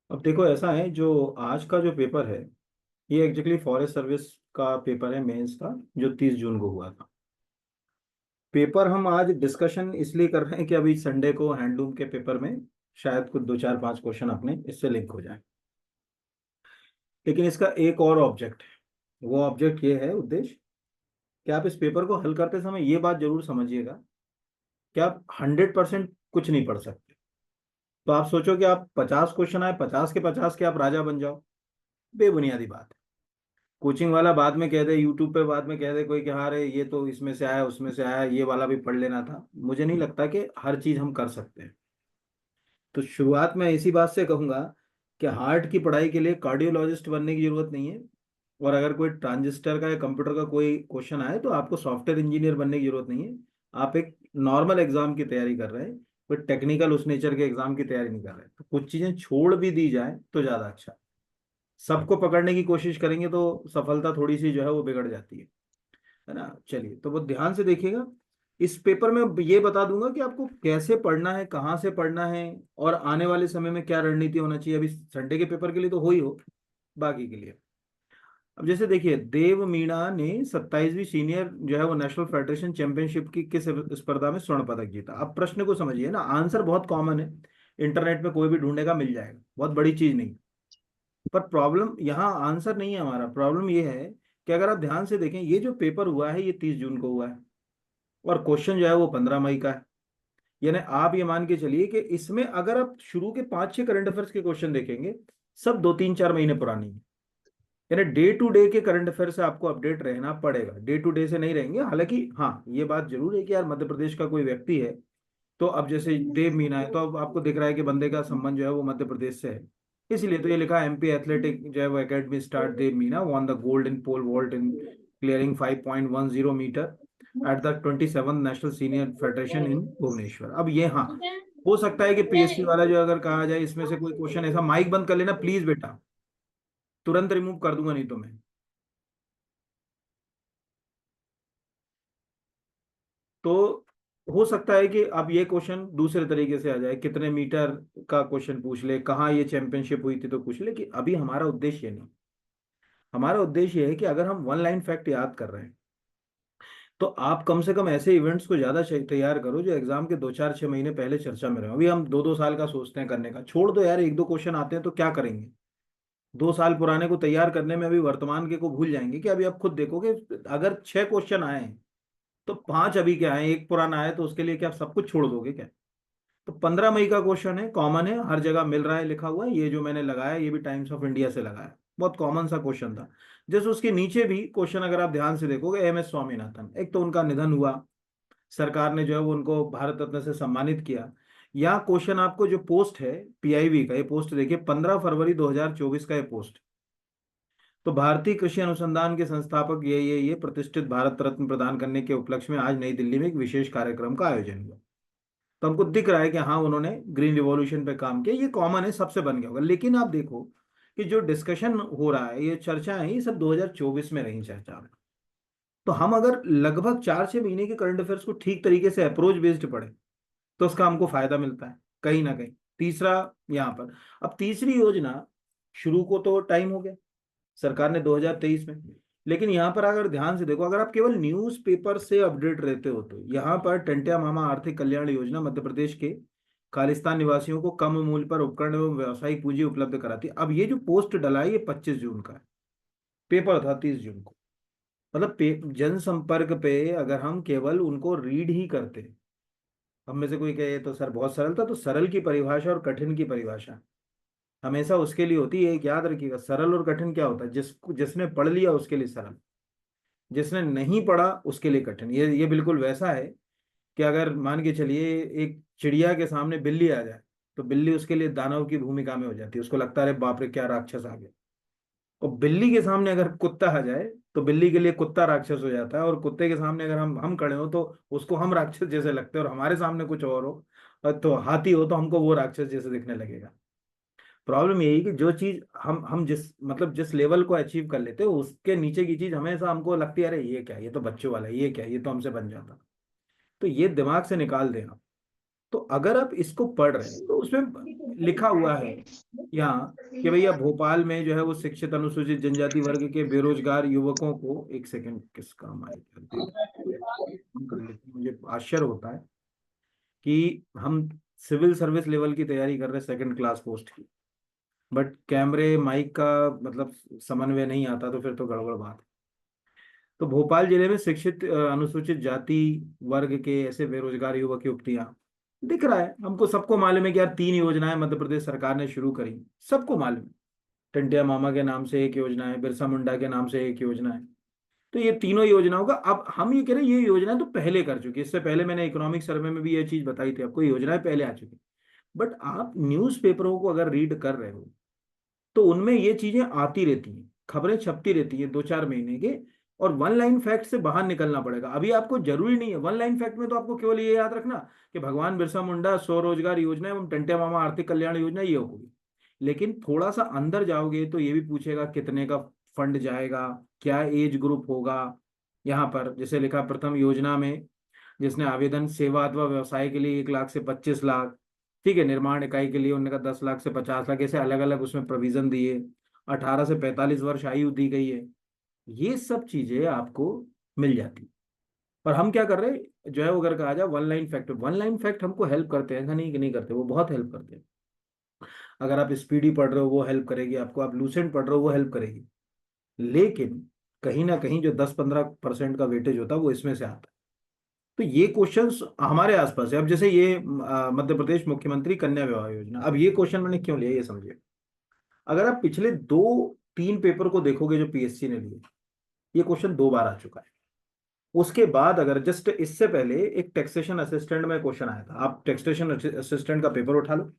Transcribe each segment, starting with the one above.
अब देखो, ऐसा है, जो आज का जो पेपर है, ये एग्जैक्टली फॉरेस्ट सर्विस का पेपर है, मेंस का, जो 30 जून को हुआ था। पेपर हम आज डिस्कशन इसलिए कर रहे हैं कि अभी संडे को हैंडलूम के पेपर में शायद कुछ 2 4 5 क्वेश्चन अपने इससे लिंक हो जाए। लेकिन इसका एक और ऑब्जेक्ट है। वो ऑब्जेक्ट ये है, उद्देश्य, कि आप इस पेपर को हल करते समय ये बात जरूर समझिएगा कि आप 100% कुछ नहीं पढ़ सकते। तो आप सोचो कि आप 50 क्वेश्चन आए, 50 के 50 के आप राजा बन जाओ, बेबुनियादी बात है। कोचिंग वाला बाद में कह दे, यूट्यूब पे बाद में कह दे कोई कि हाँ रे ये तो इसमें से आया, उसमें से आया, ये वाला भी पढ़ लेना था। मुझे नहीं लगता कि हर चीज हम कर सकते हैं। तो शुरुआत में इसी बात से कहूंगा कि हार्ट की पढ़ाई के लिए कार्डियोलॉजिस्ट बनने की जरूरत नहीं है। और अगर कोई ट्रांजिस्टर का या कंप्यूटर का कोई क्वेश्चन आए तो आपको सॉफ्टवेयर इंजीनियर बनने की जरूरत नहीं है। आप एक नॉर्मल एग्जाम की तैयारी कर रहे हैं, कोई टेक्निकल उस नेचर के एग्जाम की तैयारी नहीं कर रहे। तो कुछ चीजें छोड़ भी दी जाए तो ज्यादा अच्छा। सबको पकड़ने की कोशिश करेंगे तो सफलता थोड़ी सी जो है वो बिगड़ जाती है ना। चलिए, तो वो ध्यान से देखिएगा। इस पेपर में ये बता दूंगा कि आपको कैसे पढ़ना है, कहाँ से पढ़ना है, और आने वाले समय में क्या रणनीति होना चाहिए। अभी संडे के पेपर के लिए तो हो ही हो, बाकी के लिए। अब जैसे देखिए, देव मीणा ने 27वीं सीनियर जो है वो नेशनल फेडरेशन चैंपियनशिप की किस स्पर्धा में स्वर्ण पदक जीता। अब प्रश्न को समझिए ना, आंसर बहुत कॉमन है, इंटरनेट में कोई भी ढूंढेगा मिल जाएगा, बहुत बड़ी चीज नहीं। पर प्रॉब्लम यहाँ आंसर नहीं है, हमारा प्रॉब्लम ये है कि अगर आप ध्यान से देखें, ये जो पेपर हुआ है ये 30 जून को हुआ है, और क्वेश्चन जो है वो 15 मई का है। यानी आप ये मान के चलिए कि इसमें अगर आप शुरू के 5 6 करंट अफेयर्स के क्वेश्चन देखेंगे, सब 2 3 4 महीने पुरानी है। यानी डे टू डे के करंट अफेयर से आपको अपडेट रहना पड़ेगा, डे टू डे से नहीं रहेंगे। हालांकि हाँ, ये बात जरूर है कि यार मध्य प्रदेश का कोई व्यक्ति है, तो अब जैसे देव मीना है, तो अब आपको दिख रहा है कि बंदे का संबंध जो है वो मध्य प्रदेश से है। इसलिए तो ये लिखा है, एमपी एथलेटिक जो है वो academy star Dev Meena won the gold in pole vault in clearing 5.10 metre at the 27 national senior federation in Bhubaneswar. अब ये हाँ, हो सकता है कि पीएससी वाला जो अगर कहा जाए इसमें से कोई क्वेश्चन ऐसा, माइक बंद कर लेना प्लीज बेटा, तुरंत रिमूव कर दूंगा नहीं तो मैं। तो हो सकता है कि अब ये क्वेश्चन दूसरे तरीके से आ जाए, कितने मीटर का क्वेश्चन पूछ ले, कहाँ ये चैंपियनशिप हुई थी तो पूछ ले। कि अभी हमारा उद्देश्य ये नहीं। हमारा उद्देश्य ये है कि अगर हम वन लाइन फैक्ट याद कर रहे हैं, तो आप कम से कम ऐसे इवेंट्स को ज्यादा तैयार करो जो एग्जाम के 2 4 6 महीने पहले चर्चा में रहे। अभी हम 2 2 साल का सोचते हैं करने का, छोड़ दो यार, 1 2 क्वेश्चन आते हैं तो क्या करेंगे। 2 साल पुराने को तैयार करने में अभी वर्तमान के को भूल जाएंगे। कि अभी आप खुद देखोगे, अगर 6 क्वेश्चन आए हैं तो 5 अभी क्या है, एक पुराना है, तो उसके लिए क्या आप सब कुछ छोड़ दोगे क्या। तो 15 मई का क्वेश्चन है, कॉमन है, हर जगह मिल रहा है, लिखा हुआ है। ये जो मैंने लगाया ये भी टाइम्स ऑफ इंडिया से लगाया, बहुत कॉमन सा क्वेश्चन था। जैसे उसके नीचे भी क्वेश्चन अगर आप ध्यान से देखोगे, एम एस स्वामीनाथन, एक तो उनका निधन हुआ, सरकार ने जो है वो उनको भारत रत्न से सम्मानित किया। यहाँ क्वेश्चन आपको जो पोस्ट है पीआईबी का, ये पोस्ट देखिए, 15 फरवरी 2024 का ये पोस्ट। तो भारतीय कृषि अनुसंधान के संस्थापक ये प्रतिष्ठित भारत रत्न प्रदान करने के उपलक्ष्य में आज नई दिल्ली में एक विशेष कार्यक्रम का आयोजन हुआ। तो हमको दिख रहा है कि हाँ, उन्होंने ग्रीन रिवॉल्यूशन पे काम किया, ये कॉमन है, सबसे बन गया होगा। लेकिन आप देखो कि जो डिस्कशन हो रहा है, ये चर्चा है, ये सब 2024 में रही चर्चा। तो हम अगर लगभग 4 6 महीने के करंट अफेयर्स को ठीक तरीके से अप्रोच बेस्ड पढ़े, तो उसका हमको फायदा मिलता है कहीं ना कहीं। तीसरा, यहाँ पर अब तीसरी योजना शुरू को तो टाइम हो गया, सरकार ने 2023 में। लेकिन यहाँ पर अगर ध्यान से देखो, अगर आप केवल न्यूज पेपर से अपडेट रहते हो, तो यहाँ पर टंट्या मामा आर्थिक कल्याण योजना मध्य प्रदेश के खालिस्तान निवासियों को कम मूल्य पर उपकरण एवं व्यावसायिक पूंजी उपलब्ध कराती है। अब ये जो पोस्ट डला है ये 25 जून का है, पेपर था 30 जून को। मतलब जनसंपर्क पे अगर हम केवल उनको रीड ही करते, हम में से कोई कहे तो सर बहुत सरल था, तो सरल की परिभाषा और कठिन की परिभाषा हमेशा उसके लिए होती है, एक याद रखिएगा, सरल और कठिन क्या होता है, जिसने पढ़ लिया उसके लिए सरल, जिसने नहीं पढ़ा उसके लिए कठिन। ये बिल्कुल वैसा है कि अगर मान के चलिए एक चिड़िया के सामने बिल्ली आ जाए, तो बिल्ली उसके लिए दानव की भूमिका में हो जाती है, उसको लगता है अरे बाप रे क्या राक्षस आ गया। और बिल्ली के सामने अगर कुत्ता आ जाए, तो बिल्ली के लिए कुत्ता राक्षस हो जाता है। और कुत्ते के सामने अगर हम खड़े हो तो उसको हम राक्षस जैसे लगते हैं, और हमारे सामने कुछ और हो, तो हाथी हो, तो हमको वो राक्षस जैसे दिखने लगेगा। प्रॉब्लम यही कि जो चीज हम जिस मतलब जिस लेवल को अचीव कर लेते हैं, उसके नीचे की चीज हमेशा हमको लगती है अरे ये क्या, ये तो बच्चों वाला है, ये क्या, ये तो हमसे बन जाता। तो ये दिमाग से निकाल दें आप। तो अगर आप इसको पढ़ रहे हैं तो उसमें लिखा हुआ है यहाँ कि भैया भोपाल में जो है वो शिक्षित अनुसूचित जनजाति वर्ग के बेरोजगार युवकों को, एक सेकंड किस काम आए कर लेते हैं। मुझे आश्चर्य होता है कि हम सिविल सर्विस लेवल की तैयारी कर रहे हैं सेकंड क्लास पोस्ट की, बट कैमरे माइक का मतलब समन्वय नहीं आता, तो फिर तो गड़बड़ बात है। तो भोपाल जिले में शिक्षित अनुसूचित जाति वर्ग के ऐसे बेरोजगार युवक युवतियां दिख रहा है हमको, सबको मालूम है कि यार 3 योजनाएं मध्य प्रदेश सरकार ने शुरू करी, सबको मालूम है। टंटिया मामा के नाम से एक योजना है, बिरसा मुंडा के नाम से एक योजना है। तो ये तीनों योजनाओं का अब हम ये कह रहे हैं ये योजना तो पहले कर चुकी है, इससे पहले मैंने इकोनॉमिक सर्वे में भी ये चीज बताई थी आपको, योजनाएं पहले आ चुकी। बट आप न्यूज पेपरों को अगर रीड कर रहे हो तो उनमें ये चीजें आती रहती हैं, खबरें छपती रहती हैं 2-4 महीने के, और वन लाइन फैक्ट से बाहर निकलना पड़ेगा। अभी आपको जरूरी नहीं है वन लाइन फैक्ट में, तो आपको केवल ये याद रखना कि भगवान बिरसा मुंडा स्वरोजगार योजना एवं टंटिया मामा आर्थिक कल्याण योजना ये होगी। लेकिन थोड़ा सा अंदर जाओगे तो ये भी पूछेगा कितने का फंड जाएगा, क्या एज ग्रुप होगा। यहाँ पर जैसे लिखा प्रथम योजना में जिसने आवेदन सेवा अथवा व्यवसाय के लिए 1 लाख से 25 लाख, ठीक है, निर्माण इकाई के लिए उनका 10 लाख से 50 लाख, ऐसे अलग अलग उसमें प्रोविजन दिए। 18 से 45 वर्ष आयु दी गई है। ये सब चीजें आपको मिल जाती। और हम क्या कर रहे हैं, जो है वो अगर कहा जाए वन लाइन फैक्ट हमको हेल्प करते हैं, ऐसा नहीं कि नहीं करते, वो बहुत हेल्प करते हैं। अगर आप स्पीडी पढ़ रहे हो वो हेल्प करेगी आपको, आप लूसेंट पढ़ रहे हो वो हेल्प करेगी। लेकिन कहीं ना कहीं जो 10-15% का वेटेज होता है वो इसमें से आता है। तो ये क्वेश्चंस हमारे आसपास है। अब जैसे ये मध्य प्रदेश मुख्यमंत्री कन्या विवाह योजना, अब ये क्वेश्चन मैंने क्यों लिया ये समझिए। अगर आप पिछले 2-3 पेपर को देखोगे जो पीएससी ने लिए, ये क्वेश्चन 2 बार आ चुका है। उसके बाद अगर जस्ट इससे पहले एक टैक्सेशन असिस्टेंट में क्वेश्चन आया था, आप टैक्सेशन असिस्टेंट का पेपर उठा लो,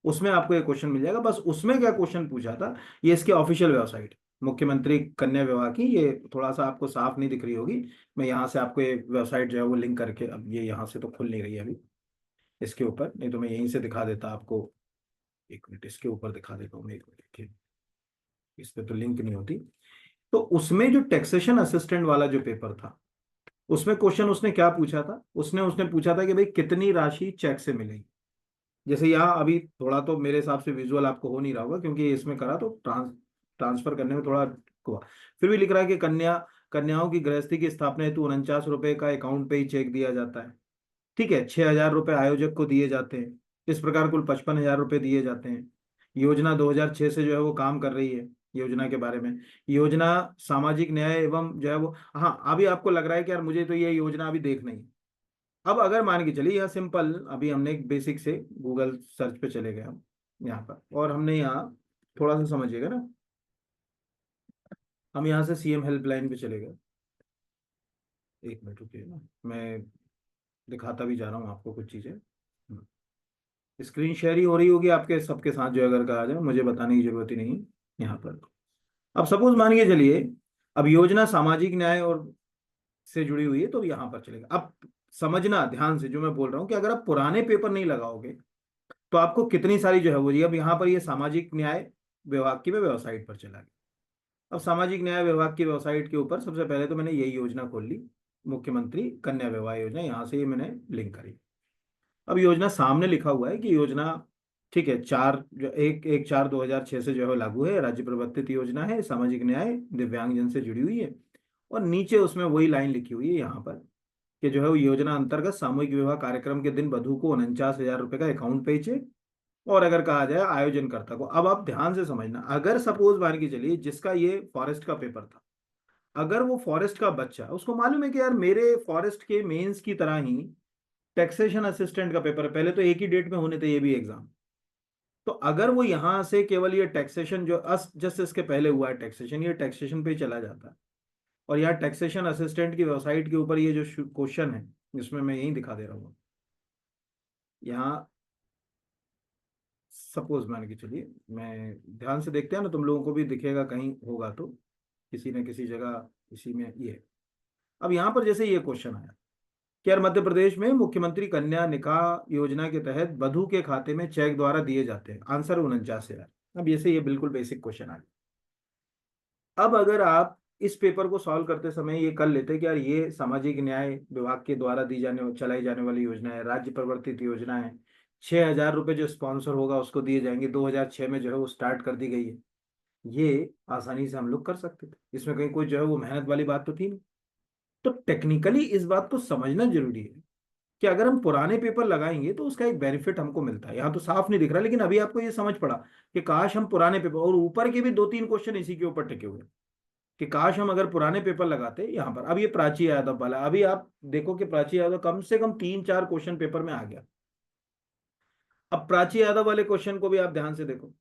उसमें आपको एक क्वेश्चन मिल जाएगा। बस उसमें क्या क्वेश्चन पूछा था, ये इसकी ऑफिशियल वेबसाइट मुख्यमंत्री कन्या विवाह की, ये थोड़ा सा आपको साफ नहीं दिख रही होगी, मैं यहाँ से आपको ये वेबसाइट जो है वो लिंक करके, अब ये यहाँ से तो खुल नहीं रही है अभी इसके ऊपर, नहीं तो मैं यहीं से दिखा देता आपको। एक मिनट इसके ऊपर दिखा देता हूँ मैं, एक मिनट देखिए, इस पे तो लिंक नहीं होती। तो उसमें जो टैक्सेशन असिस्टेंट वाला जो पेपर था, उसमें क्वेश्चन उसने क्या पूछा था, उसने उसने पूछा था कि भाई कितनी राशि चेक से मिलेगी। जैसे यहाँ अभी थोड़ा तो मेरे हिसाब से विजुअल आपको हो नहीं रहा होगा क्योंकि इसमें करा तो ट्रांसफर करने में थोड़ा हुआ। फिर भी लिख रहा है कि कन्याओं की गृहस्थी की स्थापना हेतु 49 रुपए का अकाउंट पे ही चेक दिया जाता है। ठीक है, 6,000 रुपए आयोजक को दिए जाते हैं। इस प्रकार कुल 55,000 रुपए दिए जाते हैं। योजना 2006 से जो है वो काम कर रही है योजना के बारे में। योजना सामाजिक न्याय एवं जो है वो, हाँ अभी आपको लग रहा है कि यार मुझे तो ये योजना अभी देखना ही। अब अगर मान के चलिए यहाँ सिंपल, अभी हमने एक बेसिक से गूगल सर्च पे चले गए हम यहाँ पर, और हमने यहाँ थोड़ा सा समझिएगा ना, हम यहाँ से सीएम हेल्पलाइन पे चले गए। एक मिनट रुकिए ना, मैं दिखाता भी जा रहा हूँ आपको कुछ चीज़ें। स्क्रीन शेयर ही हो रही होगी आपके सबके साथ, जो अगर कहा जाए मुझे बताने की जरूरत ही नहीं है यहाँ पर। अब सपोज मान के चलिए, अब योजना सामाजिक न्याय और से जुड़ी हुई है तो यहाँ पर चलेगा। अब समझना ध्यान से जो मैं बोल रहा हूँ कि अगर आप पुराने पेपर नहीं लगाओगे तो आपको कितनी सारी जो है वो, अब यहाँ पर ये सामाजिक न्याय विभाग की मैं वेबसाइट पर चला गया। अब सामाजिक न्याय विभाग की वेबसाइट के ऊपर सबसे पहले तो मैंने यही योजना खोल ली, मुख्यमंत्री कन्या विवाह योजना, यहाँ से ये मैंने लिंक करी। अब योजना सामने लिखा हुआ है कि योजना, ठीक है, 1/4/2006 से जो है लागू है, राज्य प्रवर्तित योजना है, सामाजिक न्याय दिव्यांगजन से जुड़ी हुई है। और नीचे उसमें वही लाइन लिखी हुई है यहाँ पर कि जो है वो योजना अंतर्गत सामूहिक विवाह कार्यक्रम के दिन वधु को 49,000 रुपए का अकाउंट पे चेक, और अगर कहा जाए आयोजनकर्ता को। अब आप ध्यान से समझना, अगर सपोज मान के चलिए जिसका ये फॉरेस्ट का पेपर था, अगर वो फॉरेस्ट का बच्चा, उसको मालूम है कि यार मेरे फॉरेस्ट के मेंस की तरह ही टैक्सेशन असिस्टेंट का पेपर है, पहले तो एक ही डेट में होने थे ये भी एग्जाम, तो अगर वो यहां से केवल ये टैक्सेशन जो जस्ट इसके पहले हुआ है टैक्सेशन, ये टैक्सेशन पे ही चला जाता है। और यहाँ टैक्सेशन असिस्टेंट की वेबसाइट के ऊपर ये जो क्वेश्चन है, जिसमें मैं यही दिखा दे रहा हूँ यहाँ, सपोज मान के चलिए, मैं ध्यान से देखते हैं ना, तुम लोगों को भी दिखेगा कहीं होगा तो किसी न किसी जगह इसी में ये। अब यहाँ पर जैसे ये क्वेश्चन आया कि यार मध्य प्रदेश में मुख्यमंत्री कन्या निकाह योजना के तहत वधु के खाते में चेक द्वारा दिए जाते हैं, आंसर 49,000। अब जैसे ये बिल्कुल बेसिक क्वेश्चन आ गया। अब अगर आप इस पेपर को सॉल्व करते समय ये कर लेते कि यार ये सामाजिक न्याय विभाग के द्वारा दी जाने चलाई जाने वाली योजना है, राज्य प्रवर्तित योजना है, 6,000 रुपये जो स्पॉन्सर होगा उसको दिए जाएंगे, 2006 में जो है वो स्टार्ट कर दी गई है। ये आसानी से हम लोग कर सकते थे, इसमें कहीं कोई जो है वो मेहनत वाली बात तो थी नहीं। तो टेक्निकली इस बात को समझना जरूरी है कि अगर हम पुराने पेपर लगाएंगे तो उसका एक बेनिफिट हमको मिलता है। यहाँ तो साफ नहीं दिख रहा, लेकिन अभी आपको ये समझ पड़ा कि काश हम पुराने पेपर, और ऊपर के भी 2-3 क्वेश्चन इसी के ऊपर टिके हुए हैं, कि काश हम अगर पुराने पेपर लगाते यहाँ पर। अब ये प्राची यादव वाला, अभी आप देखो कि प्राची यादव कम से कम 3-4 क्वेश्चन पेपर में आ गया। अब प्राची यादव वाले क्वेश्चन को भी आप ध्यान से देखो।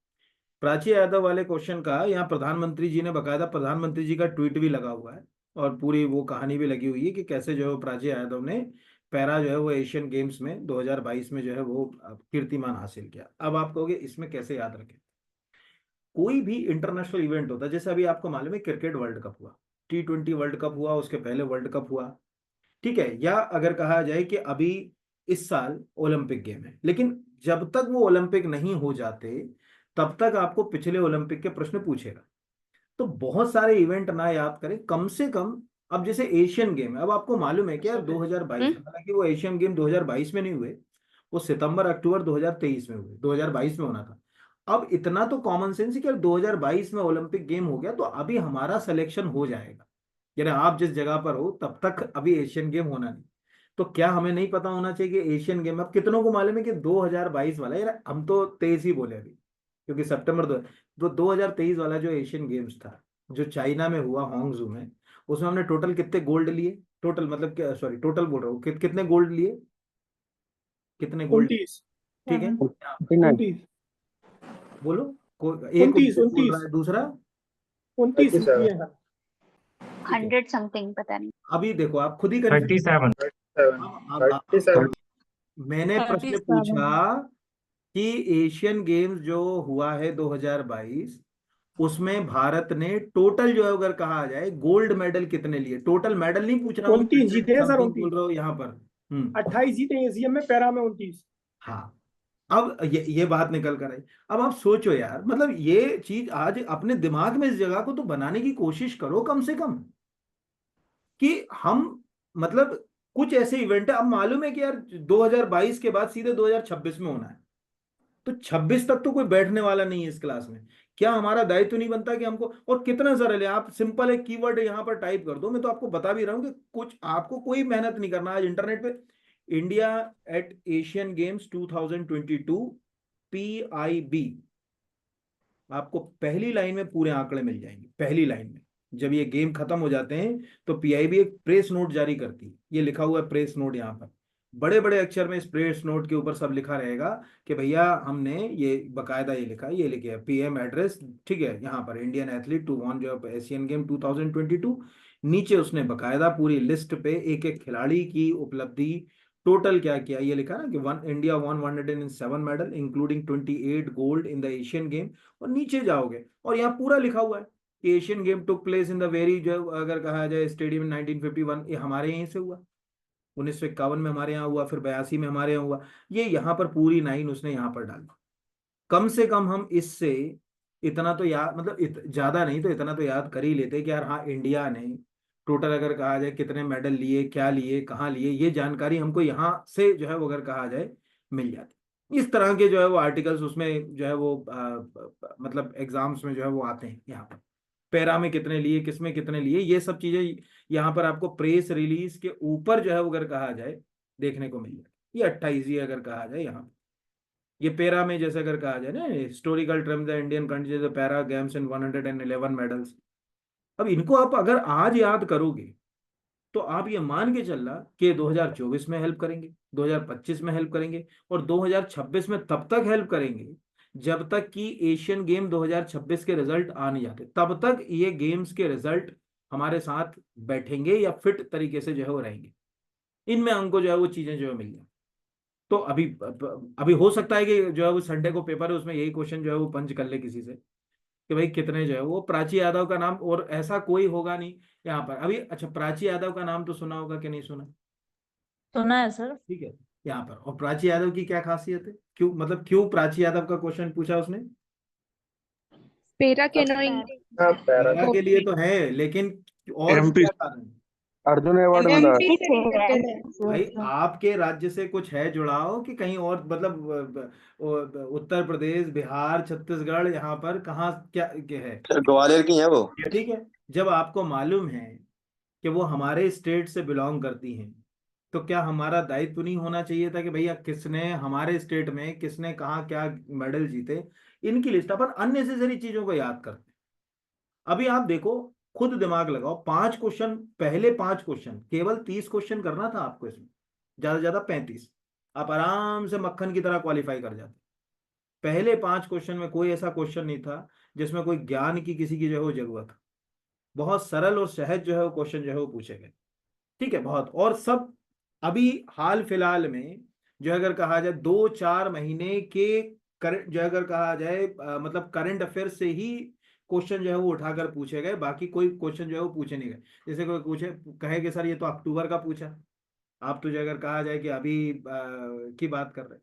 प्राची यादव वाले क्वेश्चन का यहाँ प्रधानमंत्री जी ने बकायदा, प्रधानमंत्री जी का ट्वीट भी लगा हुआ है और पूरी वो कहानी भी लगी हुई है कि कैसे जो है वो प्राची यादव ने पैरा जो है वो एशियन गेम्स में 2022 में जो है वो कीर्तिमान हासिल किया। अब आप कहोगे इसमें कैसे याद रखें? कोई भी इंटरनेशनल इवेंट होता है, जैसे अभी आपको मालूम है क्रिकेट वर्ल्ड कप हुआ, T20 वर्ल्ड कप हुआ, उसके पहले वर्ल्ड कप हुआ, ठीक है, या अगर कहा जाए कि अभी इस साल ओलंपिक गेम है, लेकिन जब तक वो ओलंपिक नहीं हो जाते तब तक आपको पिछले ओलंपिक के प्रश्न पूछेगा। तो बहुत सारे इवेंट ना याद करें, कम से कम। अब जैसे एशियन गेम है, अब आपको मालूम है कि यार 2022 में, हालांकि वो एशियन गेम 2022 में नहीं हुए, वो सितंबर अक्टूबर 2023 में हुए, 2022 में होना था। अब इतना तो कॉमन सेंस है कि यार 2022 में ओलंपिक गेम हो गया तो अभी हमारा सिलेक्शन हो जाएगा, यानी आप जिस जगह पर हो तब तक अभी एशियन गेम होना नहीं। तो क्या हमें नहीं पता होना चाहिए कि एशियन गेम, अब कितनों को मालूम है कि 2022 वाला, यार हम तो 23 ही बोले अभी, क्योंकि सितंबर तो 2023 वाला जो एशियन गेम्स था, जो चाइना में हुआ हांगजू में, उसमें हमने टोटल कितने गोल्ड लिए? टोटल मतलब क्या, सॉरी टोटल बोल रहा हूँ, कितने गोल्ड लिए, कितने गोल्ड? 29। ठीक है, 29। बोलो। एक 29। बोल रहा है, दूसरा 29 लिए हैं। ठीक है। 100 समथिंग, पता नहीं। अभी देखो आप खुद ही कंफ्यूज। 37। मैंने प्रश्न 37। पूछा कि एशियन गेम्स जो हुआ है 2022, उसमें भारत ने टोटल जो है अगर कहा जाए गोल्ड मेडल कितने लिए, टोटल मेडल नहीं पूछ रहा हूँ, 29 जीते हैं सर, समथिंग 29। बोल रहा हूँ यहाँ पर। 28 जीते हैं एशियन में, पैरा में 29। हाँ, अब ये बात निकल कर आई। अब आप सोचो यार, मतलब ये चीज आज अपने दिमाग में इस जगह को तो बनाने की कोशिश करो कम से कम, कि हम मतलब कुछ ऐसे इवेंट है, अब मालूम है कि यार 2022 के बाद सीधे 2026 में होना है, तो 26 तक तो कोई बैठने वाला नहीं है इस क्लास में। क्या हमारा दायित्व नहीं बनता कि हमको, और कितना सरल है, आप सिंपल एक कीवर्ड यहाँ पर टाइप कर दो, मैं तो आपको बता भी रहा हूँ कि कुछ आपको कोई मेहनत नहीं करना। आज इंटरनेट पे India at Asian games 2022 PIB, आपको पहली लाइन में पूरे आंकड़े मिल जाएंगे, पहली लाइन में। जब ये गेम खत्म हो जाते हैं तो PIB एक प्रेस नोट जारी करती है, ये लिखा हुआ है प्रेस नोट यहाँ पर, बड़े बड़े अक्षर में इस प्रेस नोट के ऊपर सब लिखा रहेगा कि भैया हमने ये बकायदा ये लिखा है, ये लिखे है PM एड्रेस, ठीक है, यहाँ पर इंडियन एथलीट टू वॉन जो एशियन गेम 2022। नीचे उसने बकायदा पूरी लिस्ट पे एक एक खिलाड़ी की उपलब्धि, टोटल क्या किया ये लिखा ना, कि one India won 107 medal including 28 gold in the Asian game. और नीचे जाओगे और यहाँ पूरा लिखा हुआ है कि Asian game took place in the very, जो अगर कहा जाए स्टेडियम 1951, ये हमारे यहीं से हुआ, 1951 में हमारे यहाँ हुआ, फिर 82 में हमारे यहाँ हुआ। ये यहाँ पर पूरी लाइन उसने यहाँ पर डाली। कम से कम हम इससे इतना तो याद, मतलब ज्यादा नहीं तो इतना तो याद कर ही लेते कि यार हाँ इंडिया ने टोटल अगर कहा जाए कितने मेडल लिए, क्या लिए, कहाँ लिए, ये जानकारी हमको यहाँ से जो है वो अगर कहा जाए मिल जाती। इस तरह के जो है वो आर्टिकल्स उसमें जो है वो मतलब एग्जाम्स में जो है वो आते हैं यहाँ पर, पैरा में कितने लिए, किसमें कितने लिए, ये सब चीजें यहाँ पर आपको प्रेस रिलीज के ऊपर जो है वो अगर कहा जाए देखने को मिल जाए। ये 28 ही अगर कहा जाए यहाँ पे। ये पैरा में जैसे अगर कहा जाए ना, historical term the Indian country para games in 111 medals. अब इनको आप अगर आज याद करोगे तो आप ये मान के चलना कि 2024 में हेल्प करेंगे, 2025 में हेल्प करेंगे, और 2026 में तब तक हेल्प करेंगे जब तक कि एशियन गेम 2026 के रिजल्ट आ नहीं जाते, तब तक ये गेम्स के रिजल्ट हमारे साथ बैठेंगे या फिट तरीके से जो है वो रहेंगे। इनमें हमको जो है वो चीजें जो है मिल जाए। तो अभी हो सकता है कि जो है वो संडे को पेपर है उसमें यही क्वेश्चन जो है वो पंच कर ले किसी से कि भाई कितने जो है वो, प्राची यादव का नाम, और ऐसा कोई होगा नहीं यहाँ पर अभी। अच्छा, प्राची यादव का नाम तो सुना होगा कि नहीं सुना? सुना है सर। ठीक है, यहाँ पर, और प्राची यादव की क्या खासियत है, क्यों मतलब क्यों प्राची यादव का क्वेश्चन पूछा उसने? पैरा कैनोइंग पैरा के लिए तो है, लेकिन और भी MP क्या कारण है? अर्जुन अवार्ड मिला है। पीछे है भाई सर। आपके राज्य से कुछ है जुड़ाव कि कहीं और, मतलब उत्तर प्रदेश, बिहार, छत्तीसगढ़, यहाँ पर कहाँ क्या है? सर ग्वालियर की है वो। ठीक है, जब आपको मालूम है कि वो हमारे स्टेट से बिलोंग करती हैं, तो क्या हमारा दायित्व नहीं होना चाहिए था कि भैया किसने हमारे स्टेट में किसने कहाँ क्या मेडल जीते, इनकी लिस्ट। अपन अननेसेसरी चीजों को याद करते हैं। अभी आप देखो, खुद दिमाग लगाओ, 5 क्वेश्चन, पहले 5 क्वेश्चन, केवल 30 क्वेश्चन करना था आपको इसमें, ज्यादा से ज्यादा 35, आप आराम से मक्खन की तरह क्वालिफाई कर जाते। पहले 5 क्वेश्चन में कोई ऐसा क्वेश्चन नहीं था जिसमें कोई ज्ञान की किसी की जो है वो जरूरत। बहुत सरल और सहज जो है वो क्वेश्चन जो है वो पूछे गए। ठीक है, बहुत, और सब अभी हाल फिलहाल में जो अगर कहा जाए 2-4 महीने के करंट, जो अगर कहा जाए मतलब करंट अफेयर से ही क्वेश्चन जो है वो उठाकर पूछे गए, बाकी कोई क्वेश्चन जो है वो पूछे नहीं गए। जैसे कोई पूछे, कहे कि सर ये तो अक्टूबर का पूछा, आप तो जो अगर कहा जाए कि अभी की बात कर रहे हैं,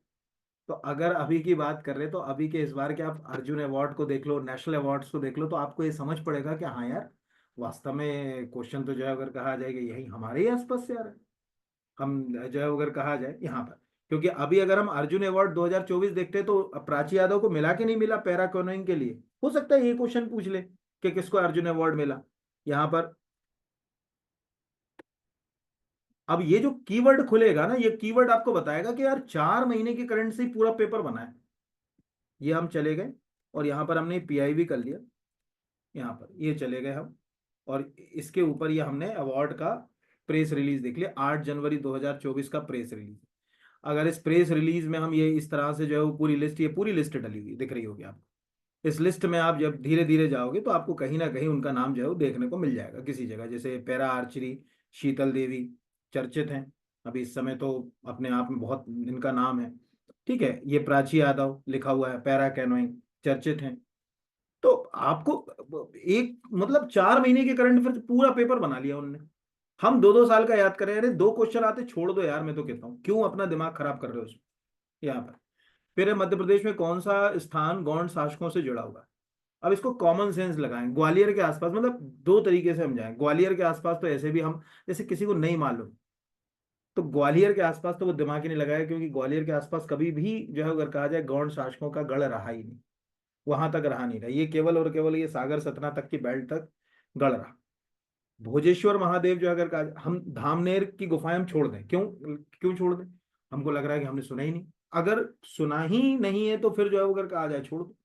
तो अगर अभी की बात कर रहे हैं तो अभी के इस बार के आप अर्जुन अवार्ड को देख लो, नेशनल अवार्ड्स को देख लो, तो आपको ये समझ पड़ेगा कि हाँ यार, वास्तव में क्वेश्चन तो जो है अगर कहा जाए कि यही हमारे ही आसपास से आ रहा है। हम जो है अगर कहा जाए यहाँ पर, क्योंकि अभी अगर हम अर्जुन अवार्ड 2024 देखते हैं तो प्राची यादव को मिला कि नहीं मिला पैरा कैनोइंग के लिए, हो सकता है ये क्वेश्चन पूछ ले कि किसको अर्जुन अवार्ड मिला यहाँ पर। अब ये जो कीवर्ड खुलेगा ना, ये कीवर्ड आपको बताएगा कि यार 4 महीने के करंट से ही पूरा पेपर बना है। ये हम चले गए और यहाँ पर हमने पीआईवी कर लिया, यहाँ पर ये चले गए हम, और इसके ऊपर ये हमने अवार्ड का प्रेस रिलीज देख लिया, 8 जनवरी 2024 का प्रेस रिलीज। अगर इस प्रेस रिलीज में हम ये इस तरह से जो है वो पूरी लिस्ट, ये पूरी लिस्ट डली हुई दिख रही होगी आपको। इस लिस्ट में आप जब धीरे धीरे जाओगे तो आपको कहीं ना कहीं उनका नाम जो है वो देखने को मिल जाएगा किसी जगह। जैसे पैरा आर्चरी, शीतल देवी चर्चित हैं अभी इस समय, तो अपने आप में बहुत इनका नाम है। ठीक है, ये प्राची यादव लिखा हुआ है, पैरा कैनोइंग चर्चित हैं। तो आपको एक मतलब 4 महीने के करंट अफेयर पूरा पेपर बना लिया उन्होंने। हम 2-2 साल का याद करें, अरे 2 क्वेश्चन आते छोड़ दो यार, मैं तो कहता हूँ क्यों अपना दिमाग खराब कर रहे हो उसमें। यहाँ पर फिर है, मध्य प्रदेश में कौन सा स्थान गौंड शासकों से जुड़ा हुआ है। अब इसको कॉमन सेंस लगाएं, ग्वालियर के आसपास, मतलब 2 तरीके से हम जाएं। ग्वालियर के आसपास तो ऐसे भी हम, जैसे किसी को नहीं मालूम तो ग्वालियर के आसपास तो वो दिमाग ही नहीं लगाया, क्योंकि ग्वालियर के आसपास कभी भी जो है अगर कहा जाए गौंड शासकों का गढ़ रहा ही नहीं, वहां तक रहा नहीं रहा, ये केवल और केवल ये सागर सतना तक की बेल्ट तक गढ़ रहा। भोजेश्वर महादेव जो अगर कहा, हम धामनेर की गुफाएं हम छोड़ दें, क्यों क्यों छोड़ दें? हमको लग रहा है कि हमने सुना ही नहीं। अगर सुना ही नहीं है तो फिर जो है अगर कहा जाए छोड़ दो,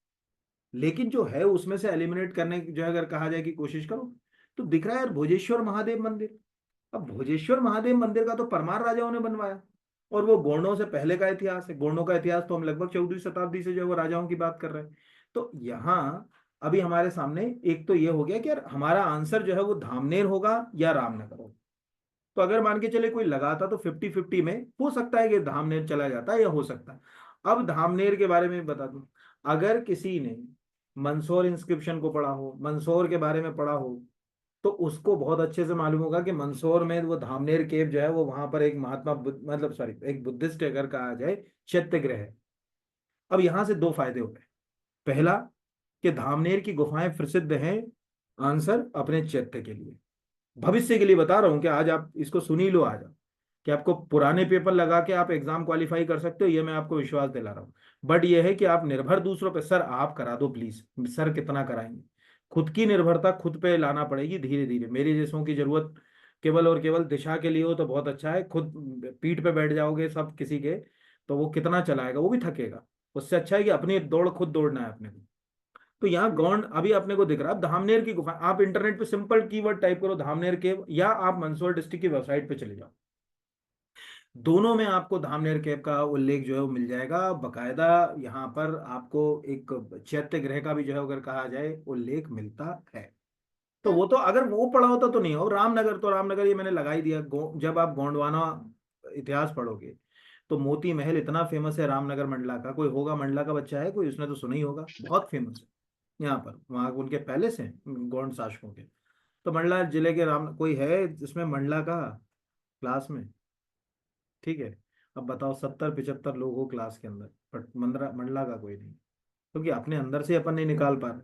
लेकिन जो है उसमें से एलिमिनेट करने की जो है अगर कहा जाए कि कोशिश करो, तो दिख रहा है यार भोजेश्वर महादेव मंदिर। अब भोजेश्वर महादेव मंदिर का तो परमार राजाओं ने बनवाया, और वो गोंडों से पहले का इतिहास है। गोंडों का इतिहास तो हम लगभग 14वीं शताब्दी से जो है वो राजाओं की बात कर रहे हैं। तो यहाँ अभी हमारे सामने एक तो ये हो गया कि यार हमारा आंसर जो है वो धामनेर होगा या रामनगर होगा। तो अगर मान के चले कोई लगाता तो 50-50 में हो सकता है कि धामनेर चला जाता है, या हो सकता है। अब धामनेर के बारे में बता दूं, अगर किसी ने मंदसौर इंस्क्रिप्शन को पढ़ा हो, मंदसौर के बारे में पढ़ा हो, तो उसको बहुत अच्छे से मालूम होगा कि मंदसौर में वो धामनेर केव जो है वो वहां पर एक महात्मा मतलब सॉरी एक बुद्धिस्ट अगर कहा जाए चैत्यगृह है। अब यहां से 2 फायदे हो गए। पहला, कि धामनेर की गुफाएं प्रसिद्ध हैं, आंसर अपने चैत्य के लिए। भविष्य के लिए बता रहा हूं कि आज आप इसको सुन ही लो आज आप, कि आपको पुराने पेपर लगा के आप एग्जाम क्वालिफाई कर सकते हो, ये मैं आपको विश्वास दिला रहा हूँ। बट ये है कि आप निर्भर दूसरों पे, सर आप करा दो प्लीज, सर कितना कराएंगे। खुद की निर्भरता खुद पे लाना पड़ेगी धीरे धीरे। मेरे जैसों की जरूरत केवल और केवल दिशा के लिए हो तो बहुत अच्छा है, खुद पीठ पे बैठ जाओगे सब किसी के, तो वो कितना चलाएगा, वो भी थकेगा। उससे अच्छा है कि अपनी दौड़ खुद दौड़ना है अपने को। तो यहाँ गौंड अभी अपने को दिख रहा है। अब धामनेर की गुफा, आप इंटरनेट पे सिंपल कीवर्ड टाइप करो धामनेर केव, या आप मंदसौर डिस्ट्रिक्ट की वेबसाइट पे चले जाओ, दोनों में आपको धामनेर केव का उल्लेख जो है वो मिल जाएगा बकायदा। यहाँ पर आपको एक चैत्य ग्रह का भी जो है अगर कहा जाए उल्लेख मिलता है। तो वो तो अगर वो पढ़ा होता तो नहीं हो। रामनगर, तो रामनगर ये मैंने लगा ही दिया। जब आप गोंडवाना इतिहास पढ़ोगे तो मोती महल इतना फेमस है रामनगर मंडला का, कोई होगा मंडला का बच्चा है कोई, उसने तो सुना ही होगा, बहुत फेमस है यहाँ पर। वहाँ उनके पैलेस हैं गौंड शासकों के। तो मंडला जिले के राम कोई है जिसमें मंडला का क्लास में? ठीक है, अब बताओ 70-75 लोग हो क्लास के अंदर, बट मंडला मंडला का कोई नहीं, क्योंकि अपने अंदर से अपन नहीं निकाल पा रहे।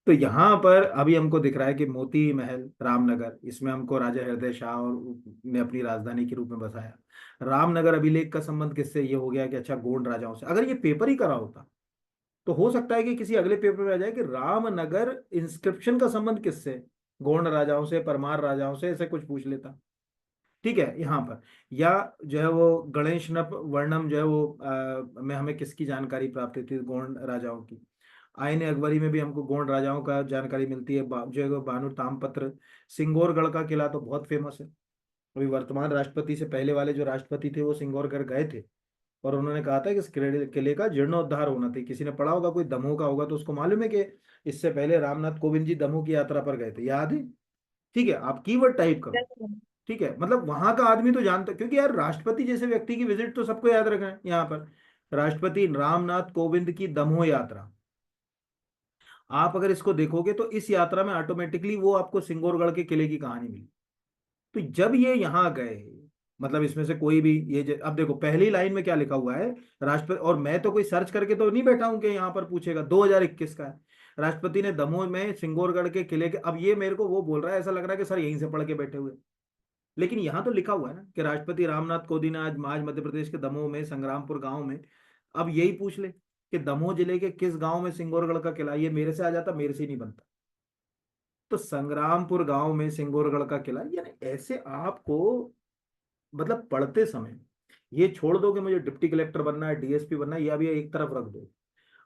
तो यहाँ पर अभी हमको दिख रहा है कि मोती महल रामनगर, इसमें हमको राजा हृदय शाह और ने अपनी राजधानी के रूप में बसाया। रामनगर अभिलेख का संबंध किससे, ये हो गया कि अच्छा गोंड राजाओं से। अगर ये पेपर ही करा होता तो हो सकता है कि किसी अगले पेपर में आ जाए कि रामनगर इंस्क्रिप्शन का संबंध किससे, गोंड राजाओं से, परमार राजाओं से, ऐसे कुछ पूछ लेता। ठीक है, यहाँ पर या जो है वो गणेश नप वर्णम जो है वो में हमें किसकी जानकारी प्राप्त होती है, गोंड राजाओं की। आईने अकबरी में भी हमको गोंड राजाओं का जानकारी मिलती है। जो है वो बानु तामपत्र। सिंगोरगढ़ का किला तो बहुत फेमस है। अभी वर्तमान राष्ट्रपति से पहले वाले जो राष्ट्रपति थे वो सिंगोरगढ़ गए थे और उन्होंने कहा था कि इस किले का जीर्णोद्धार होना था। किसी ने पढ़ा होगा, कोई दमोह का होगा तो उसको मालूम है कि इससे पहले रामनाथ कोविंद जी दमोह की यात्रा पर गए थे, याद है। ठीक है, आप कीवर्ड टाइप करो। ठीक है, मतलब वहां का आदमी तो जानता, क्योंकि यार राष्ट्रपति जैसे व्यक्ति की विजिट तो सबको याद रखना है। यहाँ पर राष्ट्रपति रामनाथ कोविंद की दमोह यात्रा, आप अगर इसको देखोगे तो इस यात्रा में ऑटोमेटिकली वो आपको सिंगोरगढ़ के किले की कहानी मिली। तो जब ये यहाँ गए, मतलब इसमें से कोई भी अब देखो पहली लाइन में क्या लिखा हुआ है, राष्ट्रपति, और मैं तो कोई सर्च करके तो नहीं बैठा हूं कि यहाँ पर पूछेगा 2021 का है। राष्ट्रपति ने दमोह में सिंगोरगढ़ के किले के, अब ये मेरे को वो बोल रहा है, ऐसा लग रहा है कि सर यहीं से पढ़ के बैठे हुए। लेकिन यहाँ तो लिखा हुआ है ना कि राष्ट्रपति रामनाथ कोविंद ने आज मध्य प्रदेश के दमोह में संग्रामपुर गांव में। अब यही पूछ ले कि दमोह जिले के किस गांव में सिंगोरगढ़ का किला, ये मेरे से आ जाता, मेरे से ही नहीं बनता। तो संग्रामपुर गांव में सिंगोरगढ़ का किला, यानी ऐसे आपको मतलब पढ़ते समय ये छोड़ दो कि मुझे डिप्टी कलेक्टर बनना है, डीएसपी बनना है, या भी एक तरफ रख दो।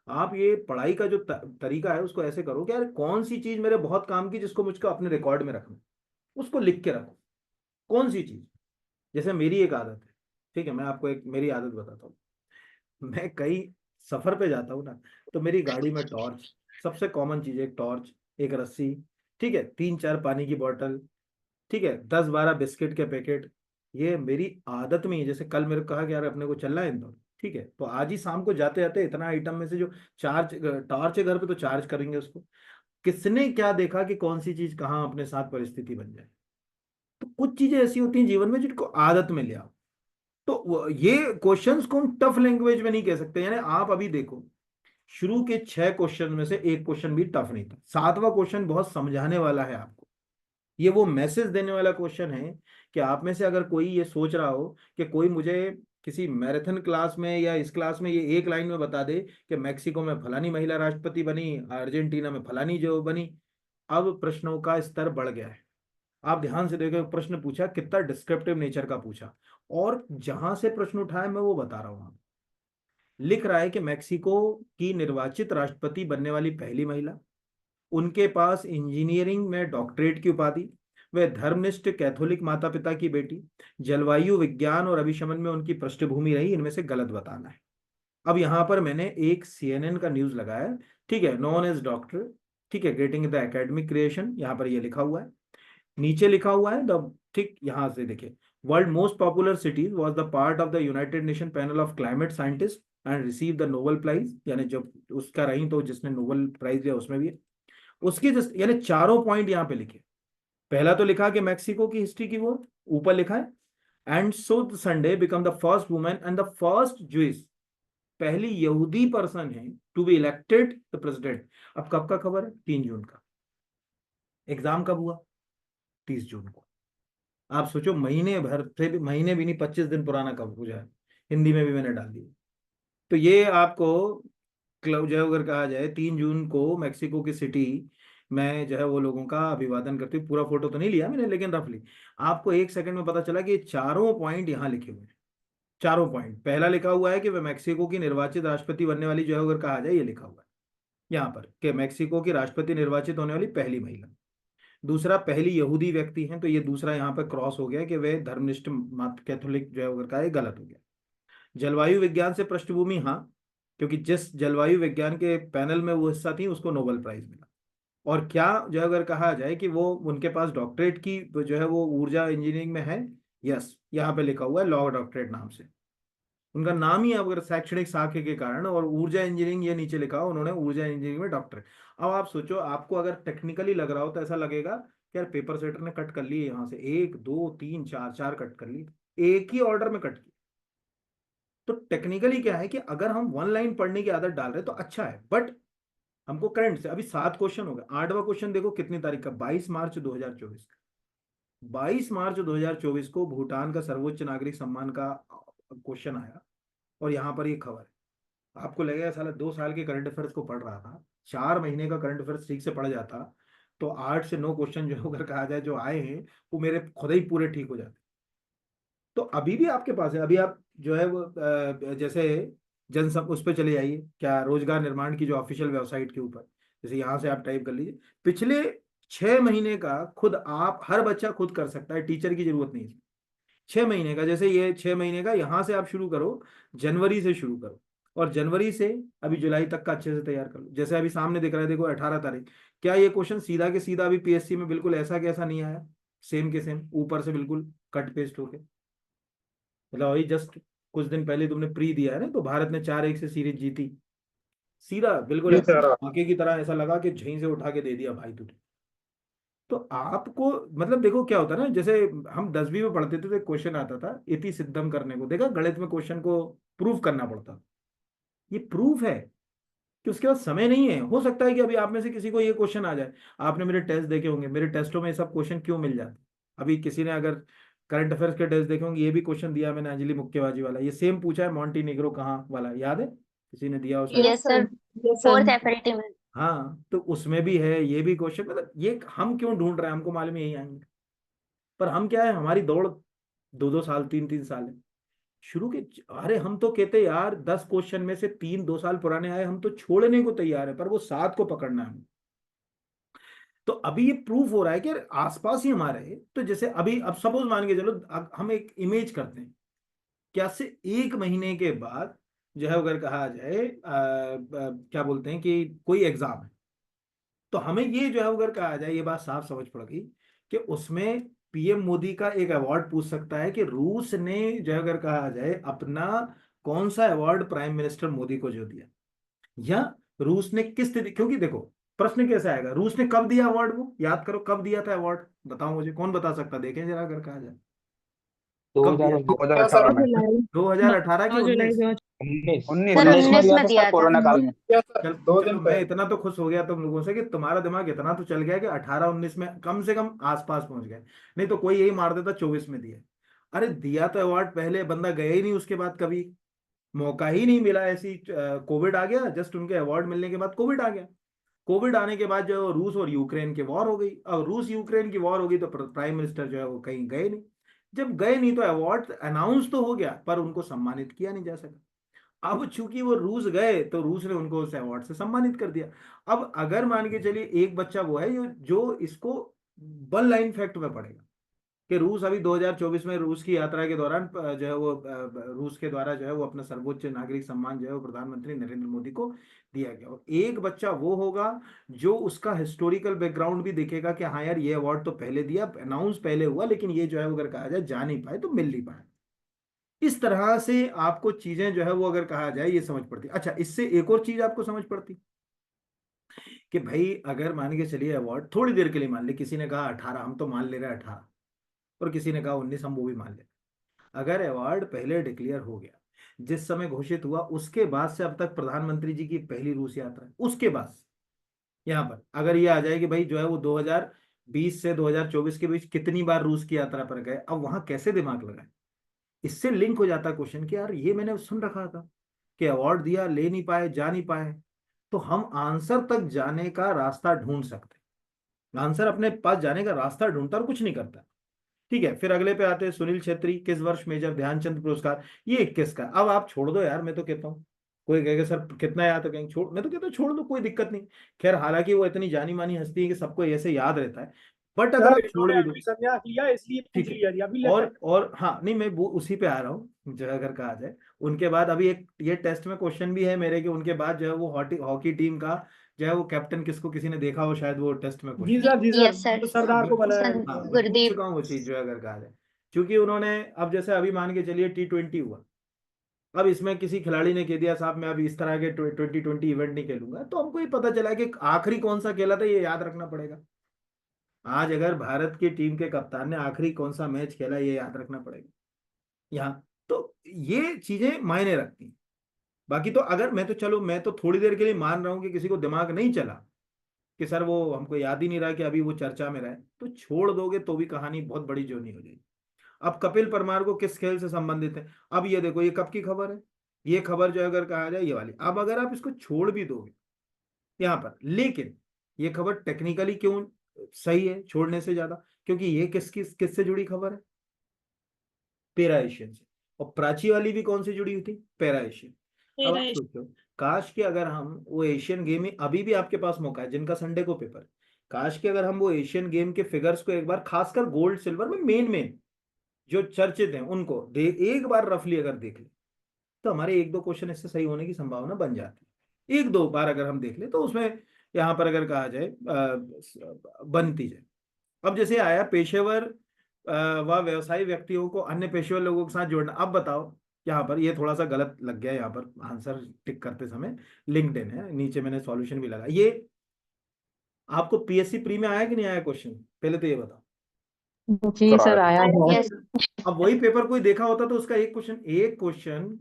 आप ये पढ़ाई का जो तरीका है उसको ऐसे करो कि यार कौन सी चीज मेरे बहुत काम की जिसको मुझको अपने रिकॉर्ड में रखना, उसको लिख के रखो। कौन सी चीज, जैसे मेरी एक आदत है। ठीक है, मैं आपको एक मेरी आदत बताता हूँ। मैं कई सफर पे जाता हूँ ना, तो मेरी गाड़ी में टॉर्च, सबसे कॉमन चीज है, एक टॉर्च, एक रस्सी, ठीक है, 3-4 पानी की बोतल, ठीक है, 10-12 बिस्किट के पैकेट। ये मेरी आदत में ही है। जैसे कल मेरे को कहा कि यार अपने को चलना है इंदौर, ठीक है, तो आज ही शाम को जाते जाते इतना आइटम में से जो चार्ज, टॉर्च है घर पे तो चार्ज करेंगे उसको। किसने क्या देखा कि कौन सी चीज कहाँ अपने साथ परिस्थिति बन जाए। तो कुछ चीजें ऐसी होती हैं जीवन में जिनको आदत में ले आओ। तो ये क्वेश्चंस को हम टफ लैंग्वेज में नहीं कह सकते। यानी आप अभी देखो, शुरू के 6 क्वेश्चन में से एक क्वेश्चन भी टफ नहीं था, 7वां क्वेश्चन बहुत समझाने वाला है आपको। ये वो मैसेज देने वाला क्वेश्चन है कि आप में से अगर कोई ये सोच रहा हो कि कोई मुझे किसी मैराथन क्लास में या इस क्लास में ये एक लाइन में बता दे कि मेक्सिको में फलानी महिला राष्ट्रपति बनी, अर्जेंटीना में फलानी जो बनी। अब प्रश्नों का स्तर बढ़ गया है। आप ध्यान से देखो, प्रश्न पूछा कितना डिस्क्रिप्टिव नेचर का पूछा, और जहां से प्रश्न उठाया मैं वो बता रहा हूं। लिख रहा है कि मेक्सिको की निर्वाचित राष्ट्रपति बनने वाली पहली महिला, उनके पास इंजीनियरिंग में डॉक्टरेट की उपाधि, वह धर्मनिष्ठ कैथोलिक माता पिता की बेटी, जलवायु विज्ञान और अभिशमन में उनकी पृष्ठभूमि रही, इनमें से गलत बताना है। अब यहां पर मैंने एक CNN का न्यूज लगाया, ठीक है, नॉन एज डॉक्टर, ठीक है, गेटिंग द एकेडमिक क्रिएशन, यहां पर ये लिखा हुआ है। नीचे लिखा हुआ है द, ठीक, यहां से देखिए, world most popular cities was the part of the United Nation panel of climate scientist and receive the Nobel prize, यानी जब उसका रही तो जिसने नोबेल प्राइज दिया उसमें भी है। उसकी यानी चारों पॉइंट यहाँ पे लिखे। पहला तो लिखा कि मेक्सिको की हिस्ट्री की, वो ऊपर लिखा है, and so Sunday become the first women and the first Jewish, पहली यहूदी पर्सन है to be elected the president. अब कब का खबर है, 3 जून का। एग्जाम कब हुआ, 30 जून को। आप सोचो, महीने भर से भी, महीने भी नहीं, 25 दिन पुराना कब पूछा है। हिंदी में भी मैंने डाल दी। तो ये आपको क्लब जो है अगर कहा जाए, 3 जून को मेक्सिको की सिटी में जो है वो लोगों का अभिवादन करती हूँ। पूरा फोटो तो नहीं लिया मैंने, लेकिन रफली आपको 1 सेकंड में पता चला कि ये चारों पॉइंट यहाँ लिखे हुए हैं। चारों पॉइंट, पहला लिखा हुआ है कि वह मेक्सिको की निर्वाचित राष्ट्रपति बनने वाली जो है अगर कहा जाए, ये लिखा हुआ है यहाँ पर कि मेक्सिको की राष्ट्रपति निर्वाचित होने वाली पहली महिला। दूसरा, पहली यहूदी व्यक्ति हैं, तो ये दूसरा यहाँ पर क्रॉस हो गया कि वे धर्मनिष्ठ मत कैथोलिक जो है अगर कहा, गलत हो गया। जलवायु विज्ञान से पृष्ठभूमि, हाँ, क्योंकि जिस जलवायु विज्ञान के पैनल में वो हिस्सा थी उसको नोबेल प्राइज मिला। और क्या जो अगर कहा जाए कि वो उनके पास डॉक्टरेट की जो है वो ऊर्जा इंजीनियरिंग में है, यस, यहाँ पे लिखा हुआ है लॉ डॉक्टरेट नाम से उनका नाम ही, अगर शैक्षणिक शाखे के कारण, और ऊर्जा इंजीनियरिंग ये नीचे लिखा हो उन्होंने, ऊर्जा इंजीनियरिंग में डॉक्टर। अब आप सोचो, आपको अगर टेक्निकली लग रहा हो तो ऐसा लगेगा कि यार पेपर सेटर ने कट कर लिए यहाँ से, 1 2 3 4 कट कर लिए, एक ही ऑर्डर में कट किए। तो टेक्निकली क्या है कि अगर हम वन लाइन पढ़ने की आदत डाल रहे हैं तो अच्छा है, बट हमको करंट से, अभी 7 क्वेश्चन हो गए। 8वां क्वेश्चन देखो कितनी तारीख का, 22 मार्च 2024 का। 22 मार्च 2024 को भूटान का सर्वोच्च नागरिक सम्मान का क्वेश्चन आया, और यहाँ पर ये खबर है। आपको लगेगा साला 2 साल के करंट अफेयर्स को पढ़ रहा था, 4 महीने का करंट अफेयर्स ठीक से पढ़ जाता तो 8 से 9 क्वेश्चन जो अगर कहा जाए जो आए हैं वो मेरे खुद ही पूरे ठीक हो जाते। तो अभी भी आपके पास है, अभी आप जो है वो जैसे उस पर चले जाइए, क्या रोजगार निर्माण की जो ऑफिशियल वेबसाइट के ऊपर, जैसे यहाँ से आप टाइप कर लीजिए, पिछले 6 महीने का खुद आप, हर बच्चा खुद कर सकता है, टीचर की जरूरत नहीं है। 6 महीने का, जैसे ये 6 महीने का यहाँ से आप शुरू करो, जनवरी से शुरू करो, और जनवरी से अभी जुलाई तक का अच्छे से तैयार कर लो। जैसे अभी सामने दिख रहा है देखो 18 तारीख, क्या ये क्वेश्चन सीधा के सीधा अभी पीएससी में बिल्कुल ऐसा कैसा नहीं आया, सेम के सेम ऊपर से बिल्कुल कट पेस्ट होके, मतलब अभी जस्ट कुछ दिन पहले तुमने प्री दिया है ना, तो भारत ने 4-1 से सीरीज जीती, सीधा बिल्कुल जी ऐसा सर। आगे की तरह, ऐसा लगा कि झहीं से उठा के दे दिया भाई तुझे। तो आपको मतलब देखो क्या होता है ना, जैसे हम 10वीं में पढ़ते थे तो एक क्वेश्चन आता था इति सिद्धम करने को, देखा गणित में क्वेश्चन को प्रूफ करना पड़ता, ये प्रूफ है कि उसके बाद समय नहीं है। हो सकता है कि अभी आप में से किसी को ये क्वेश्चन आ जाए, आपने मेरे टेस्ट देखे होंगे, मेरे टेस्टों में ये सब क्वेश्चन क्यों मिल जाते, अभी किसी ने अगर करंट अफेयर्स के टेस्ट देखे होंगे, ये भी क्वेश्चन दिया मैंने अंजलि मुक्केबाजी वाला, ये सेम पूछा है मॉन्टीनिग्रो कहाँ वाला, याद है किसी ने दिया हो शायद। यस सर, फोर्थ एफएलटी में। हाँ तो उसमें भी है ये भी क्वेश्चन, मतलब ये हम क्यों ढूंढ रहे हैं, हमको मालूम है यही आएंगे, पर हम क्या है, हमारी दौड़ 2-2 साल 3-3 साल है शुरू के। अरे हम तो कहते यार 10 क्वेश्चन में से 3 2 साल पुराने आए, हम तो छोड़ने को तैयार है, पर वो 7 को पकड़ना है हमें। तो अभी ये प्रूफ हो रहा है कि यार आसपास ही हमारे है। तो जैसे अभी अब सपोज मान के चलो, हम एक इमेज करते हैं, क्या से 1 महीने के बाद जो है अगर कहा जाए क्या बोलते हैं कि कोई एग्जाम है, तो हमें ये जो है अगर कहा जाए, ये बात साफ समझ पड़ गई कि उसमें पीएम मोदी का एक अवार्ड पूछ सकता है कि रूस ने जो है अगर कहा जाए अपना कौन सा अवार्ड प्राइम मिनिस्टर मोदी को जो दिया, या रूस ने किस स्थिति, क्योंकि देखो प्रश्न कैसे आएगा, रूस ने कब दिया अवार्ड, वो याद करो कब दिया था अवार्ड, बताओ मुझे, कौन बता सकता, देखें जरा अगर कहा जाए कब दिया। 2018 में। 2018 की 19? 19 सर 19 में 19 दिया में था दिया सर, था। कोरोना काल में। चल 2 दिन चलो, मैं पहले। इतना तो खुश हो गया तुम लोगों से कि तुम्हारा दिमाग इतना तो चल गया कि 18-19 में कम से कम आसपास पहुंच गए, नहीं तो कोई यही मार देता 24 में दिया। अरे दिया तो अवार्ड पहले, बंदा गया ही नहीं उसके बाद, कभी मौका ही नहीं मिला, ऐसी कोविड आ गया, जस्ट उनके अवार्ड मिलने के बाद कोविड आ गया। कोविड आने के बाद जो रूस और यूक्रेन की वॉर हो गई, अब रूस यूक्रेन की वॉर हो गई तो प्राइम मिनिस्टर जो है वो कहीं गए नहीं। जब गए नहीं तो अवार्ड अनाउंस तो हो गया, पर उनको सम्मानित किया नहीं जा सका। अब चूंकि वो रूस गए तो रूस ने उनको उस अवार्ड से सम्मानित कर दिया। अब अगर मान के चलिए एक बच्चा वो है जो इसको वन लाइन फैक्ट में पढ़ेगा कि रूस अभी 2024 में रूस की यात्रा के दौरान जो है वो रूस के द्वारा जो है वो अपना सर्वोच्च नागरिक सम्मान जो है वो प्रधानमंत्री नरेंद्र मोदी को दिया गया, और एक बच्चा वो होगा जो उसका हिस्टोरिकल बैकग्राउंड भी देखेगा कि हाँ यार ये अवार्ड तो पहले दिया, अनाउंस पहले हुआ, लेकिन ये जो है अगर कहा जाए जा नहीं पाए तो मिल नहीं पाए। इस तरह से आपको चीजें जो है वो अगर कहा जाए ये समझ पड़ती। अच्छा, इससे एक और चीज आपको समझ पड़ती कि भाई अगर मान के चलिए अवार्ड थोड़ी देर के लिए मान ले, किसी ने कहा 18, हम तो मान ले रहे हैं 18, और किसी ने कहा 19, हम वो भी मान ले, अगर अवार्ड पहले डिक्लेयर हो गया, जिस समय घोषित हुआ उसके बाद से अब तक प्रधानमंत्री जी की पहली रूस यात्रा है, उसके बाद यहाँ पर अगर ये आ जाए कि भाई जो है वो 2020 से 2024 के बीच कितनी बार रूस की यात्रा पर गए, अब वहां कैसे दिमाग लगाए, इससे लिंक हो जाता क्वेश्चन कि यार ये मैंने सुन रखा था कि अवार्ड दिया, ले नहीं पाए, जा नहीं पाए, तो हम आंसर तक जाने का रास्ता ढूंढ सकते हैं। आंसर अपने पास जाने का रास्ता ढूंढता और कुछ नहीं करता। ठीक है, फिर अगले पे आते हैं, सुनील छेत्री किस वर्ष मेजर ध्यानचंद पुरस्कार, ये 21 का। अब आप छोड़ दो यार, मैं तो कहता हूँ, कोई कहेगा सर कितना याद, तो कहेंगे छोड़, मैं तो कहता हूँ छोड़ दो, कोई दिक्कत नहीं। खैर हालांकि वो इतनी जानी मानी हस्ती है कि सबको ऐसे याद रहता है, बट अगर सर आप छोड़ इन्होंने भी दो, अभी संन्यास लिया इसलिए ठीक पूछ है। लिया जी, अभी लेटेस्ट। और हाँ नहीं, मैं वो उसी पे आ रहा हूँ जो अगर कहा जाए, उनके बाद अभी एक ये टेस्ट में क्वेश्चन भी है मेरे कि उनके बाद जो है वो हॉकी हॉकी टीम का जो है वो कैप्टन किसको, किसी ने देखा हो शायद वो टेस्ट में जी क्वेश्चन। सर, जी सर, यस सर, वो सरदार को बनाया है हाँ इन्होंने। मैं पूछ गुरदीप। चुका हूँ वो चीज जो है अगर कहा जाए, क्योंकि उन्होंने अब जैसे अभी मान के चलिए T20 हुआ, अब इसमें किसी खिलाड़ी ने कह दिया साहब मैं अभी इस तरह के 2020 इवेंट नहीं खेलूंगा, तो हमको ये पता चला कि आखिरी कौन सा खेला था ये याद रखना पड़ेगा। आज अगर भारत की टीम के कप्तान ने आखिरी कौन सा मैच खेला ये याद रखना पड़ेगा यहाँ, तो ये चीजें मायने रखती हैं। बाकी तो अगर मैं तो, चलो मैं तो थोड़ी देर के लिए मान रहा हूँ कि किसी को दिमाग नहीं चला कि सर वो हमको याद ही नहीं रहा कि अभी वो चर्चा में रहा है, तो छोड़ दोगे तो भी कहानी बहुत बड़ी जो नहीं हो जाएगी। अब कपिल परमार को किस खेल से संबंधित है, अब ये देखो, ये कब की खबर है, ये खबर जो है अगर कहा जाए ये वाली, अब अगर आप इसको छोड़ भी दोगे यहाँ पर, लेकिन ये खबर टेक्निकली क्यों सही है छोड़ने से ज्यादा, क्योंकि ये किससे जुड़ी खबर है, पैरा एशियन से। और प्राची वाली भी कौन से जुड़ी हुई थी, पैरा एशियन। अब मेरा आप सोचो, काश कि अगर हम वो एशियन गेम में, अभी भी आपके पास मौका है जिनका संडे को पेपर है, काश कि अगर हम वो एशियन गेम के फिगर्स को एक बार, खासकर गोल्ड सिल्वर में मेन मेन जो चर्चित हैं उनको एक बार रफली अगर देख ले, तो हमारे एक दो क्वेश्चन इससे सही होने की संभावना बन जाती है। एक दो बार अगर हम देख ले तो उसमें यहाँ पर अगर कहा जाए बनती जाए। अब जैसे आया पेशेवर व व्यवसायी व्यक्तियों को अन्य पेशेवर लोगों के साथ जोड़ना, अब बताओ यहाँ पर ये थोड़ा सा गलत लग गया, यहाँ पर आंसर टिक करते समय लिंक्डइन है, नीचे मैंने सॉल्यूशन भी लगा। ये आपको पीएससी प्री में आया कि नहीं आया क्वेश्चन, पहले तो ये बताओ। जी सर आया है। Yes. अब वही पेपर कोई देखा होता तो उसका एक क्वेश्चन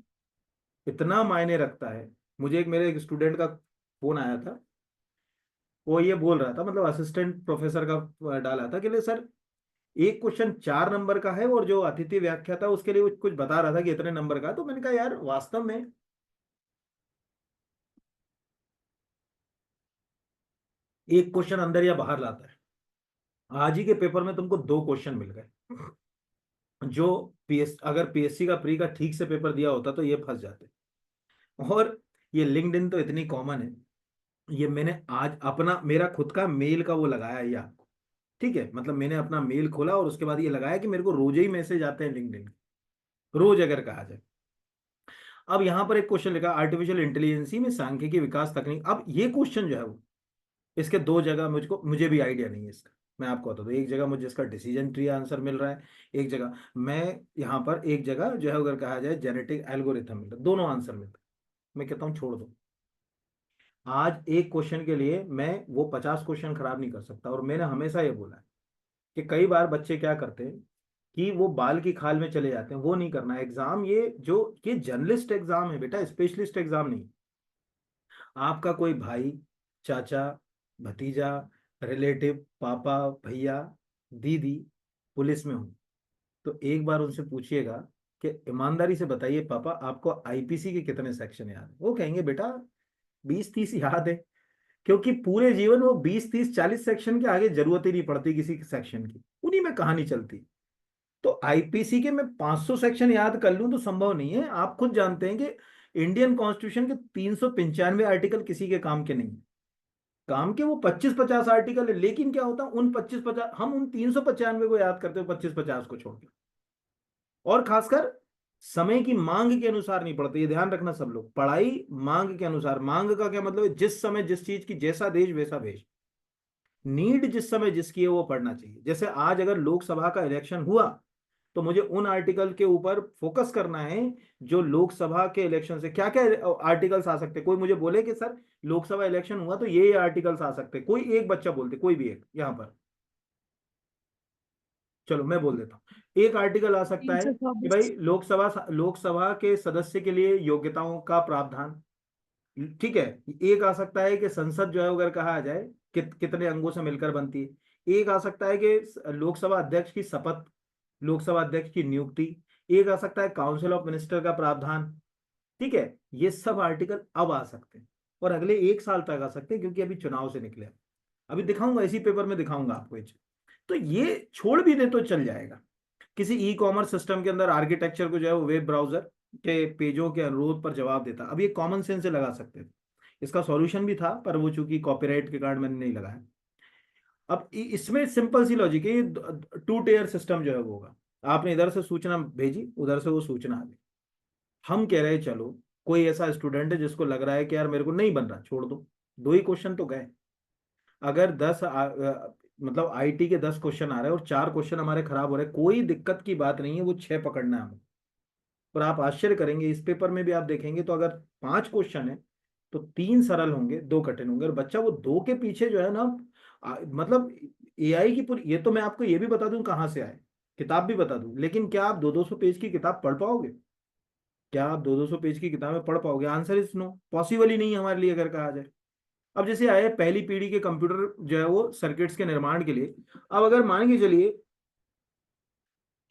इतना मायने रखता है। मुझे मेरे एक स्टूडेंट का फोन आया था, वो ये बोल रहा था, मतलब असिस्टेंट प्रोफेसर का डाला था कि ले सर एक क्वेश्चन 4 नंबर का है और जो अतिथि व्याख्या था उसके लिए वो कुछ बता रहा था कि इतने नंबर का। तो मैंने कहा यार वास्तव में एक क्वेश्चन अंदर या बाहर लाता है। आज ही के पेपर में तुमको 2 क्वेश्चन मिल गए जो अगर पीएससी का प्री का ठीक से पेपर दिया होता तो ये फंस जाते। और ये लिंक्डइन तो इतनी कॉमन है, ये मैंने आज अपना मेरा खुद का मेल का वो लगाया ये आपको, ठीक है, मतलब मैंने अपना मेल खोला और उसके बाद ये लगाया कि मेरे को रोज ही मैसेज आते हैं लिंक्डइन, रोज अगर कहा जाए। अब यहाँ पर एक क्वेश्चन लिखा, आर्टिफिशियल इंटेलिजेंसी में सांख्यिकी विकास तकनीक। अब ये क्वेश्चन जो है वो, इसके 2 जगह मुझे भी आइडिया नहीं है इसका, मैं आपको बता दूं। एक जगह मुझे इसका डिसीजन ट्री आंसर मिल रहा है, एक जगह मैं यहाँ पर, एक जगह जो है अगर कहा जाए जेनेटिक एल्गोरिथम मिल रहा है, दोनों आंसर मिल रहा है। मैं कहता हूँ छोड़ दो, आज एक क्वेश्चन के लिए मैं वो 50 क्वेश्चन खराब नहीं कर सकता। और मैंने हमेशा ये बोला है कि कई बार बच्चे क्या करते हैं कि वो बाल की खाल में चले जाते हैं, वो नहीं करना एग्जाम। ये जर्नलिस्ट एग्जाम है बेटा, स्पेशलिस्ट एग्जाम नहीं। आपका कोई भाई, चाचा, भतीजा, रिलेटिव, पापा, भैया, दीदी पुलिस में हो तो एक बार उनसे पूछिएगा कि ईमानदारी से बताइए पापा आपको आईपीसी के कितने सेक्शन याद है। वो कहेंगे बेटा 20-30 याद है, क्योंकि पूरे जीवन वो 20-30-40 सेक्शन के आगे जरूरत ही नहीं पड़ती किसी सेक्शन की, उन्हीं में कहानी चलती। तो आईपीसी के मैं 500 सेक्शन याद कर लूं तो संभव नहीं है। आप खुद जानते हैं कि इंडियन कॉन्स्टिट्यूशन के 395 आर्टिकल किसी के काम के नहीं, काम के वो 25-50 आर्टिकल है। लेकिन क्या होता है उन 25-50, हम उन 395 को याद करते हो, 25-50 को छोड़ के। और खासकर समय की मांग के अनुसार नहीं पढ़ते, ये ध्यान रखना सब लोग। पढ़ाई मांग के अनुसार, मांग का क्या मतलब है, जिस समय जिस चीज की जैसा देश वैसा भेष, नीड जिस समय जिसकी है वो पढ़ना चाहिए। जैसे आज अगर लोकसभा का इलेक्शन हुआ तो मुझे उन आर्टिकल के ऊपर फोकस करना है जो लोकसभा के इलेक्शन से क्या क्या आर्टिकल्स आ सकते हैं। कोई मुझे बोले कि सर लोकसभा इलेक्शन हुआ तो ये आर्टिकल्स आ सकते हैं, कोई एक बच्चा बोलते, कोई भी एक यहाँ पर, चलो मैं बोल देता हूँ। एक आर्टिकल आ सकता है कि भाई लोकसभा के सदस्य के लिए योग्यताओं का प्रावधान, ठीक है। एक आ सकता है कि संसद जो है अगर कहा जाए कितने अंगों से मिलकर बनती है। एक आ सकता है कि लोकसभा अध्यक्ष की शपथ, लोकसभा अध्यक्ष की नियुक्ति। एक आ सकता है काउंसिल ऑफ मिनिस्टर का प्रावधान, ठीक है। ये सब आर्टिकल अब आ सकते हैं और अगले 1 साल तक आ सकते हैं, क्योंकि अभी चुनाव से निकले। अभी दिखाऊंगा, इसी पेपर में दिखाऊंगा आपको ये। तो ये छोड़ भी दे तो चल जाएगा। किसी ई कॉमर्स सिस्टम के अंदर आर्किटेक्चर को जो है वो वेब ब्राउजर के पेजों के अनुरोध पर जवाब देता। अब ये कॉमन सेंस से लगा सकते थे, इसका सॉल्यूशन भी था पर वो चूंकि कॉपीराइट के कारण मैंने नहीं लगाया। अब इसमें सिंपल सी लॉजिक है, 2 टेयर सिस्टम जो है वो होगा। आपने इधर से सूचना भेजी, उधर से वो सूचना आ गई। हम कह रहे हैं चलो कोई ऐसा स्टूडेंट है जिसको लग रहा है कि यार मेरे को नहीं बन रहा, छोड़ दो, 2 ही क्वेश्चन तो गए। अगर मतलब आईटी के 10 क्वेश्चन आ रहे हैं और 4 क्वेश्चन हमारे खराब हो रहे हैं, कोई दिक्कत की बात नहीं है, वो 6 पकड़ना है हमें। पर आप आश्चर्य करेंगे, इस पेपर में भी आप देखेंगे तो अगर 5 क्वेश्चन है तो 3 सरल होंगे, 2 कठिन होंगे। और बच्चा वो 2 के पीछे जो है ना, मतलब एआई की पूरी, ये तो मैं आपको ये भी बता दूं कहाँ से आए, किताब भी बता दूं, लेकिन क्या आप 200-200 पेज की किताब पढ़ पाओगे? क्या आप 200 पेज की किताबें पढ़ पाओगे? आंसर इज नो, पॉसिबल ही नहीं है हमारे लिए अगर कहा जाए। अब जैसे आए पहली पीढ़ी के कंप्यूटर जो है वो सर्किट्स के निर्माण के लिए, अब अगर मान के चलिए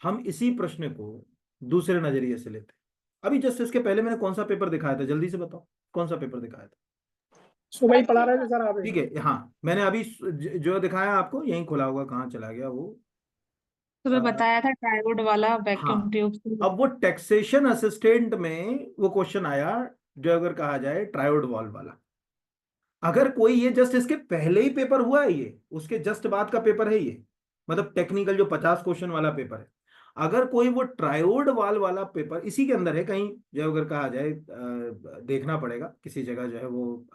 हम इसी प्रश्न को दूसरे नजरिए से लेते, अभी जस्ट इसके पहले मैंने कौन सा पेपर दिखाया था, जल्दी से बताओ कौन सा पेपर दिखाया था? सुबह ही पढ़ा रहे थे सर आप। ठीक है, हाँ मैंने अभी जो दिखाया आपको यहीं खुला होगा, कहाँ चला गया वो? तुम्हें बताया था ट्रायोड वाला वैक्यूम हाँ, ट्यूब से। अब वो टैक्सेशन असिस्टेंट में वो क्वेश्चन आया, जो अगर कहा जाए ट्रायोड वॉल्व वाला। अगर कोई, ये जस्ट इसके पहले ही पेपर हुआ है, ये उसके जस्ट बाद का पेपर है ये, मतलब टेक्निकल जो 50 क्वेश्चन वाला पेपर है, अगर कोई वो ट्रायोड वाल वाला पेपर इसी के अंदर है कहीं, जो अगर कहा जाए देखना पड़ेगा किसी जगह, जो है वो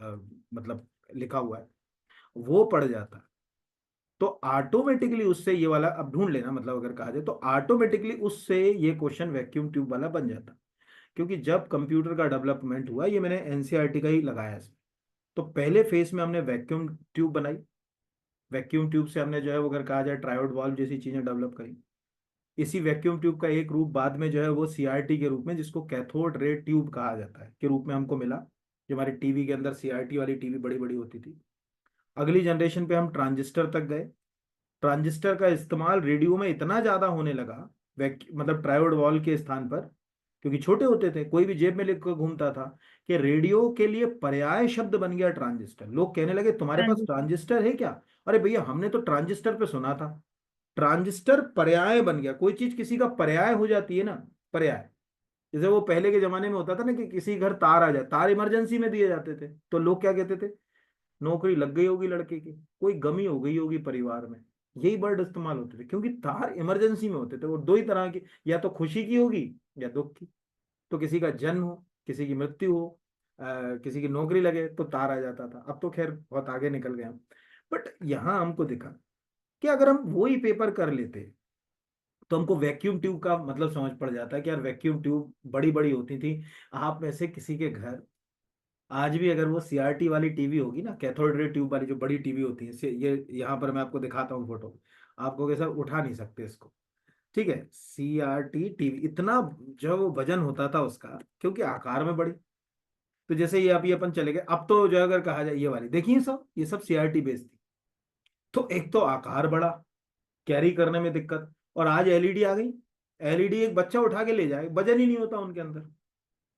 मतलब लिखा हुआ है, वो पड़ जाता, तो ऑटोमेटिकली उससे ये वाला अब ढूंढ लेना, मतलब अगर कहा जाए तो ऑटोमेटिकली उससे ये क्वेश्चन वैक्यूम ट्यूब वाला बन जाता। क्योंकि जब कंप्यूटर का डेवलपमेंट हुआ, ये मैंने एनसीईआरटी का ही लगाया इसमें, तो पहले फेज में हमने वैक्यूम ट्यूब बनाई, वैक्यूम ट्यूब से हमने जो है वो अगर कहा जाए ट्रायोड वाल्व जैसी चीजें डेवलप करी। इसी वैक्यूम ट्यूब का एक रूप बाद में जो है वो सीआरटी के रूप में, जिसको कैथोड रे ट्यूब कहा जाता है, के रूप में हमको मिला, जो हमारी टीवी के अंदर सीआरटी वाली टीवी बड़ी बड़ी होती थी। अगली जनरेशन पे हम ट्रांजिस्टर तक गए, ट्रांजिस्टर का इस्तेमाल रेडियो में इतना ज्यादा होने लगा, मतलब ट्रायोड वॉल के स्थान पर, क्योंकि छोटे होते थे, कोई भी जेब में लेकर घूमता था, कि रेडियो के लिए पर्याय शब्द बन गया ट्रांजिस्टर। लोग कहने लगे तुम्हारे हाँ पास जी। ट्रांजिस्टर है क्या? अरे भैया हमने तो ट्रांजिस्टर पे सुना था। ट्रांजिस्टर पर्याय बन गया, कोई चीज किसी का पर्याय हो जाती है ना, पर्याय। जैसे वो पहले के जमाने में होता था ना कि किसी घर तार आ जाए, तार इमरजेंसी में दिए जाते थे, तो लोग क्या कहते थे? नौकरी लग गई होगी लड़के की, कोई गमी हो गई होगी परिवार में, यही वर्ड इस्तेमाल होते थे, क्योंकि तार इमरजेंसी में होते थे। वो दो ही तरह की, या तो खुशी की होगी या दुख की। तो किसी का जन्म हो, किसी की मृत्यु हो, किसी की नौकरी लगे तो तार आ जाता था। अब तो खैर बहुत आगे निकल गए हम, बट यहाँ हमको दिखा कि अगर हम वही पेपर कर लेते तो हमको वैक्यूम ट्यूब का मतलब समझ पड़ जाता है कि यार वैक्यूम ट्यूब बड़ी बड़ी होती थी। आप में से किसी के घर आज भी अगर वो सीआरटी वाली टीवी होगी ना, कैथोड रे ट्यूब वाली जो बड़ी टीवी होती है, ये यहाँ पर मैं आपको दिखाता हूँ फोटो, आपको कैसा उठा नहीं सकते इसको, ठीक है? सीआरटी टीवी इतना जो वो वजन होता था उसका, क्योंकि आकार में बड़ी। तो जैसे ये अभी अपन चले गए, अब तो जो अगर कहा जाए ये वाली देखिए, सब ये सब सीआरटी बेस्ड थी। तो एक तो आकार बड़ा, कैरी करने में दिक्कत, और आज एलईडी आ गई। एलईडी एक बच्चा उठा के ले जाए, वजन ही नहीं होता उनके अंदर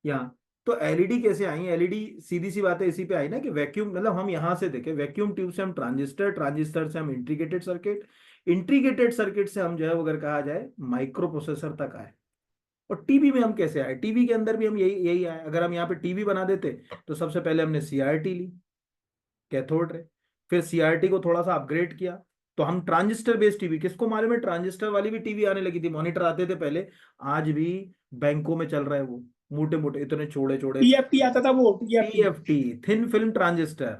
यहाँ। तो एलईडी कैसे आई? एलईडी सीधी सी बात है इसी पे आई ना, कि वैक्यूम, मतलब हम यहाँ से देखें, वैक्यूम ट्यूब से हम ट्रांजिस्टर, ट्रांजिस्टर से हम इंटीग्रेटेड सर्किट, इंटीग्रेटेड सर्किट से हम जो है वो अगर कहा जाए माइक्रो प्रोसेसर तक आए। और टीवी में हम कैसे आए? टीवी के अंदर भी हम यही यही आए। अगर हम यहाँ पे टीवी बना देते तो सबसे पहले हमने सीआरटी ली, कैथोड रे, फिर सीआरटी को थोड़ा सा अपग्रेड किया, तो हम ट्रांजिस्टर बेस्ड टीवी, किसको मालूम है ट्रांजिस्टर वाली भी टीवी आने लगी थी, मॉनिटर आते थे पहले। आज भी बैंकों में चल रहा है वो, मोटे मोटे इतने चौड़े चौड़े टीएफटी आता था, वो TFT. TFT, thin film transistor,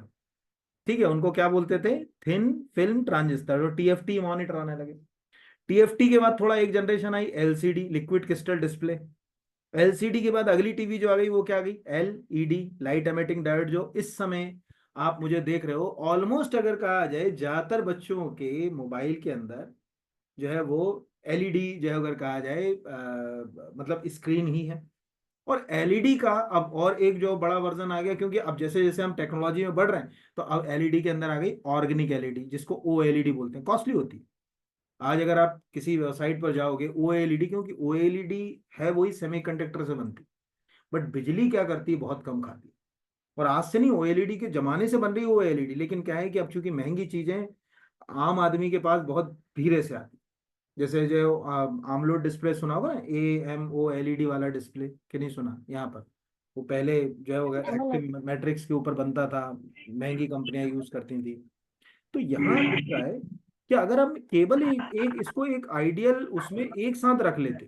ठीक है, उनको क्या बोलते थे? Thin film transistor. और टीएफटी मॉनिटर आने लगे। टीएफटी के बाद थोड़ा एक जनरेशन आई LCD, liquid crystal display. LCD के बाद अगली टीवी जो आ गई वो क्या आ गई? एलईडी, लाइट एमिटिंग डायोड, जो इस समय आप मुझे देख रहे हो ऑलमोस्ट अगर कहा जाए ज्यादातर बच्चों के मोबाइल के अंदर जो है वो एलईडी जो है अगर कहा जाए मतलब स्क्रीन ही है। और एलईडी का अब और एक जो बड़ा वर्जन आ गया, क्योंकि अब जैसे जैसे हम टेक्नोलॉजी में बढ़ रहे हैं, तो अब एलईडी के अंदर आ गई ऑर्गेनिक एलईडी, जिसको ओएलईडी बोलते हैं, कॉस्टली होती है। आज अगर आप किसी वेबसाइट पर जाओगे ओएलईडी, क्योंकि ओएलईडी है वही सेमीकंडक्टर से बनती, बट बिजली क्या करती है? बहुत कम खाती है। और आज से नहीं, ओएलईडी के जमाने से बन रही है ओएलईडी, लेकिन क्या है कि अब चूंकि महंगी चीजें आम आदमी के पास बहुत धीरे से आती, जैसे जो आमलोड डिस्प्ले सुना होगा ना, AMOLED वाला डिस्प्ले, कि नहीं सुना यहाँ पर? वो पहले जो है वो एक्टिव मैट्रिक्स के ऊपर बनता था, महंगी कंपनियां यूज करती थी। तो यहाँ दिख रहा है कि अगर हम केवल एक इसको एक आइडियल उसमें एक साथ रख लेते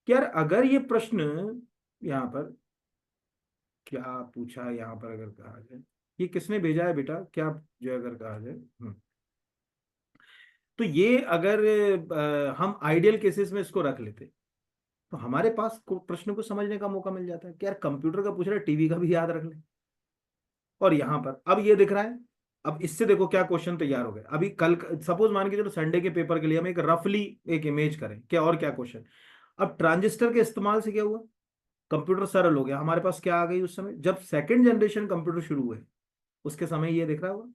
कि यार अगर ये प्रश्न यहाँ पर क्या पूछा, यहाँ पर अगर कहा जाए, ये किसने भेजा है बेटा, क्या जो है अगर कहा जाए तो ये अगर हम आइडियल केसेस में इसको रख लेते तो हमारे पास प्रश्न को समझने का मौका मिल जाता है कि यार कंप्यूटर का पूछ रहा है, टीवी का भी याद रख ले। और यहाँ पर अब ये दिख रहा है, अब इससे देखो क्या क्वेश्चन तैयार हो गए। अभी कल सपोज मान के चलो संडे के पेपर के लिए हम एक रफली एक इमेज करें क्या, और क्या क्वेश्चन। अब ट्रांजिस्टर के इस्तेमाल से क्या हुआ? कंप्यूटर सरल हो गया। हमारे पास क्या आ गई उस समय, जब सेकंड जनरेशन कंप्यूटर शुरू हुए उसके समय ये दिख रहा होगा,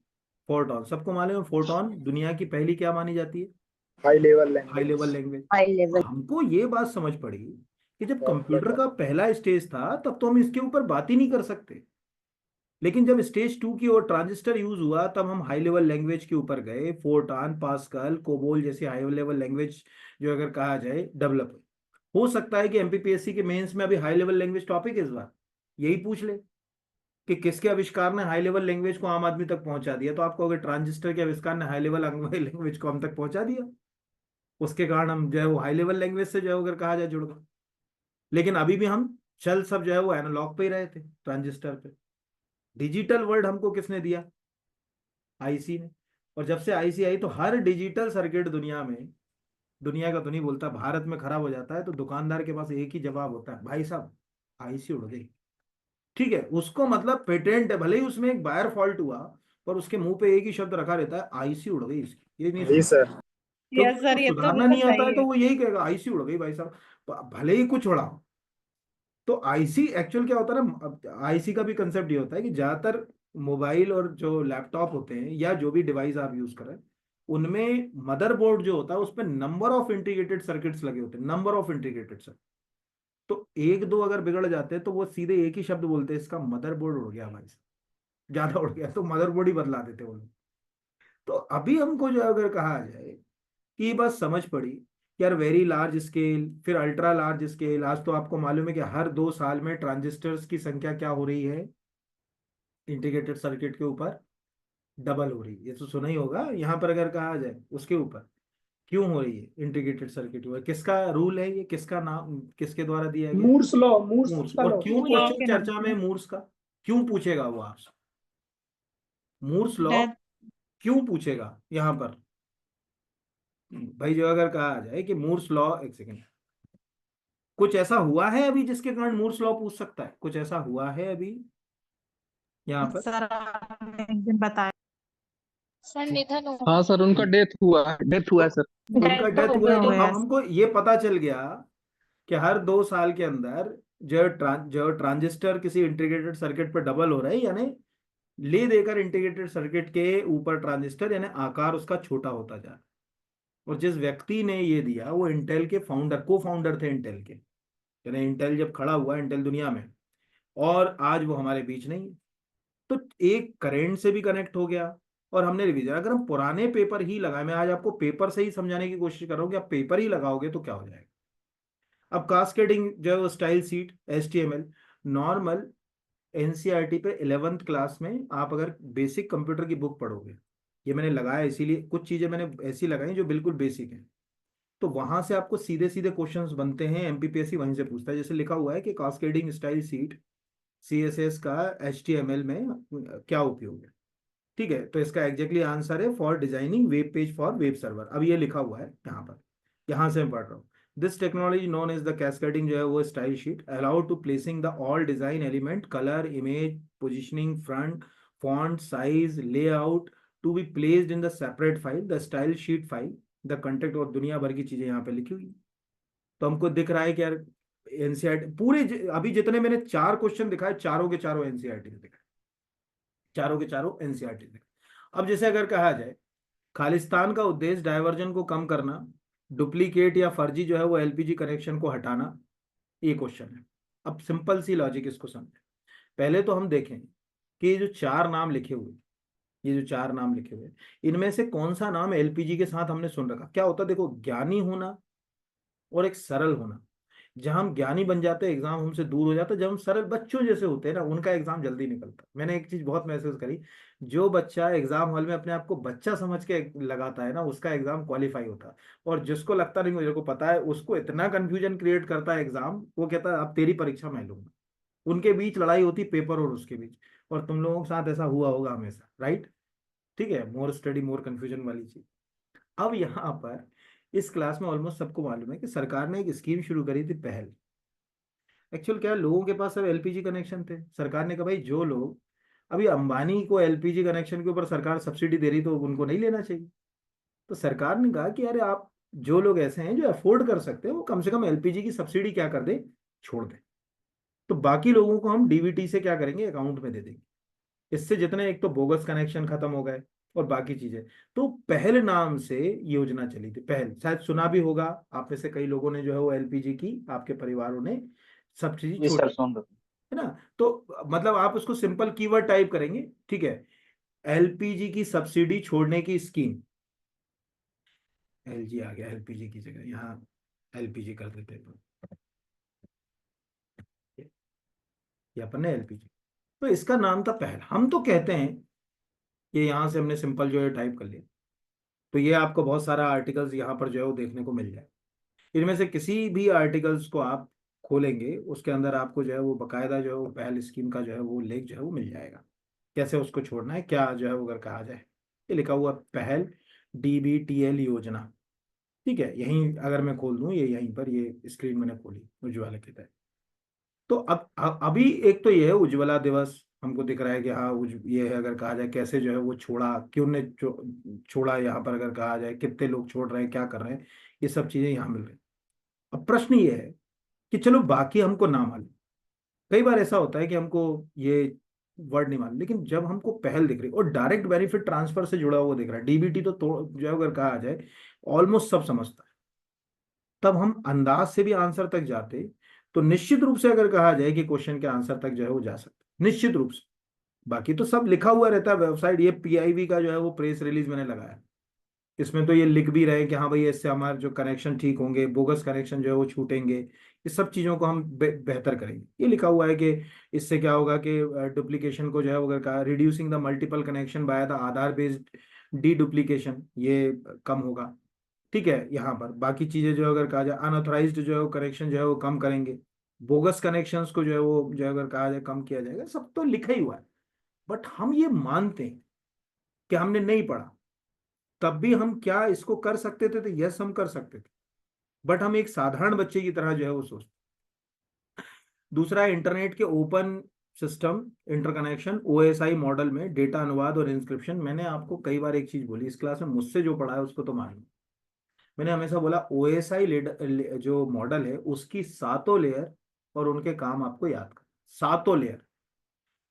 फोरटॉन। सबको मालूम है फोरटॉन दुनिया की पहली क्या मानी जाती है, high level high level language. Language. High तो लेवल। हमको ये बात समझ पड़ी कि जब कंप्यूटर का पहला स्टेज था तब तो हम इसके ऊपर बात ही नहीं कर सकते, लेकिन जब स्टेज 2 की ओर ट्रांजिस्टर यूज हुआ तब हम हाई लेवल लैंग्वेज के ऊपर गए। फोरटॉन, पास्कल, कोबोल जैसी हाई लेवल लैंग्वेज जो अगर कहा जाए डेवलप हो सकता है कि एमपीपीएससी के मेंस में अभी हाई लेवल लैंग्वेज टॉपिक इस बार यही पूछ ले कि किसके आविष्कार ने हाई लेवल लैंग्वेज को आम आदमी तक पहुंचा दिया, तो आपको अगर ट्रांजिस्टर के आविष्कार ने हाई लेवल लैंग्वेज को हम तक पहुंचा दिया, उसके कारण हम जो है वो हाई लेवल लैंग्वेज से जो है अगर कहा जाए जुड़ गए। लेकिन अभी भी हम चल सब जो है वो एनालॉग पे ही रहे थे, ट्रांजिस्टर पे। डिजिटल वर्ल्ड हमको किसने दिया, आईसी ने। और जब से आईसी आई तो हर डिजिटल सर्किट दुनिया में, दुनिया का तो नहीं बोलता, भारत में खराब हो जाता है तो दुकानदार के पास एक ही जवाब होता है, भाई साहब आईसी उड़ गई। ठीक है, उसको मतलब पेटेंट है, भले ही उसमें एक बायर फॉल्ट हुआ पर उसके मुंह पे एक ही शब्द रखा रहता है, आईसी उड़ गई इसकी, ये नहीं जी सुना। सर। क्योंकि यस उसको सर, ये तो सुधारना बिल्कुल नहीं आता सही है तो है। वो यही कहेगा आईसी उड़ गई भाई साहब, भले ही कुछ उड़ा हो। तो आईसी एक्चुअल क्या होता है ना, आईसी का भी कंसेप्ट ये होता है कि ज्यादातर मोबाइल और जो लैपटॉप होते हैं या जो भी डिवाइस आप यूज करें उनमें मदरबोर्ड जो होता है उस पर नंबर ऑफ इंटीग्रेटेड सर्किट्स लगे होते हैं, नंबर ऑफ इंटीग्रेटेड सर्किट। तो एक दो अगर बिगड़ जाते हैं तो वो सीधे एक ही शब्द बोलते हैं, इसका मदरबोर्ड उड़ गया भाई साहब, ज्यादा उड़ गया, तो मदरबोर्ड ही बदला देते वो लोग। तो अभी हमको जो है अगर कहा जाए कि ये बात समझ पड़ी कि यार वेरी लार्ज स्केल फिर अल्ट्रा लार्ज स्केल, आज तो आपको मालूम है कि हर 2 साल में ट्रांजिस्टर्स की संख्या क्या हो रही है इंटीग्रेटेड सर्किट के ऊपर, डबल हो रही है। ये तो सुना ही होगा, यहाँ पर अगर कहा जाए उसके ऊपर क्यों हो रही है इंटीग्रेटेड सर्किट हुआ, किसका रूल है ये, किसका नाम किसके द्वारा दिया गया, मूर्स मूर्स। का और लॉ। क्यों लॉ क्वेश्चन के नाम चर्चा में से। मूर्स का, क्यों पूछेगा वो आपसे मूर्स लॉ, डेथ। क्यों पूछेगा यहाँ पर भाई, जो अगर कहा जाए कि मूर्स लॉ, एक सेकेंड, कुछ ऐसा हुआ है अभी जिसके कारण मूर्स लॉ पूछ सकता है, कुछ ऐसा हुआ है अभी यहाँ पर। सर आपने एक दिन बताया। सर निधन हो हाँ सर, उनका डेथ हुआ तो है सर। उनका डेथ डेथ हो हुआ गए है, तो हो अब गया। हमको ये पता चल गया कि हर 2 साल के अंदर जो ट्रांजिस्टर किसी इंटीग्रेटेड सर्किट पर डबल हो रहा है, यानी ले देकर इंटीग्रेटेड सर्किट के ऊपर ट्रांजिस्टर यानी आकार उसका छोटा होता जा रहा है। और जिस व्यक्ति ने ये दिया वो इंटेल के फाउंडर, को फाउंडर थे इंटेल के, यानी इंटेल जब खड़ा हुआ इंटेल दुनिया में, और आज वो हमारे बीच नहीं है। तो एक करेंट से भी कनेक्ट हो गया। और हमने रिवीजन, अगर हम पुराने पेपर ही लगाए, मैं आज आपको पेपर से ही समझाने की कोशिश कर रहा हूँ कि आप पेपर ही लगाओगे तो क्या हो जाएगा। अब कास्केडिंग जो है वो style seat, HTML, normal NCERT पे 11th क्लास में आप अगर बेसिक कंप्यूटर की बुक पढ़ोगे, ये मैंने लगाया इसीलिए, कुछ चीजें मैंने ऐसी लगाई जो बिल्कुल बेसिक है, तो वहां से आपको सीधे सीधे क्वेश्चंस बनते हैं, एमपीपीएससी वहीं से पूछता है। जैसे लिखा हुआ है कि कास्केडिंग स्टाइल सीट CSS का HTML में क्या उपयोग है। ठीक है, तो इसका एग्जैक्टली आंसर है for designing web page for web server. अब ये लिखा हुआ है यहाँ पर, यहाँ से मैं पढ़ रहा हूँ। This technology known as the cascading जो है वो style sheet allow to placing the all design element colour image positioning front font size layout to be placed in the separate file the style sheet file the content, और दुनिया भर की चीजें यहाँ पे लिखी हुई। तो हमको दिख रहा है कि यार एनसीईआरटी पूरे अभी जितने मैंने 4 क्वेश्चन दिखाए चारों के चारों एनसीईआरटी में दिखाए, चारों के चारों एनसीईआरटी में। अब जैसे अगर कहा जाए खालिस्तान का उद्देश्य डायवर्जन को कम करना, डुप्लीकेट या फर्जी जो है वो एलपीजी कनेक्शन को हटाना, ये क्वेश्चन है। अब सिंपल सी लॉजिक इसको समझें। पहले तो हम देखें कि ये जो 4 नाम लिखे हुए, ये जो 4 नाम लिखे हुए, इनमें से कौन सा नाम एलपीजी के साथ हमने सुन रखा। क्या होता है देखो, ज्ञानी होना और एक सरल होना, जहां हम ज्ञानी बन जाते हैं एग्जाम हमसे दूर हो जाता है, जब हम सरल बच्चों जैसे होते हैं ना उनका एग्जाम जल्दी निकलता है। मैंने एक चीज बहुत महसूस करी, जो बच्चा एग्जाम हॉल में अपने आप को बच्चा समझ के लगाता है ना उसका एग्जाम क्वालिफाई होता है। और जिसको लगता नहीं मुझे को पता है उसको इतना कंफ्यूजन क्रिएट करता है एग्जाम, वो कहता है अब तेरी परीक्षा मैं लूंगा। उनके बीच लड़ाई होती पेपर और उसके बीच। और तुम लोगों के साथ ऐसा हुआ होगा हमेशा, राइट। ठीक है, मोर स्टडी मोर कंफ्यूजन वाली चीज। अब यहाँ पर इस क्लास में ऑलमोस्ट सबको मालूम है कि सरकार ने एक स्कीम शुरू करी थी पहल। एक्चुअल क्या है, लोगों के पास सब एलपीजी कनेक्शन थे, सरकार ने कहा भाई जो लोग, अभी अंबानी को एलपीजी कनेक्शन के ऊपर सरकार सब्सिडी दे रही तो उनको नहीं लेना चाहिए। तो सरकार ने कहा कि अरे आप जो लोग ऐसे हैं जो अफोर्ड कर सकते हैं वो कम से कम एलपीजी की सब्सिडी क्या कर दे, छोड़ दे। तो बाकी लोगों को हम डीबीटी से क्या करेंगे, अकाउंट में दे देंगे। इससे जितने एक तो बोगस कनेक्शन खत्म हो गए और बाकी चीजें। तो पहल नाम से योजना चली थी, पहल शायद सुना भी होगा आप में से कई लोगों ने, जो है वो एलपीजी की आपके परिवारों ने सब्सिडी जी छोड़, सर, सुन रहे है ना। तो मतलब आप उसको सिंपल कीवर्ड टाइप करेंगे, ठीक है, एलपीजी की सब्सिडी छोड़ने की स्कीम। एलजी आ गया एलपीजी की जगह, यहाँ एलपीजी कर देते हैं, ये अपन ने एलपीजी। तो इसका नाम था पहल। हम तो कहते हैं, ये यहाँ से हमने सिंपल जो है टाइप कर लिया, तो ये आपको बहुत सारा आर्टिकल्स यहाँ पर जो है वो देखने को मिल जाए। इनमें से किसी भी आर्टिकल्स को आप खोलेंगे, उसके अंदर आपको जो है वो बकायदा जो है वो पहल स्कीम का जो है वो लेख जो है वो मिल जाएगा, कैसे उसको छोड़ना है, क्या जो है वो अगर कहा जाए। ये लिखा हुआ पहल डीबीटीएल योजना, ठीक है। यहीं अगर मैं खोल दूं, ये यहीं पर ये स्क्रीन मैंने खोली उज्ज्वला के तहत। तो अब अभी एक तो ये है उज्ज्वला दिवस हमको दिख रहा है कि हाँ ये है, अगर कहा जाए कैसे जो है वो छोड़ा, क्यों ने छोड़ा, यहाँ पर अगर कहा जाए कितने लोग छोड़ रहे हैं, क्या कर रहे हैं, ये सब चीजें यहाँ मिल रही हैं। अब प्रश्न ये है कि चलो बाकी हमको ना मालूम, कई बार ऐसा होता है कि हमको ये वर्ड नहीं मालूम, लेकिन जब हमको पहल दिख रही और डायरेक्ट बेनिफिट ट्रांसफर से जुड़ा हुआ दिख रहा है, डीबीटी तो जो है अगर कहा जाए ऑलमोस्ट सब समझता है, तब हम अंदाज से भी आंसर तक जाते, तो निश्चित रूप से अगर कहा जाए कि क्वेश्चन के आंसर तक जो है वो जा सकते निश्चित रूप से। बाकी तो सब लिखा हुआ रहता है वेबसाइट, ये पीआईबी का जो है वो प्रेस रिलीज मैंने लगाया, इसमें तो ये लिख भी रहे हैं कि हाँ भाई इससे हमारे जो कनेक्शन ठीक होंगे, बोगस कनेक्शन जो है वो छूटेंगे, इस सब चीज़ों को हम बेहतर करेंगे। ये लिखा हुआ है कि इससे क्या होगा कि डुप्लीकेशन को जो है वो अगर कहा, reducing the multiple connection by the Aadhaar based D duplication, ये कम होगा, ठीक है। यहाँ पर बाकी चीज़ें जो है अगर कहा जाए अनऑथराइज्ड जो है वो कनेक्शन जो है वो कम करेंगे, बोगस कनेक्शंस को जो है वो जो है अगर कहा जाए कम किया जाएगा, सब तो लिखा ही हुआ है। बट हम ये मानते हैं कि हमने नहीं पढ़ा, तब भी हम क्या इसको कर सकते थे, तो यस हम कर सकते थे, बट हम एक साधारण बच्चे की तरह जो है वो सोचते। दूसरा है इंटरनेट के open system interconnection OSI model में डेटा अनुवाद और इंस्क्रिप्शन। मैंने आपको कई बार एक चीज बोली इस क्लास में, मुझसे जो पढ़ा है उसको तो मालूम। मैंने हमेशा बोला ओएसआई जो मॉडल है उसकी सातों लेयर और उनके काम आपको याद कर, सातों लेयर,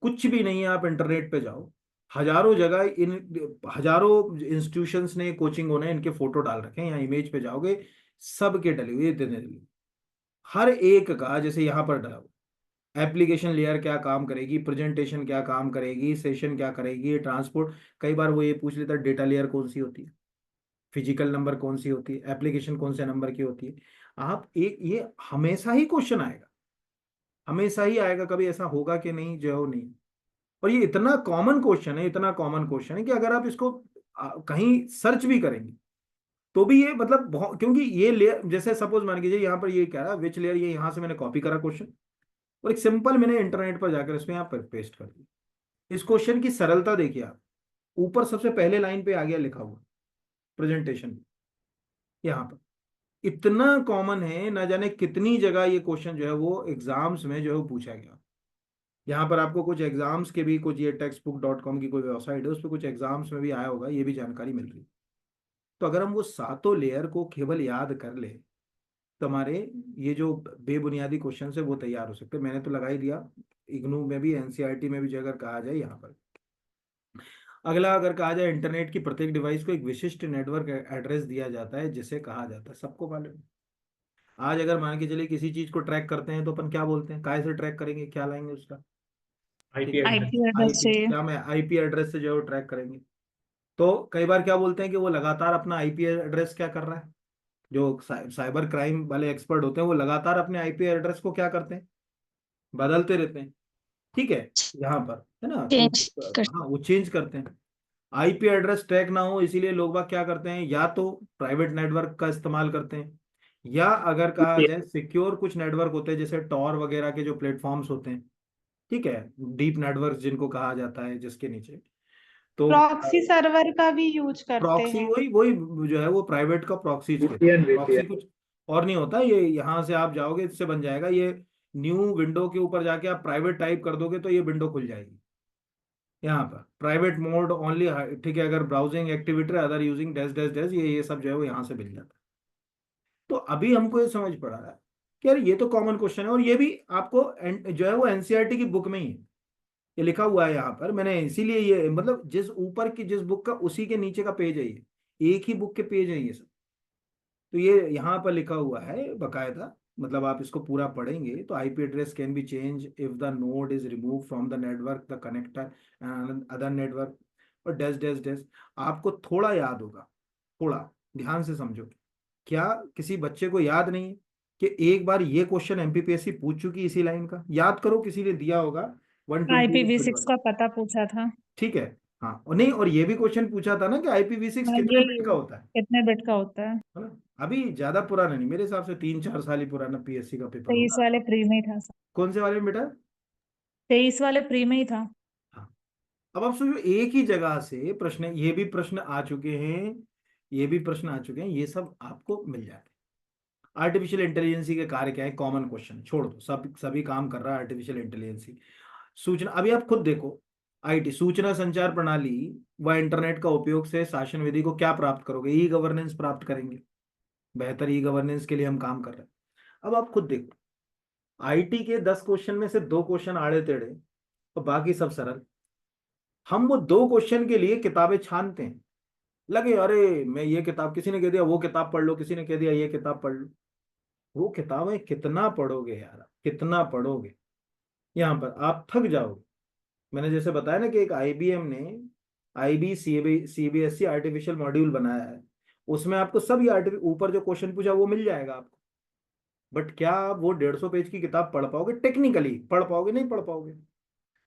कुछ भी नहीं है। आप इंटरनेट पे जाओ, हजारों जगह इन हजारों इंस्टीट्यूशंस ने, कोचिंग ने इनके फोटो डाल रखे हैं, यहाँ इमेज पे जाओगे सबके डले हुए इतने डले, हर एक का जैसे यहाँ पर डला हुआ। एप्लीकेशन लेयर क्या काम करेगी, प्रेजेंटेशन क्या काम करेगी, सेशन क्या करेगी, ट्रांसपोर्ट। कई बार वो ये पूछ लेता है डेटा लेयर कौन सी होती है, फिजिकल नंबर कौन सी होती है, एप्लीकेशन कौन से नंबर की होती है। आप एक ये हमेशा ही क्वेश्चन आएगा, हमेशा ही आएगा, कभी ऐसा होगा कि नहीं जो है वो नहीं। और ये इतना कॉमन क्वेश्चन है, इतना कॉमन क्वेश्चन है कि अगर आप इसको कहीं सर्च भी करेंगे तो भी ये मतलब बहुत, क्योंकि ये लेयर जैसे सपोज मान लीजिए यहाँ पर ये कह रहा है विच लेयर, ये यहाँ से मैंने कॉपी करा क्वेश्चन और एक सिंपल मैंने इंटरनेट पर जाकर इसमें यहाँ पर पेस्ट कर दिया। इस क्वेश्चन की सरलता देखिए आप, ऊपर सबसे पहले लाइन पे आ गया लिखा हुआ प्रेजेंटेशन, यहाँ पर इतना कॉमन है, ना जाने कितनी जगह ये क्वेश्चन जो है वो एग्जाम्स में जो है वो पूछा गया। यहाँ पर आपको कुछ एग्जाम्स के भी कुछ, ये textbook.com की कोई वेबसाइट है, उस पर कुछ एग्जाम्स में भी आया होगा, ये भी जानकारी मिल रही। तो अगर हम वो सातों लेयर को केवल याद कर ले तो हमारे ये जो बेबुनियादी क्वेश्चन है वो तैयार हो सकते हैं। मैंने तो लगा ही दिया, इग्नू में भी एनसीईआरटी में भी जो अगर कहा जाए यहाँ पर। अगला अगर कहा जाए इंटरनेट की प्रत्येक डिवाइस को एक विशिष्ट नेटवर्क एड्रेस दिया जाता है जिसे कहा जाता है, सबको मालूम है। आज अगर मान के चलिए किसी चीज को ट्रैक करते हैं तो अपन क्या बोलते हैं, काय से ट्रैक करेंगे, क्या लाएंगे उसका, आईपी आईपी एड्रेस आईपी, से। क्या मैं आईपी एड्रेस से जो है वो ट्रैक करेंगे। तो कई बार क्या बोलते हैं कि वो लगातार अपना आईपी एड्रेस क्या कर रहा है, जो साइबर क्राइम वाले एक्सपर्ट होते हैं वो लगातार अपने आईपी एड्रेस को क्या करते हैं, बदलते रहते हैं, ठीक है, यहाँ पर है ना। तो चेंज कर। हाँ वो चेंज करते हैं। आईपी एड्रेस ट्रैक ना हो इसीलिए लोग बाग क्या करते हैं, या तो प्राइवेट नेटवर्क का इस्तेमाल करते हैं, या अगर कहा जाए सिक्योर कुछ नेटवर्क होते हैं जैसे टॉर वगैरह के जो प्लेटफॉर्म्स होते हैं, ठीक है, डीप नेटवर्क जिनको कहा जाता है, जिसके नीचे तो प्रॉक्सी सर्वर का भी यूज करते प्रॉक्सी, हैं। वही वही जो है वो प्राइवेट का प्रॉक्सी कहते हैं। प्रॉक्सी कुछ और नहीं होता, ये यहाँ से आप जाओगे इससे बन जाएगा, ये न्यू विंडो के ऊपर जाके आप प्राइवेट टाइप कर दोगे तो ये विंडो खुल जाएगी। यहाँ पर प्राइवेट मोड ओनली, ठीक है, अगर browsing activity other using dash dash dash, ये सब जो है वो यहाँ से मिल जाता है। तो अभी हमको ये समझ पड़ा है कि यार ये तो कॉमन क्वेश्चन है, और ये भी आपको जो है वो एनसीईआरटी की बुक में ही है, ये लिखा हुआ है यहाँ पर। मैंने इसीलिए ये मतलब जिस ऊपर की जिस बुक का उसी के नीचे का पेज है ये, एक ही बुक के पेज है ये सब। तो ये यहाँ पर लिखा हुआ है बकायदा, मतलब आप इसको पूरा पढ़ेंगे तो IP address can be change if the node is remove from the network the connector and other network, और डैश डैश डैश। आपको थोड़ा याद होगा, थोड़ा ध्यान से समझो। क्या किसी बच्चे को याद नहीं है कि एक बार ये क्वेश्चन एमपीपीएससी पूछ चुकी इसी लाइन का? याद करो, किसी ने दिया होगा 120 IPv6 का पता पूछा था। ठीक है। हाँ, और नहीं, और ये भी क्वेश्चन पूछा था ना कि IPv6 हाँ, कितने बिट का होता कितने बिट का होता है? है ना? अभी ज्यादा पुराना नहीं, मेरे हिसाब से 3-4 साल ही पुराना पीएससी का पेपर 23 होगा। वाले प्री में ही था। कौन से वाले में बेटा? 23 वाले प्री में ही था। हाँ। अब आप सोचो, एक ही जगह से प्रश्न, ये भी प्रश्न आ चुके हैं, ये भी प्रश्न आ चुके हैं, ये सब आपको मिल जाते हैं। आर्टिफिशियल इंटेलिजेंसी के कार्य क्या है? कॉमन क्वेश्चन छोड़ दो, सब सभी काम कर रहा है आर्टिफिशियल इंटेलिजेंसी। सूचना, अभी आप खुद देखो, आईटी सूचना संचार प्रणाली व इंटरनेट का उपयोग से शासन विधि को क्या प्राप्त करोगे? ई गवर्नेंस प्राप्त करेंगे। बेहतर ई गवर्नेंस के लिए हम काम कर रहे हैं। अब आप खुद देखो, आईटी के 10 क्वेश्चन में से 2 क्वेश्चन आड़े टेढ़े और बाकी सब सरल। हम वो 2 क्वेश्चन के लिए किताबें छानते हैं, लगे अरे मैं ये किताब, किसी ने कह दिया वो किताब पढ़ लो, किसी ने कह दिया ये किताब पढ़ लो। वो किताबें कितना पढ़ोगे यार, कितना पढ़ोगे? यहाँ पर आप थक जाओगे। मैंने जैसे बताया ना कि एक आईबीएम ने सीबीएसई आर्टिफिशियल मॉड्यूल बनाया है, उसमें आपको सब ये ऊपर जो क्वेश्चन पूछा वो मिल जाएगा आपको। बट क्या आप वो 150 पेज की किताब पढ़ पाओगे? टेक्निकली पढ़ पाओगे? नहीं पढ़ पाओगे।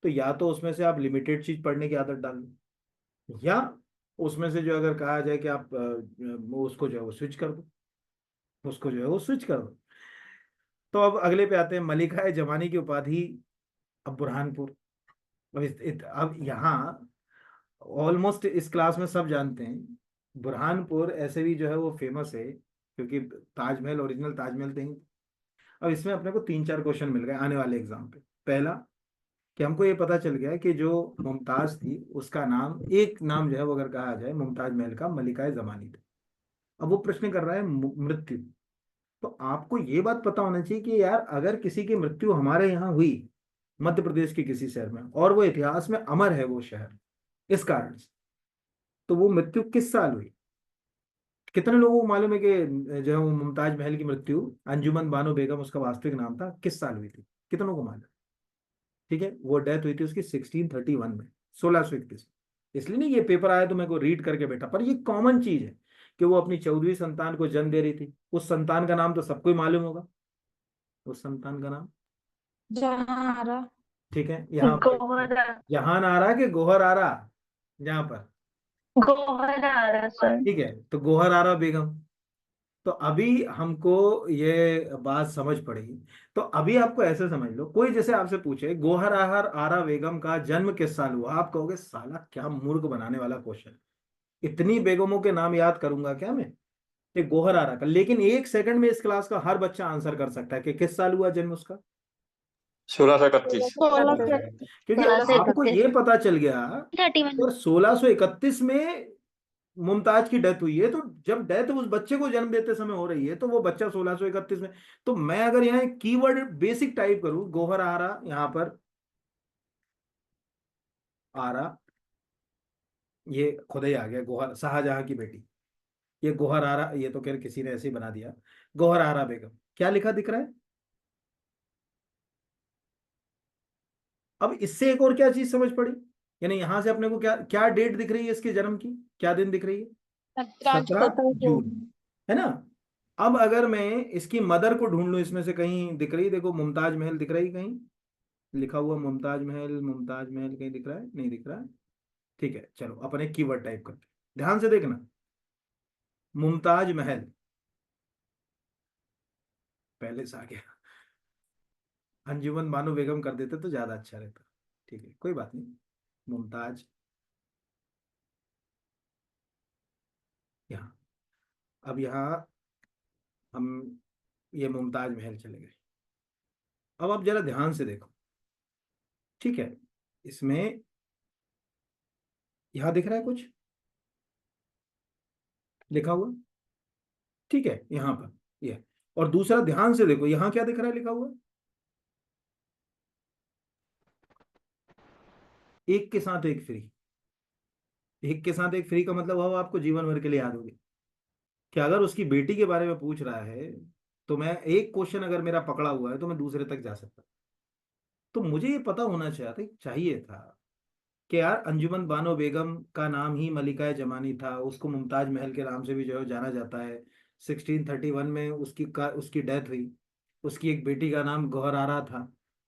तो या तो उसमें से आप लिमिटेड चीज पढ़ने की आदत डाल लो, या उसमें से जो अगर कहा जाए कि आप वो उसको जो है वो स्विच कर दो, उसको जो है वो स्विच कर दो। तो अब अगले पे आते हैं, मलिका जमानी की उपाधि अब बुरहानपुर। अब यहाँ ऑलमोस्ट इस क्लास में सब जानते हैं, बुरहानपुर ऐसे भी जो है वो फेमस है क्योंकि ताजमहल, ओरिजिनल ताजमहल थे। अब इसमें अपने को 3-4 क्वेश्चन मिल गए आने वाले एग्जाम पे। पहला, कि हमको ये पता चल गया कि जो मुमताज थी उसका नाम, एक नाम जो है वो अगर कहा जाए मुमताज महल का, मलिका जमानी थी। अब वो प्रश्न कर रहा है मृत्यु। तो आपको ये बात पता होना चाहिए कि यार अगर किसी की मृत्यु हमारे यहाँ हुई, मध्य प्रदेश के किसी शहर में, और वो इतिहास में अमर है वो शहर इस कारण से, तो वो मृत्यु किस साल हुई? कितने लोगों को मालूम है कि जो है वो मुमताज महल की मृत्यु, अंजुमन बानो बेगम उसका वास्तविक नाम था, किस साल हुई थी? कितनों को मालूम? ठीक है, वो डेथ हुई थी उसकी 1631 में, 1621। इसलिए नहीं ये पेपर आया तो मैं को रीड करके बैठा, पर ये कॉमन चीज है कि वो अपनी 14वीं संतान को जन्म दे रही थी। उस संतान का नाम तो सबको ही मालूम होगा, उस संतान का नाम। जहां ठीक है, यहाँ पर गोहरा जहान आरा के गोहर आरा, जहां पर गोहरा सर। ठीक है, तो गोहर आरा बेगम। तो अभी हमको ये बात समझ पड़ेगी। तो अभी आपको ऐसे समझ लो, कोई जैसे आपसे पूछे गोहर आहार आरा बेगम का जन्म किस साल हुआ, आप कहोगे साला क्या मूर्ख बनाने वाला क्वेश्चन, इतनी बेगमों के नाम याद करूंगा क्या मैं? ये गोहर आरा का, लेकिन 1 सेकंड में इस क्लास का हर बच्चा आंसर कर सकता है कि किस साल हुआ जन्म उसका। 1631। 16 क्योंकि 16 आपको से ये पता चल गया 31। और 1631 में मुमताज की डेथ हुई है, तो जब डेथ उस बच्चे को जन्म देते समय हो रही है तो वो बच्चा 1631 में। तो मैं अगर यहाँ कीवर्ड बेसिक टाइप करूं, गोहर आरा, यहाँ पर आरा, ये खुद ही आ गया, गोहर शाहजहां की बेटी, ये गोहर आरा, ये तो खैर किसी ने ऐसे ही बना दिया। गोहर आरा बेगम, क्या लिखा दिख रहा है? अब इससे एक और क्या चीज समझ पड़ी, यानी यहां से अपने को क्या क्या डेट दिख रही है इसके जन्म की, क्या दिन दिख रही है? 17 जून, है ना? अब अगर मैं इसकी मदर को ढूंढ लूं, इसमें से कहीं दिख रही, देखो मुमताज महल दिख रही कहीं, लिखा हुआ मुमताज महल, मुमताज महल कहीं दिख रहा है? नहीं दिख रहा है। ठीक है, चलो अपन एक कीवर्ड टाइप करते हैं, ध्यान से देखना, मुमताज महल पहले से आ गया, अंजुमन बानो बेगम कर देते तो ज्यादा अच्छा रहता। ठीक है, कोई बात नहीं, मुमताज, यहाँ, अब यहाँ हम ये मुमताज महल चले गए। अब आप जरा ध्यान से देखो, ठीक है, इसमें यहां दिख रहा है कुछ लिखा हुआ, ठीक है, यहाँ पर ये और दूसरा ध्यान से देखो यहाँ क्या दिख रहा है लिखा हुआ, एक के साथ एक फ्री। एक के साथ एक फ्री का मतलब हुआ आपको जीवन भर के लिए याद होगी कि अगर उसकी बेटी के बारे में पूछ रहा है तो मैं एक क्वेश्चन अगर मेरा पकड़ा हुआ है तो मैं दूसरे तक जा सकता। तो मुझे ये पता होना चाहिए था कि यार अंजुमन बानो बेगम का नाम ही मलिका जमानी था, उसको मुमताज महल के नाम से भी जो है जाना जाता है। 1631 में उसकी डेथ हुई। उसकी एक बेटी का नाम गौहर आरा था।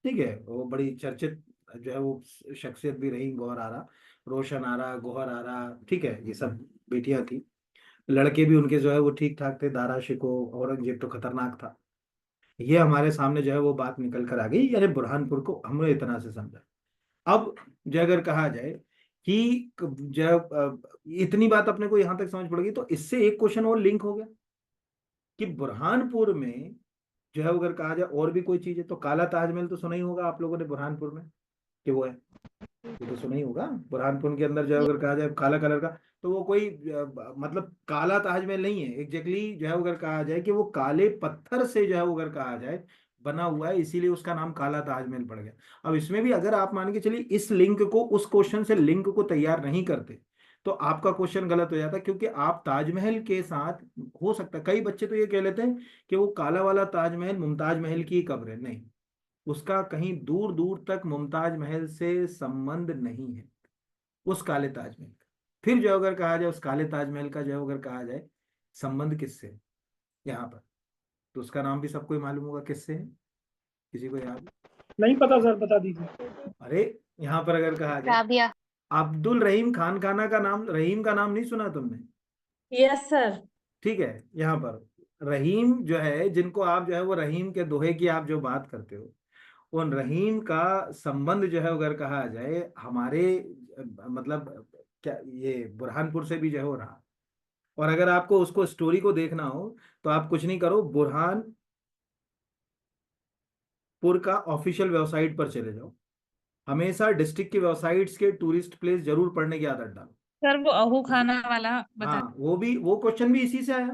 ठीक है, वो बड़ी चर्चित जो है वो शख्सियत भी रही गौहर आरा, रोशन आरा, गौहर आरा। ठीक है, ये सब बेटियां थी। लड़के भी उनके जो है वो ठीक ठाक थे, दारा शिको, औरंगजेब तो खतरनाक था। ये हमारे सामने जो है वो बात निकल कर आ गई, यानी बुरहानपुर को हमने इतना से समझा। अब जो अगर कहा जाए कि जब इतनी बात अपने को यहां तक समझ पड़ेगी तो इससे एक क्वेश्चन और लिंक हो गया कि बुरहानपुर में जो है अगर कहा जाए और भी कोई चीज है तो काला ताजमहल तो सुना ही होगा आप लोगों ने बुरहानपुर में कि वो है। ये तो सुना ही होगा बुरहानपुर के अंदर जो है अगर कहा जाए काला कलर का, तो वो कोई मतलब काला ताजमहल नहीं है एग्जैक्टली। जो है अगर कहा जाए कि वो काले पत्थर से जो है अगर कहा जाए बना हुआ है, इसीलिए उसका नाम काला ताजमहल पड़ गया। अब इसमें भी अगर आप मान के चलिए इस लिंक को उस क्वेश्चन से लिंक को तैयार नहीं करते तो आपका क्वेश्चन गलत हो जाता, क्योंकि आप ताजमहल के साथ हो सकता है कई बच्चे तो ये कह लेते हैं कि वो काला वाला ताजमहल मुमताज महल की कब्र है। नहीं, उसका कहीं दूर दूर तक मुमताज महल से संबंध नहीं है उस काले ताजमहल का। फिर जो अगर कहा जाए उस काले ताजमहल का जो अगर कहा जाए संबंध किससे है यहाँ पर, तो उसका नाम भी सबको ही मालूम होगा किससे है। किसी को याद है? नहीं पता सर, बता दीजिए। अरे यहाँ पर अगर कहा जाए राबिया। अब्दुल रहीम खान खाना का नाम, रहीम का नाम नहीं सुना तुमने? Yes sir. ठीक है, यहाँ पर रहीम जो है जिनको आप जो है वो रहीम के दोहे की आप जो बात करते हो, उन रहीम का संबंध जो है अगर कहा जाए हमारे मतलब क्या ये बुरहानपुर से भी जो है हो रहा। और अगर आपको उसको स्टोरी को देखना हो तो आप कुछ नहीं करो, बुरहानपुर का ऑफिशियल वेबसाइट पर चले जाओ। हमेशा डिस्ट्रिक्ट की वेबसाइट्स के टूरिस्ट प्लेस जरूर पढ़ने की आदत डालो। सर वो अहू खाना वाला बता। हाँ, वो भी वो क्वेश्चन भी इसी से आया। वो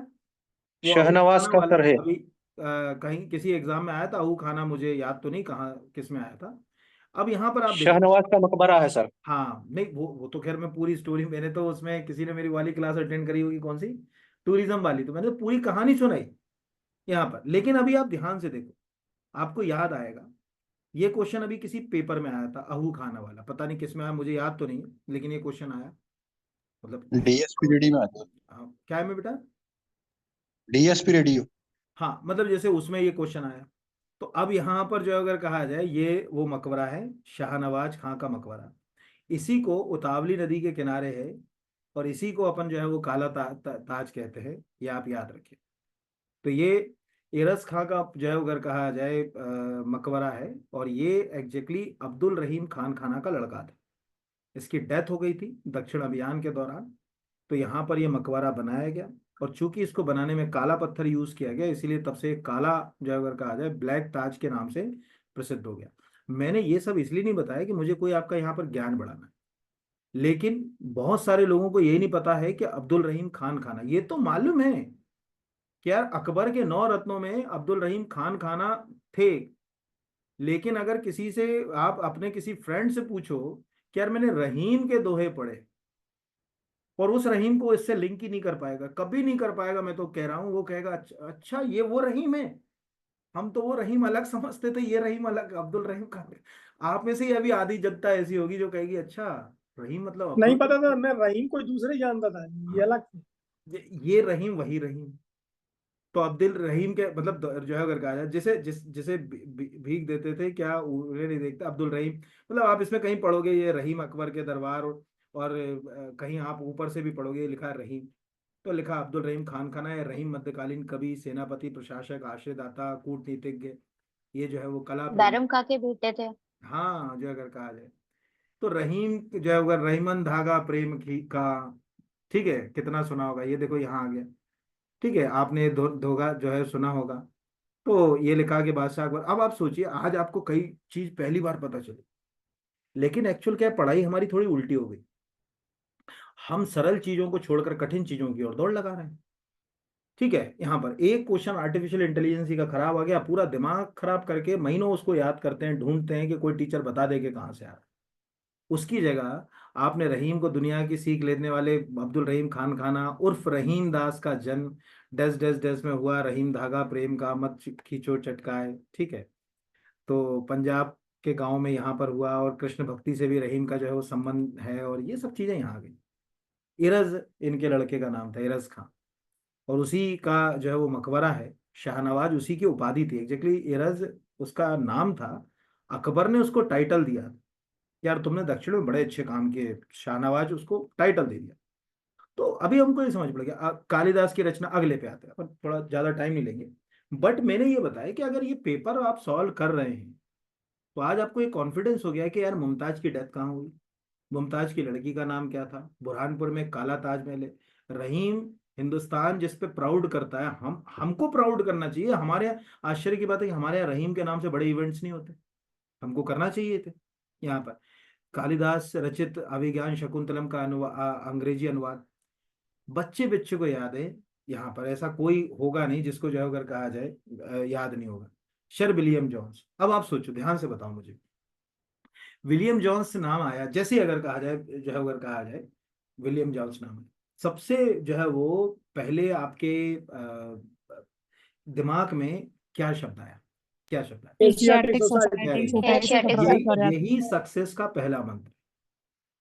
अहू शहनवाज खाना का वाला सर है। अभी कहीं किसी एग्जाम में आया था अहू खाना, मुझे याद तो नहीं कहाँ किस में आया था। अब यहाँ पर आप देखो। शहनवाज का मकबरा है सर। हाँ नहीं, वो तो खैर मैं पूरी स्टोरी, मैंने तो उसमें किसी ने मेरी वाली क्लास अटेंड करी होगी कौन सी, टूरिज्म वाली, तो मैंने पूरी कहानी सुनाई यहाँ पर। लेकिन अभी आप ध्यान से देखो, आपको याद आएगा ये क्वेश्चन अभी किसी पेपर में आया था अहू खाना वाला, पता नहीं किस में आया मुझे याद तो नहीं है, लेकिन ये क्वेश्चन आया। मतलब डीएसपी रेडियो में आता है। क्या है में बेटा? DSP radio. हाँ, मतलब जैसे उसमें ये क्वेश्चन आया। तो अब यहाँ पर जो अगर कहा जाए ये वो मकबरा है, शाहनवाज खां का मकबरा। इसी को उतावली नदी के किनारे है और इसी को अपन जो है वो काला ताज कहते हैं, ये आप याद रखिए। तो ये एरस खां का जो है अगर कहा जाए मकबरा है, और ये एग्जैक्टली अब्दुल रहीम खान खाना का लड़का था। इसकी डेथ हो गई थी दक्षिण अभियान के दौरान। तो यहाँ पर यह मकबरा बनाया गया, और चूंकि इसको बनाने में काला पत्थर यूज किया गया इसीलिए तब से काला जो अगर कहा जाए ब्लैक ताज के नाम से प्रसिद्ध हो गया। मैंने ये सब इसलिए नहीं बताया कि मुझे कोई आपका यहाँ पर ज्ञान बढ़ाना है, लेकिन बहुत सारे लोगों को यही नहीं पता है कि अब्दुल रहीम खान खाना, ये तो मालूम है कि यार अकबर के 9 रत्नों में अब्दुल रहीम खान खाना थे। लेकिन अगर किसी से आप अपने किसी फ्रेंड से पूछो कि यार मैंने रहीम के दोहे पढ़े, और उस रहीम को इससे लिंक ही नहीं कर पाएगा, कभी नहीं कर पाएगा, मैं तो कह रहा हूं। वो कहेगा अच्छा अच्छा ये वो रहीम है, हम तो वो रहीम अलग समझते थे, ये रहीम अलग, अब्दुल रहीम खान। आप में से ही अभी आधी जनता ऐसी होगी जो कहेगी अच्छा रहीम मतलब नहीं अब्दुल। पता था, मैं रहीम कोई दूसरे ही जानता था, ये हाँ, अलग थे। ये रहीम वही रहीम। तो अब्दुल रहीम के मतलब जो है अगर कहा जाए जिसे जिसे भीख देते थे क्या उन्हें नहीं देखते अब्दुल रहीम। मतलब आप इसमें कहीं पढ़ोगे ये रहीम अकबर के दरबार, और कहीं आप ऊपर से भी पढ़ोगे लिखा है रहीम, तो लिखा अब्दुल रहीम खान खाना है। रहीम मध्यकालीन कवि, सेनापति, प्रशासक, आश्रयदाता, कूटनीतिज्ञ, ये जो है वो कला प्रेमी। दारम खा के बेटे थे। हाँ, जो अगर कहा जाए तो रहीम जो है अगर रहीमन धागा प्रेम की का। ठीक है, कितना सुना होगा ये, देखो यहाँ आ गया। ठीक है, आपने धोखा जो है सुना होगा। तो ये लिखा कि बादशाह अकबर। अब आप सोचिए आज आपको कई चीज पहली बार पता चली, लेकिन एक्चुअल क्या है, पढ़ाई हमारी थोड़ी उल्टी हो गई। हम सरल चीजों को छोड़कर कठिन चीजों की ओर दौड़ लगा रहे हैं। ठीक है, यहाँ पर एक क्वेश्चन आर्टिफिशियल इंटेलिजेंस का खराब आ गया, पूरा दिमाग खराब करके महीनों उसको याद करते हैं, ढूंढते हैं कि कोई टीचर बता दे कि कहाँ से आ रहा है। उसकी जगह आपने रहीम को दुनिया की सीख लेने वाले अब्दुल रहीम खान खाना उर्फ रहीम दास का जन्म डस डस डस में हुआ, रहीम धागा प्रेम का मत खींचो चटकाए, ठीक है, तो पंजाब के गांव में यहाँ पर हुआ, और कृष्ण भक्ति से भी रहीम का जो है वो संबंध है, और ये सब चीजें यहाँ आ गई। इरज इनके लड़के का नाम था, इरज खां, और उसी का जो है वो मकबरा है, शाहनवाज उसी की उपाधि थी, एग्जैक्टली इरज उसका नाम था। अकबर ने उसको टाइटल दिया, यार तुमने दक्षिण में बड़े अच्छे काम किए, शाहनवाज उसको टाइटल दे दिया। तो अभी हमको ये समझ पड़ गया, कालिदास की रचना अगले पे आते हैं, पर थोड़ा ज्यादा टाइम नहीं लेंगे। बट मैंने ये बताया कि अगर ये पेपर आप सॉल्व कर रहे हैं तो आज आपको एक कॉन्फिडेंस हो गया है कि यार मुमताज की डेथ कहाँ हुई, मुमताज की लड़की का नाम क्या था, बुरहानपुर में काला ताजमहल है, रहीम हिंदुस्तान जिस पे प्राउड करता है, हम हमको प्राउड करना चाहिए। हमारे यहाँ आश्चर्य की बात है कि हमारे यहाँ रहीम के नाम से बड़े इवेंट्स नहीं होते, हमको करना चाहिए थे। यहाँ पर कालिदास रचित अभिज्ञान शकुंतलम का अंग्रेजी अनुवाद, बच्चे बच्चे को याद है, यहाँ पर ऐसा कोई होगा नहीं जिसको जो है अगर कहा जाए याद नहीं होगा। सर विलियम जॉन्स, अब आप सोचो, ध्यान से बताओ मुझे, विलियम जॉन्स नाम आया जैसे ही अगर कहा जाए, जो है अगर कहा जाए विलियम जॉन्स नाम है, सबसे जो है वो पहले आपके दिमाग में क्या शब्द आया, क्या शब्द आया? Asiatic Asiatic society. Society Asiatic यही सक्सेस का पहला मंत्र।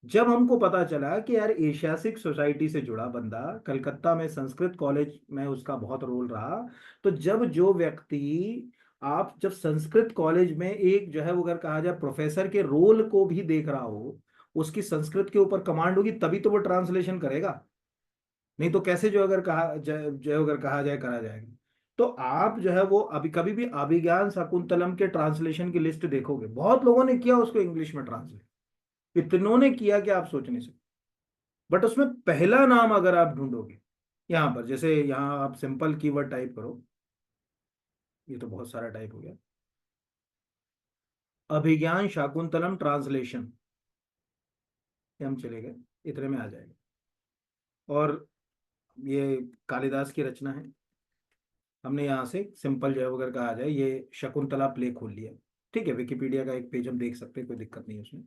जब हमको पता चला कि यार एशियाटिक सोसाइटी से जुड़ा बंदा, कलकत्ता में संस्कृत कॉलेज में उसका बहुत रोल रहा, तो जब जो व्यक्ति, आप जब संस्कृत कॉलेज में एक जो है वो अगर कहा जाए प्रोफेसर के रोल को भी देख रहा हो, उसकी संस्कृत के ऊपर कमांड होगी, तभी तो वो ट्रांसलेशन करेगा, नहीं तो कैसे जो अगर कहा जो अगर कहा जाए करा जाएगा। तो आप जो है वो अभी कभी भी अभिज्ञान शाकुंतलम के ट्रांसलेशन की लिस्ट देखोगे, बहुत लोगों ने किया उसको इंग्लिश में ट्रांसलेट, इतनों ने किया कि आप सोच नहीं सकते, बट उसमें पहला नाम अगर आप ढूंढोगे, यहाँ पर जैसे यहाँ आप सिंपल कीवर्ड टाइप करो, ये तो बहुत सारा टाइप हो गया, अभिज्ञान शाकुंतलम ट्रांसलेशन, हम चले गए, इतने में आ जाएगा। और ये कालिदास की रचना है, हमने यहाँ से सिंपल जो है अगर कहा जाए ये शकुंतला प्ले खोल लिया, ठीक है, विकिपीडिया का एक पेज हम देख सकते हैं, कोई दिक्कत नहीं है उसमें।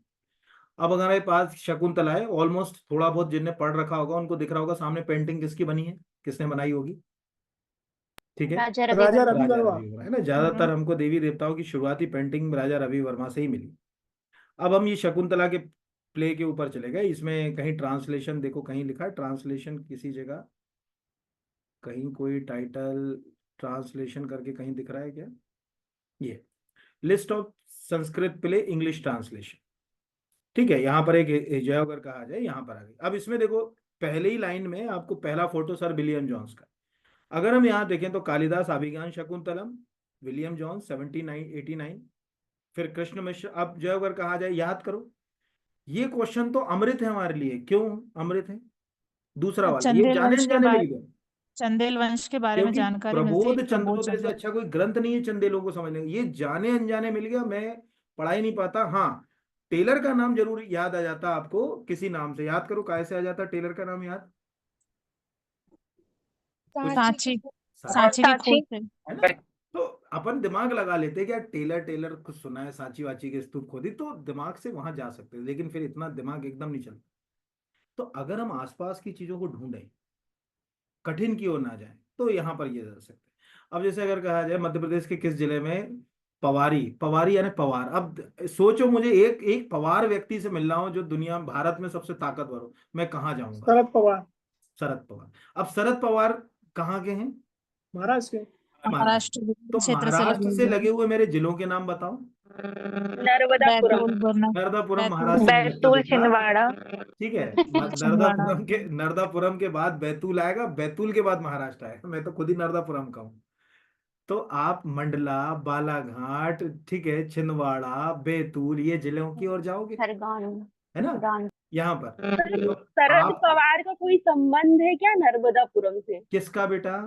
अब अगर हमारे पास शकुंतला है, ऑलमोस्ट थोड़ा बहुत जिनने पढ़ रखा होगा उनको दिख रहा होगा सामने पेंटिंग किसकी बनी है, किसने बनाई होगी, ठीक है, राजा रवि राजा वर्मा। रवि राजा वर्मा। रवि वर्मा है ना, ज्यादातर हमको देवी देवताओं की शुरुआती पेंटिंग राजा रवि वर्मा से ही मिली। अब हम ये शकुंतला के प्ले के ऊपर चले गए, इसमें कहीं ट्रांसलेशन देखो, कहीं लिखा है ट्रांसलेशन किसी जगह, कहीं कोई टाइटल ट्रांसलेशन करके कहीं दिख रहा है क्या, ये list of Sanskrit play English translation, ठीक है, यहाँ पर एक जो है अगर कहा जाए यहाँ पर आ गई। अब इसमें देखो पहले ही लाइन में आपको पहला फोटो सर विलियम जॉन्स का, अगर हम यहाँ देखें तो कालिदास अभिज्ञान शकुंतलम, विलियम जॉन्स 1789, फिर कृष्ण मिश्र। अब जो अगर कहा जाए याद करो, ये क्वेश्चन तो अमृत है हमारे लिए, क्यों अमृत है, दूसरा वाला ये चंदेल जाने वंश के अनजाने बाद, मिल गया, चंदेल वंश के बारे में क्योंकि जानकारी मिलती है प्रबोध कि प्रबोध चंद्रोदय से चंदेल। अच्छा कोई ग्रंथ नहीं है चंदेलों को समझने का, ये जाने अनजाने मिल गया, मैं पढ़ा ही नहीं पाता। हाँ, टेलर का नाम जरूर याद आ जाता आपको, किसी नाम से याद करो, कैसे आ जाता टेलर का नाम याद, कुछ सांची, सांची सांची की सांची। खोज से। है ना, तो अपन दिमाग लगा लेते हैं कि यार टेलर टेलर कुछ सुना है, सांची वाची के स्तूप खोदी, तो दिमाग से वहां जा सकते हैं, लेकिन फिर इतना दिमाग एकदम नहीं चलता। तो अगर हम आसपास की चीजों को ढूंढें, कठिन की ओर ना जाए, तो यहाँ पर ये जा सकते हैं। अब जैसे अगर कहा जाए मध्य प्रदेश के किस जिले में पवारी, पवारी यानी पवार, अब सोचो मुझे एक एक पवार व्यक्ति से मिल रहा हूं जो दुनिया भारत में सबसे ताकतवर हो, मैं कहाँ जाऊंगा, शरद पवार। शरद पवार। अब शरद पवार कहाँ के हैं, महाराष्ट्र के। महाराष्ट्र। महाराष्ट्र तो क्षेत्र से महाराष्ट्र से लगे लगे हुए मेरे जिलों के नाम बताओ, नर्मदापुरम। बैतूल, बरना, नर्मदापुरम बैतूल, महाराष्ट्र में लगता बैतूल, बेटा, छिंदवाड़ा। ठीक है, छिंदवाड़ा। नर्मदापुरम के बाद बैतूल आएगा, बैतूल के बाद महाराष्ट्र आएगा, मैं तो खुद ही नर्मदापुरम का हूँ। तो आप मंडला, बालाघाट, ठीक है, छिंदवाड़ा, बैतूल, ये जिलों की ओर जाओगे, खरगोन। है ना, यहाँ पर। तो शरद आप पवार का कोई संबंध है क्या नर्मदापुरम से? किसका बेटा,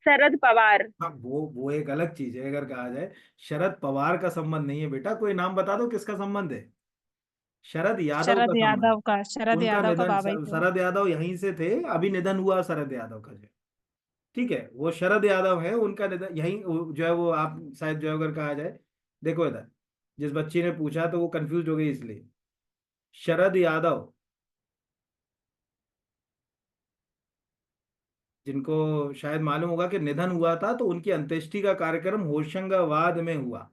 शरद पवार। हाँ वो एक अलग चीज है, अगर कहा जाए शरद पवार का संबंध नहीं है बेटा, कोई नाम बता दो किसका संबंध है, शरद यादव का शरद संबंध, यादव का, शरद उनका यादव का निधन, बाबा ही थे। शरद यादव यहीं से थे, अभी निधन हुआ शरद यादव का, ठीक है, वो शरद यादव है, उनका निधन यही जो है वो, आप शायद जो है अगर कहा जाए, देखो इधर जिस बच्ची ने पूछा तो वो कंफ्यूज हो गई इसलिए, शरद यादव, जिनको शायद मालूम होगा कि निधन हुआ था तो उनकी अंत्येष्टि का कार्यक्रम होशंगाबाद में हुआ,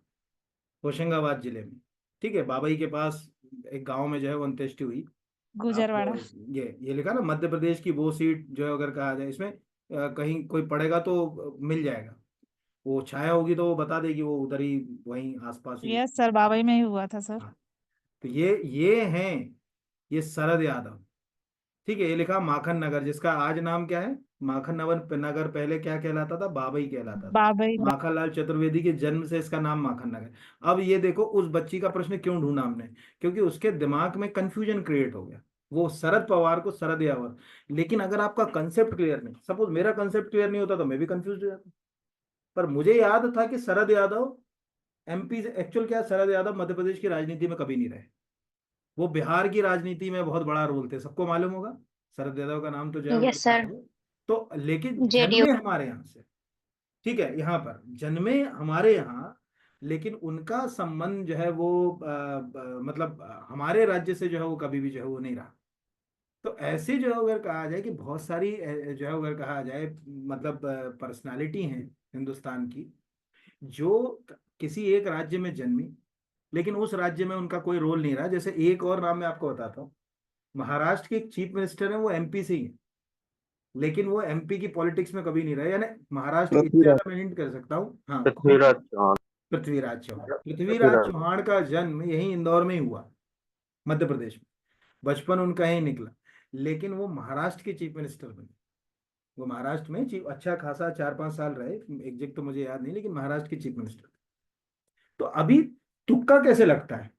होशंगाबाद जिले में। ठीक है, बाबई के पास एक गांव में जो है वो अंत्येष्टि हुई। आप गुजरवाड़ा। ये लिखा ना मध्य प्रदेश की वो सीट जो है अगर कहा जाए, इसमें कहीं कोई पढ़ेगा तो मिल जाएगा, वो छाया होगी तो वो बता देगी, वो उधर ही वहीं आसपास ही। यस सर, बाबई में ही हुआ था सर। हाँ, तो ये हैं, ये शरद यादव। ठीक है, ये लिखा माखन नगर, जिसका आज नाम क्या है, माखन नगर, नगर पहले क्या कहलाता था, बाबई कहलाता था। बाबई। माखनलाल चतुर्वेदी के जन्म से इसका नाम माखन नगर। अब ये देखो उस बच्ची का प्रश्न क्यों ढूंढा हमने, क्योंकि उसके दिमाग में कंफ्यूजन क्रिएट हो गया, वो शरद पवार को शरद यादव। लेकिन अगर आपका कंसेप्ट क्लियर नहीं, सपोज मेरा कंसेप्ट क्लियर नहीं होता तो मैं भी कंफ्यूज हो जाता। पर मुझे याद था कि शरद यादव एमपी से, एक्चुअल क्या है, शरद यादव मध्य प्रदेश की राजनीति में कभी नहीं रहे, वो बिहार की राजनीति में बहुत बड़ा रोल थे, सबको मालूम होगा। शरद यादव का नाम तो जो है यस सर। तो लेकिन जेडीयू। जन्मे हमारे यहाँ से, ठीक है, यहाँ पर जन्मे हमारे यहाँ, लेकिन उनका संबंध जो है वो मतलब हमारे राज्य से जो है वो कभी भी जो है वो नहीं रहा। तो ऐसे जो है अगर कहा जाए कि बहुत सारी जो है अगर कहा जाए मतलब पर्सनालिटी हैं हिंदुस्तान की, जो किसी एक राज्य में जन्मी, लेकिन उस राज्य में उनका कोई रोल नहीं रहा। जैसे एक और नाम मैं आपको बताता हूँ, महाराष्ट्र के एक चीफ मिनिस्टर है, वो एमपी से ही है, लेकिन वो एमपी की पॉलिटिक्स में कभी नहीं रहे। यानी महाराष्ट्र, इससे पृथ्वीराज ज्यादा मैं हिंट कर सकता हूँ, हाँ, पृथ्वीराज चौहान। पृथ्वीराज चौहान। पृथ्वीराज पृथ्वीराज। चौहान का जन्म यही इंदौर में ही हुआ, मध्य प्रदेश में, बचपन उनका ही निकला, लेकिन वो महाराष्ट्र के चीफ मिनिस्टर बने। वो महाराष्ट्र में चीफ अच्छा खासा 4-5 साल रहे, एग्जैक्ट तो मुझे याद नहीं, लेकिन महाराष्ट्र के चीफ मिनिस्टर। तो अभी तुक्का कैसे लगता है,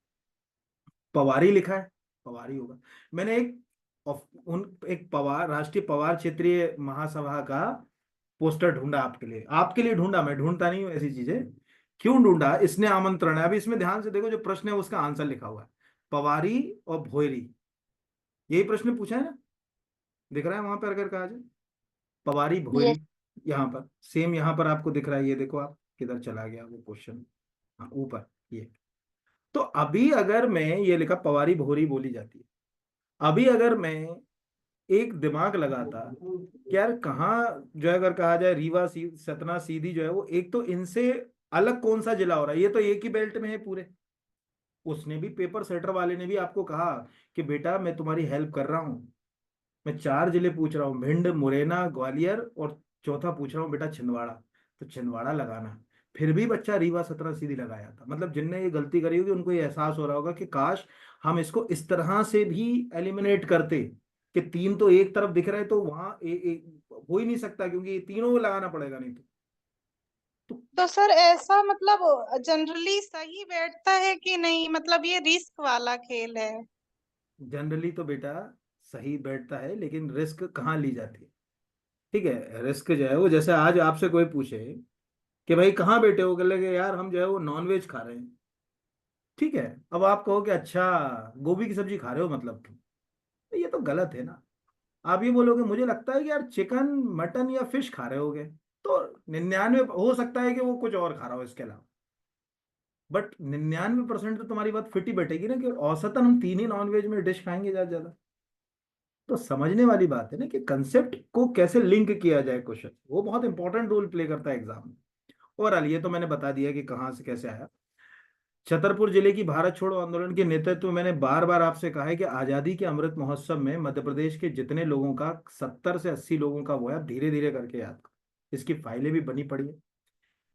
पवारी लिखा है, पवारी होगा। मैंने एक पवार, राष्ट्रीय पवार क्षेत्रीय महासभा का पोस्टर ढूंढा आपके लिए ढूंढा, मैं ढूंढता नहीं हूँ ऐसी चीजें। क्यों ढूंढा, इसने आमंत्रण है। अभी इसमें ध्यान से देखो, जो प्रश्न है उसका आंसर लिखा हुआ है, पवारी और भोयरी, यही प्रश्न पूछा है ना, दिख रहा है वहां पर अगर कहा जाए, पवारी यस। भोयरी। यहाँ पर सेम, यहाँ पर आपको दिख रहा है, ये देखो आप किधर चला गया वो क्वेश्चन, हाँ ऊपर ये। तो अभी अगर मैं ये लिखा पवारी भोरी बोली जाती है, अभी अगर मैं एक दिमाग लगाता कि यार कहाँ जो है अगर कहा जाए, रीवा सतना सीधी जो है वो, एक तो इनसे अलग कौन सा जिला हो रहा है, ये तो एक ही बेल्ट में है पूरे। उसने भी, पेपर सेटर वाले ने भी आपको कहा कि बेटा मैं तुम्हारी हेल्प कर रहा हूँ, मैं 4 जिले पूछ रहा हूँ, भिंड, मुरैना, ग्वालियर, और चौथा पूछ रहा हूँ बेटा छिंदवाड़ा, तो छिंदवाड़ा लगाना। फिर भी बच्चा रीवा सतना सीधी लगाया था। मतलब जिनने ये गलती करी होगी उनको ये एहसास हो रहा होगा कि काश हम इसको इस तरह से भी एलिमिनेट करते कि 3 तो एक तरफ दिख रहे, तो वहां हो ही नहीं सकता, क्योंकि ये तीनों को लगाना पड़ेगा, नहीं तो। तो सर ऐसा मतलब जनरली सही बैठता है कि नहीं, मतलब ये रिस्क वाला खेल है? जनरली तो बेटा सही बैठता है, लेकिन रिस्क कहाँ ली जाती है। ठीक है, रिस्क जो है वो, जैसे आज आपसे कोई पूछे कि भाई कहाँ बैठे हो, कह लगे यार हम जो है वो नॉन वेज खा रहे हैं। ठीक है, अब आप कहो कि अच्छा गोभी की सब्जी खा रहे हो मतलब तुम, तो ये तो गलत है ना। आप ये बोलोगे मुझे लगता है कि यार चिकन, मटन या फिश खा रहे होगे, तो 99 हो सकता है कि वो कुछ और खा रहा हो इसके अलावा, बट 99% तो तुम्हारी बात फिट ही बैठेगी ना, कि औसतन हम 3 ही नॉनवेज में डिश खाएंगे ज्यादा ज्यादा। तो समझने वाली बात है ना कि कंसेप्ट को कैसे लिंक किया जाए क्वेश्चन, वो बहुत इंपॉर्टेंट रोल प्ले करता है एग्जाम में। ओवरऑल ये तो मैंने बता दिया कि कहाँ से कैसे आया। छतरपुर जिले की भारत छोड़ो आंदोलन के नेतृत्व में, मैंने बार बार आपसे कहा है कि आजादी के अमृत महोत्सव में मध्य प्रदेश के जितने लोगों का, 70 से 80 लोगों का वो है, आप धीरे धीरे करके याद करो, इसकी फाइलें भी बनी पड़ी है।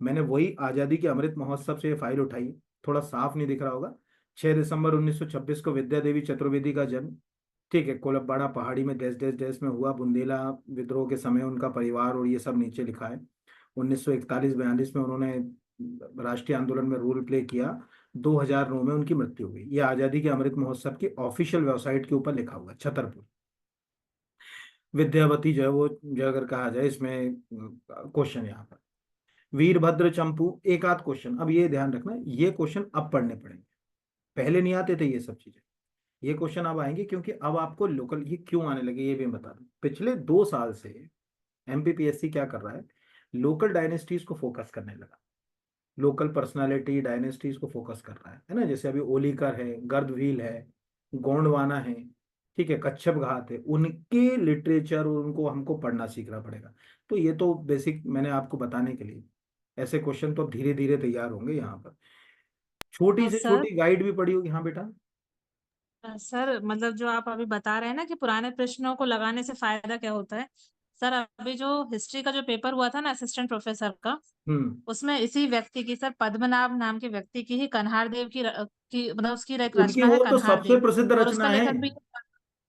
मैंने वही आजादी के अमृत महोत्सव से ये फाइल उठाई है, थोड़ा साफ नहीं दिख रहा होगा। 6 दिसंबर 1926 को विद्या देवी चतुर्वेदी का जन्म, ठीक है, कोलबबाड़ा पहाड़ी में देश देश देश में हुआ। बुंदेला विद्रोह के समय उनका परिवार और ये सब नीचे लिखा है। 1941-42 में उन्होंने राष्ट्रीय आंदोलन में रोल प्ले किया। 2009 में उनकी मृत्यु हुई। ये आजादी के अमृत महोत्सव की ऑफिशियल वेबसाइट के ऊपर लिखा हुआ है, छतरपुर। विद्यावती जो है वो, जो अगर कहा जाए इसमें क्वेश्चन यहाँ पर, वीरभद्र चंपू, एक आध क्वेश्चन। अब ये ध्यान रखना, ये क्वेश्चन अब पढ़ने पड़ेंगे, पहले नहीं आते थे ये सब चीजें। ये क्वेश्चन अब आएंगे, क्योंकि अब आपको लोकल ये क्यों आने लगे ये भी मैं बता दूं। पिछले 2 साल से एमपीपीएससी क्या कर रहा है, लोकल डायनेस्टीज को फोकस करने लगा, लोकल पर्सनालिटी डायनेस्टीज को फोकस कर रहा है ना। जैसे अभी ओलिकर है, गर्दभील है, गोंडवाना है, ठीक है, कच्छप घात है, उनके लिटरेचर और उनको हमको पढ़ना सीखना पड़ेगा। तो ये तो बेसिक मैंने आपको बताने के लिए, ऐसे क्वेश्चन तो अब धीरे धीरे तैयार होंगे यहाँ पर। छोटी से सर छोटी गाइड भी पढ़ी होगी। हाँ बेटा। सर मतलब जो आप अभी बता रहे हैं ना कि पुराने प्रश्नों को लगाने से फायदा क्या होता है, सर अभी जो हिस्ट्री का जो पेपर हुआ था ना असिस्टेंट प्रोफेसर का, हम्म। उसमें इसी व्यक्ति की, सर पद्मनाभ नाम के व्यक्ति की ही कन्हार देव की मतलब उसकी एक उनकी रचना है वो तो कन्हार सबसे देव, प्रसिद्ध और उसका रचना है, लेखक भी।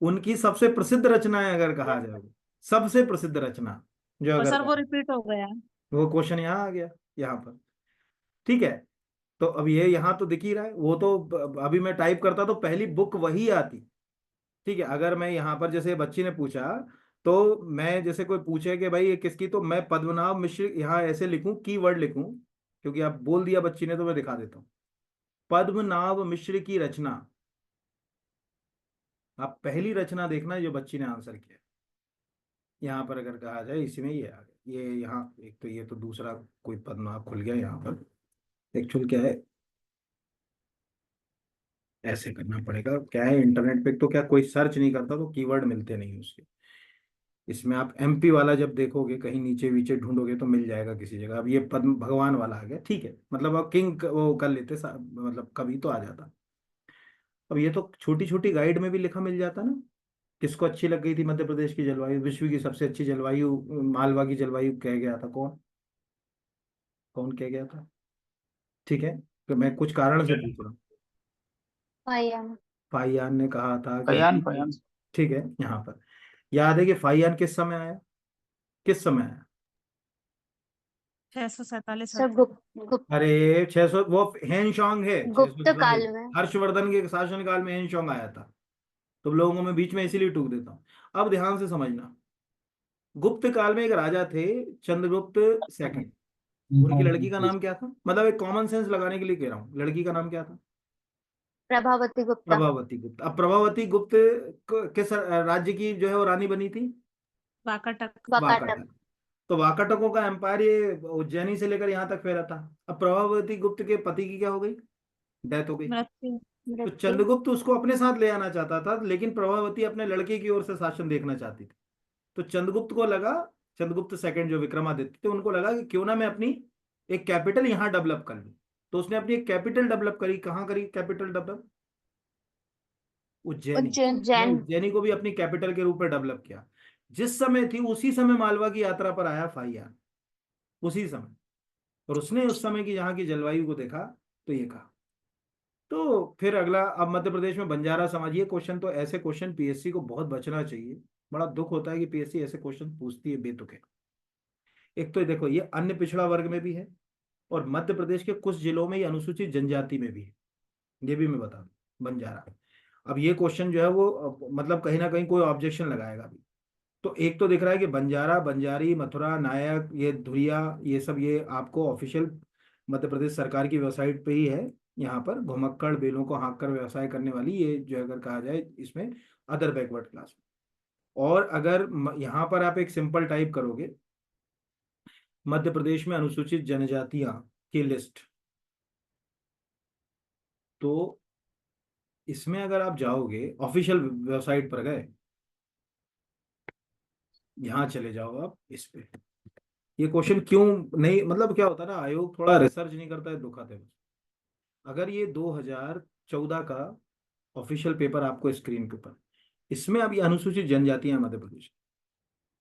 उनकी सबसे प्रसिद्ध रचना है अगर कहा जाए, वो सबसे प्रसिद्ध रचना जो और अगर सर वो कहा, रिपीट हो गया। वो क्वेश्चन यहाँ आ गया यहाँ पर, ठीक है। तो अब ये यहाँ तो दिख ही रहा है, वो तो अभी मैं टाइप करता तो पहली बुक वही आती, ठीक है। अगर मैं यहाँ पर जैसे बच्ची ने पूछा, तो मैं जैसे कोई पूछे कि भाई ये किसकी, तो मैं पद्मनाभ मिश्र यहाँ ऐसे लिखूं, कीवर्ड लिखूं, क्योंकि आप बोल दिया बच्ची ने तो मैं दिखा देता हूँ, पद्मनाभ मिश्र की रचना। आप पहली रचना देखना जो बच्ची ने आंसर किया यहाँ पर अगर कहा जाए, इसी में ये आ गया। ये यहाँ एक तो ये तो दूसरा कोई पद्मनाभ खुल गया यहाँ पर। एक्चुअल क्या है, ऐसे करना पड़ेगा, क्या है इंटरनेट पे तो क्या कोई सर्च नहीं करता तो कीवर्ड मिलते नहीं उसके। इसमें आप एमपी वाला जब देखोगे कहीं नीचे वीचे ढूंढोगे तो मिल जाएगा किसी जगह। अब ये पद्म भगवान वाला आ गया, ठीक है, मतलब अब किंग वो कर लेते मतलब कभी तो आ जाता। अब ये तो छोटी छोटी गाइड में भी लिखा मिल जाता ना। किसको अच्छी लग गई थी मध्य प्रदेश की जलवायु, विश्व की सबसे अच्छी जलवायु मालवा की जलवायु कह गया था कौन, कौन कह गया था, ठीक है। तो मैं कुछ कारण से पूछ रहा हूँ। फाइयान। फाइयान ने कहा था कि, फयान फयान ठीक है, यहाँ पर याद है कि फाइयान किस समय आया, किस समय आया। 647। सर गुप्त अरे 600 वो हेनशोंग है, गुप्त 647 काल में। हर्षवर्धन के शासनकाल में हेनशोंग आया था। तुम लोगों को मैं बीच में इसीलिए टूक देता हूँ। अब ध्यान से समझना, गुप्त काल में एक राजा थे, चंद्रगुप्त सेकंड। उनकी लड़की का नाम क्या था, मतलब एक कॉमन सेंस लगाने के लिए कह रहा हूँ, लड़की का नाम क्या था, प्रभावती गुप्ता। प्रभावती गुप्त। अब प्रभावती गुप्त किस राज्य की जो है वो रानी बनी थी, वाकाटक। वाकाटक। वाकाटक। तो वाकाटकों का एम्पायर ये उज्जैनी से लेकर यहाँ तक फैला था। अब प्रभावती गुप्त के पति की क्या हो गई, डेथ हो गई। मृत्यु। तो मृत्यु। चंद्रगुप्त उसको अपने साथ ले आना चाहता था, लेकिन प्रभावती अपने लड़के की ओर से शासन देखना चाहती थी। तो चंद्रगुप्त को लगा, चंद्रगुप्त सेकंड जो विक्रमादित्य थे, उनको लगा कि क्यों ना मैं अपनी एक कैपिटल यहाँ डेवलप कर लूं। तो उसने अपनी एक कैपिटल डेवलप करी, कहाँ करी कैपिटल डेवलप, उज्जैनी। उज्जैन। ने उज्जैन। उज्जैनी को भी अपनी कैपिटल के रूप में डेवलप किया। जिस समय थी उसी समय मालवा की यात्रा पर आया फाहियान, उसी समय। और उसने उस समय की यहाँ की जलवायु को देखा तो ये कहा। तो फिर अगला, अब मध्य प्रदेश में बंजारा समाज, ये क्वेश्चन तो ऐसे क्वेश्चन पीएससी को बहुत बचना चाहिए। बड़ा दुख होता है कि पीएससी ऐसे क्वेश्चन पूछती है बेतुके। एक तो देखो ये अन्य पिछड़ा वर्ग में भी है, और मध्य प्रदेश के कुछ जिलों में ये अनुसूचित जनजाति में भी है, ये भी मैं बता दूं, बंजारा। अब ये क्वेश्चन जो है वो मतलब कहीं ना कहीं कोई ऑब्जेक्शन लगाएगा अभी। तो एक तो दिख रहा है कि बंजारा, बंजारी, मथुरा, नायक, ये धुरिया, ये सब ये आपको ऑफिशियल मध्य प्रदेश सरकार की वेबसाइट पे ही है। यहाँ पर घुमक्कड़ बेलों को हाँक कर व्यवसाय करने वाली, ये जो अगर कहा जाए इसमें अदर बैकवर्ड क्लास। और अगर यहाँ पर आप एक सिंपल टाइप करोगे मध्य प्रदेश में अनुसूचित जनजातियां की लिस्ट, तो इसमें अगर आप जाओगे ऑफिशियल वेबसाइट पर गए, यहाँ चले जाओ आप इस पे, ये क्वेश्चन क्यों नहीं, मतलब क्या होता है ना, आयोग थोड़ा रिसर्च नहीं करता है, दुखद है। अगर ये 2014 का ऑफिशियल पेपर आपको स्क्रीन के ऊपर, इसमें अब ये अनुसूचित जनजातियां मध्य प्रदेश,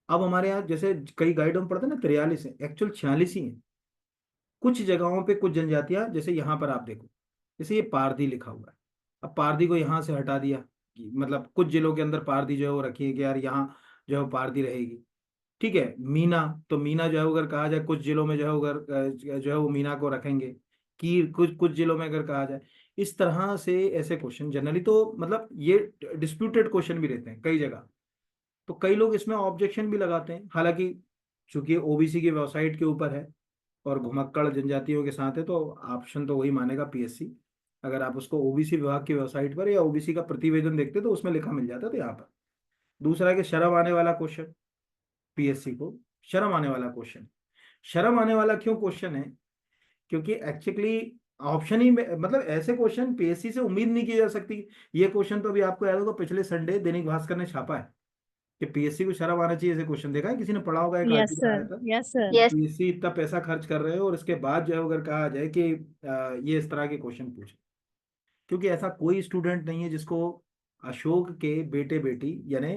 अब हमारे यहाँ जैसे कई गाइड में पढ़ते हैं ना 43 है, एक्चुअल 46 ही है। कुछ जगहों पे कुछ जनजातियां, जैसे यहाँ पर आप देखो, जैसे ये पारधी लिखा हुआ है, अब पारधी को यहाँ से हटा दिया, मतलब कुछ जिलों के अंदर पारधी जो है वो रखी है कि यार यहाँ जो है वो पारधी रहेगी, ठीक है। मीना, तो मीना जो है अगर कहा जाए कुछ जिलों में जो है अगर जो है वो मीना को रखेंगे, कि कुछ कुछ जिलों में अगर कहा जाए, इस तरह से ऐसे क्वेश्चन जनरली तो मतलब ये डिस्प्यूटेड क्वेश्चन भी रहते हैं कई जगह। तो कई लोग इसमें ऑब्जेक्शन भी लगाते हैं, हालांकि चूंकि ओबीसी की वेबसाइट के ऊपर है और घुमक्कड़ जनजातियों के साथ है, तो ऑप्शन तो वही मानेगा पीएससी। अगर आप उसको ओबीसी विभाग की वेबसाइट पर या ओबीसी का प्रतिवेदन देखते तो उसमें लिखा मिल जाता, तो यहाँ पर दूसरा है कि शर्म आने वाला क्वेश्चन पीएससी को, शर्म आने वाला क्वेश्चन। शर्म आने वाला क्यों क्वेश्चन है? क्योंकि एक्चुअली ऑप्शन ही मतलब ऐसे क्वेश्चन पीएससी से उम्मीद नहीं की जा सकती। ये क्वेश्चन तो अभी आपको याद होगा, पिछले संडे दैनिक भास्कर ने छापा है कि पीएससी को शर्म आना चाहिए। ऐसे क्वेश्चन देखा है किसी ने? पढ़ा होगा, एक यस आर्टिकल आया सर, था, यस सर। पीएससी इतना पैसा खर्च कर रहे हो और इसके बाद जो है अगर कहा जाए कि ये इस तरह के क्वेश्चन पूछे। क्योंकि ऐसा कोई स्टूडेंट नहीं है जिसको अशोक के बेटे बेटी यानी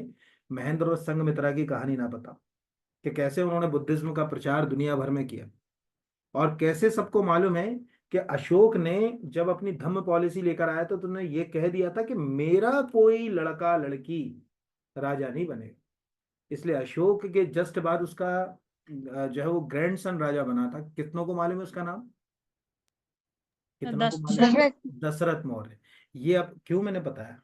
महेंद्र और संघमित्रा की कहानी ना पता, कि कैसे उन्होंने बुद्धिज्म का प्रचार दुनिया भर में किया। और कैसे सबको मालूम है कि अशोक ने जब अपनी धम्म पॉलिसी लेकर आया तो तुमने ये कह दिया था कि मेरा कोई लड़का लड़की राजा नहीं बनेगा। इसलिए अशोक के जस्ट बाद उसका जो है वो ग्रैंडसन राजा बना था। कितनों को मालूम है उसका नाम? कितनों को मालूम है? दशरथ। दशरथ मौर्य। ये अब क्यों मैंने बताया?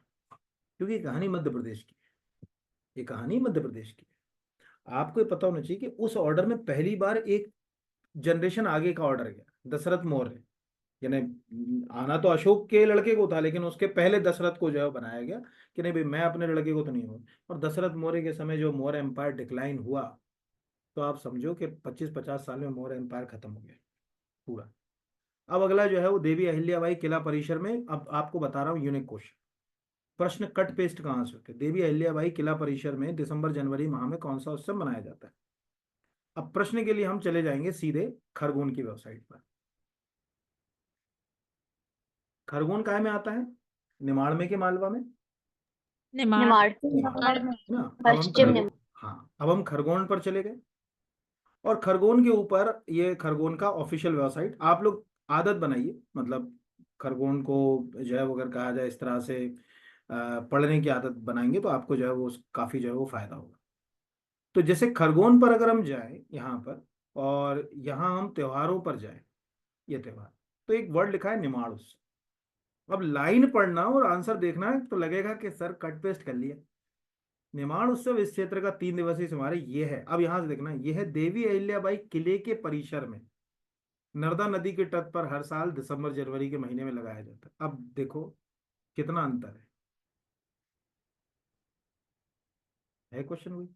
क्योंकि ये कहानी मध्य प्रदेश की है। ये कहानी मध्य प्रदेश की है। आपको ये पता होना चाहिए कि उस ऑर्डर में पहली बार एक जनरेशन आगे का ऑर्डर गया। दशरथ मौर्य यानी आना तो अशोक के लड़के को था, लेकिन उसके पहले दशरथ को जो है बनाया गया कि नहीं भाई मैं अपने लड़के को तो नहीं हूँ। और दशरथ मौर्य के समय जो मौर्य एम्पायर डिक्लाइन हुआ, तो आप समझो कि 25-50 साल में मौर्य एम्पायर खत्म हो गया पूरा। अब अगला जो है वो देवी अहिल्याबाई किला परिसर में। अब आपको बता रहा हूँ यूनिक क्वेश्चन। प्रश्न कट पेस्ट कहाँ से होते हैं? देवी अहिल्याबाई किला परिसर में दिसंबर जनवरी माह में कौन सा उत्सव मनाया जाता है? अब प्रश्न के लिए हम चले जाएंगे सीधे खरगोन की वेबसाइट पर। खरगोन काय में आता है? निमाड़ में के मालवा में? निमाड़। निमाड़ है ना। अब हम खरगोन, हाँ अब हम खरगोन पर चले गए और खरगोन के ऊपर ये खरगोन का ऑफिशियल वेबसाइट। आप लोग आदत बनाइए, मतलब खरगोन को जो है वो अगर कहा जाए इस तरह से पढ़ने की आदत बनाएंगे तो आपको जो है वो काफ़ी जो है वो फायदा होगा। तो जैसे खरगोन पर अगर हम जाए यहाँ पर और यहाँ हम त्योहारों पर जाए, ये त्योहार, तो एक वर्ड लिखा है निमाड़ उत्सव। अब लाइन पढ़ना और आंसर देखना है तो लगेगा कि सर कट पेस्ट कर लिया। निमाड़ उत्सव इस क्षेत्र का 3 दिवसीय समारोह ये है। अब यहां से देखना, ये है देवी अहिल्याबाई किले के परिसर में नर्मदा नदी के तट पर हर साल दिसंबर जनवरी के महीने में लगाया जाता है। अब देखो कितना अंतर है क्वेश्चन वही।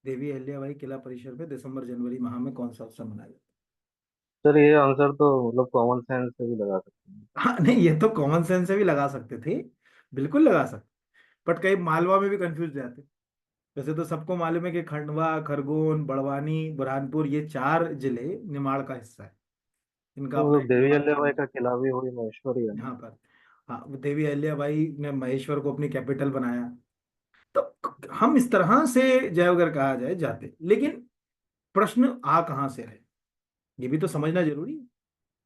देवी अहिल्याबाई किला परिसर में दिसंबर जनवरी माह में कौन सा उत्सव मनाया जाता सर ये आंसर तो मतलब कॉमन सेंस से भी लगा सकते हैं। है? हाँ नहीं, ये तो कॉमन सेंस से भी लगा सकते थे, बिल्कुल लगा सकते, बट कई मालवा में भी कंफ्यूज जाते। वैसे तो सबको मालूम है कि खंडवा, खरगोन, बड़वानी, बुरहानपुर ये 4 जिले निमाड़ का हिस्सा है। इनका तो अपना मतलब एक देवी निमाड़ अहिल्याबाई है का किला भी वही महेश्वर ही है ना। यहाँ पर। हाँ, वो देवी अहिल्याबाई ने महेश्वर को अपनी कैपिटल बनाया। तो हम इस तरह से जय अगर कहा जाए जाते, लेकिन प्रश्न आ कहाँ से रहे ये भी तो समझना जरूरी है।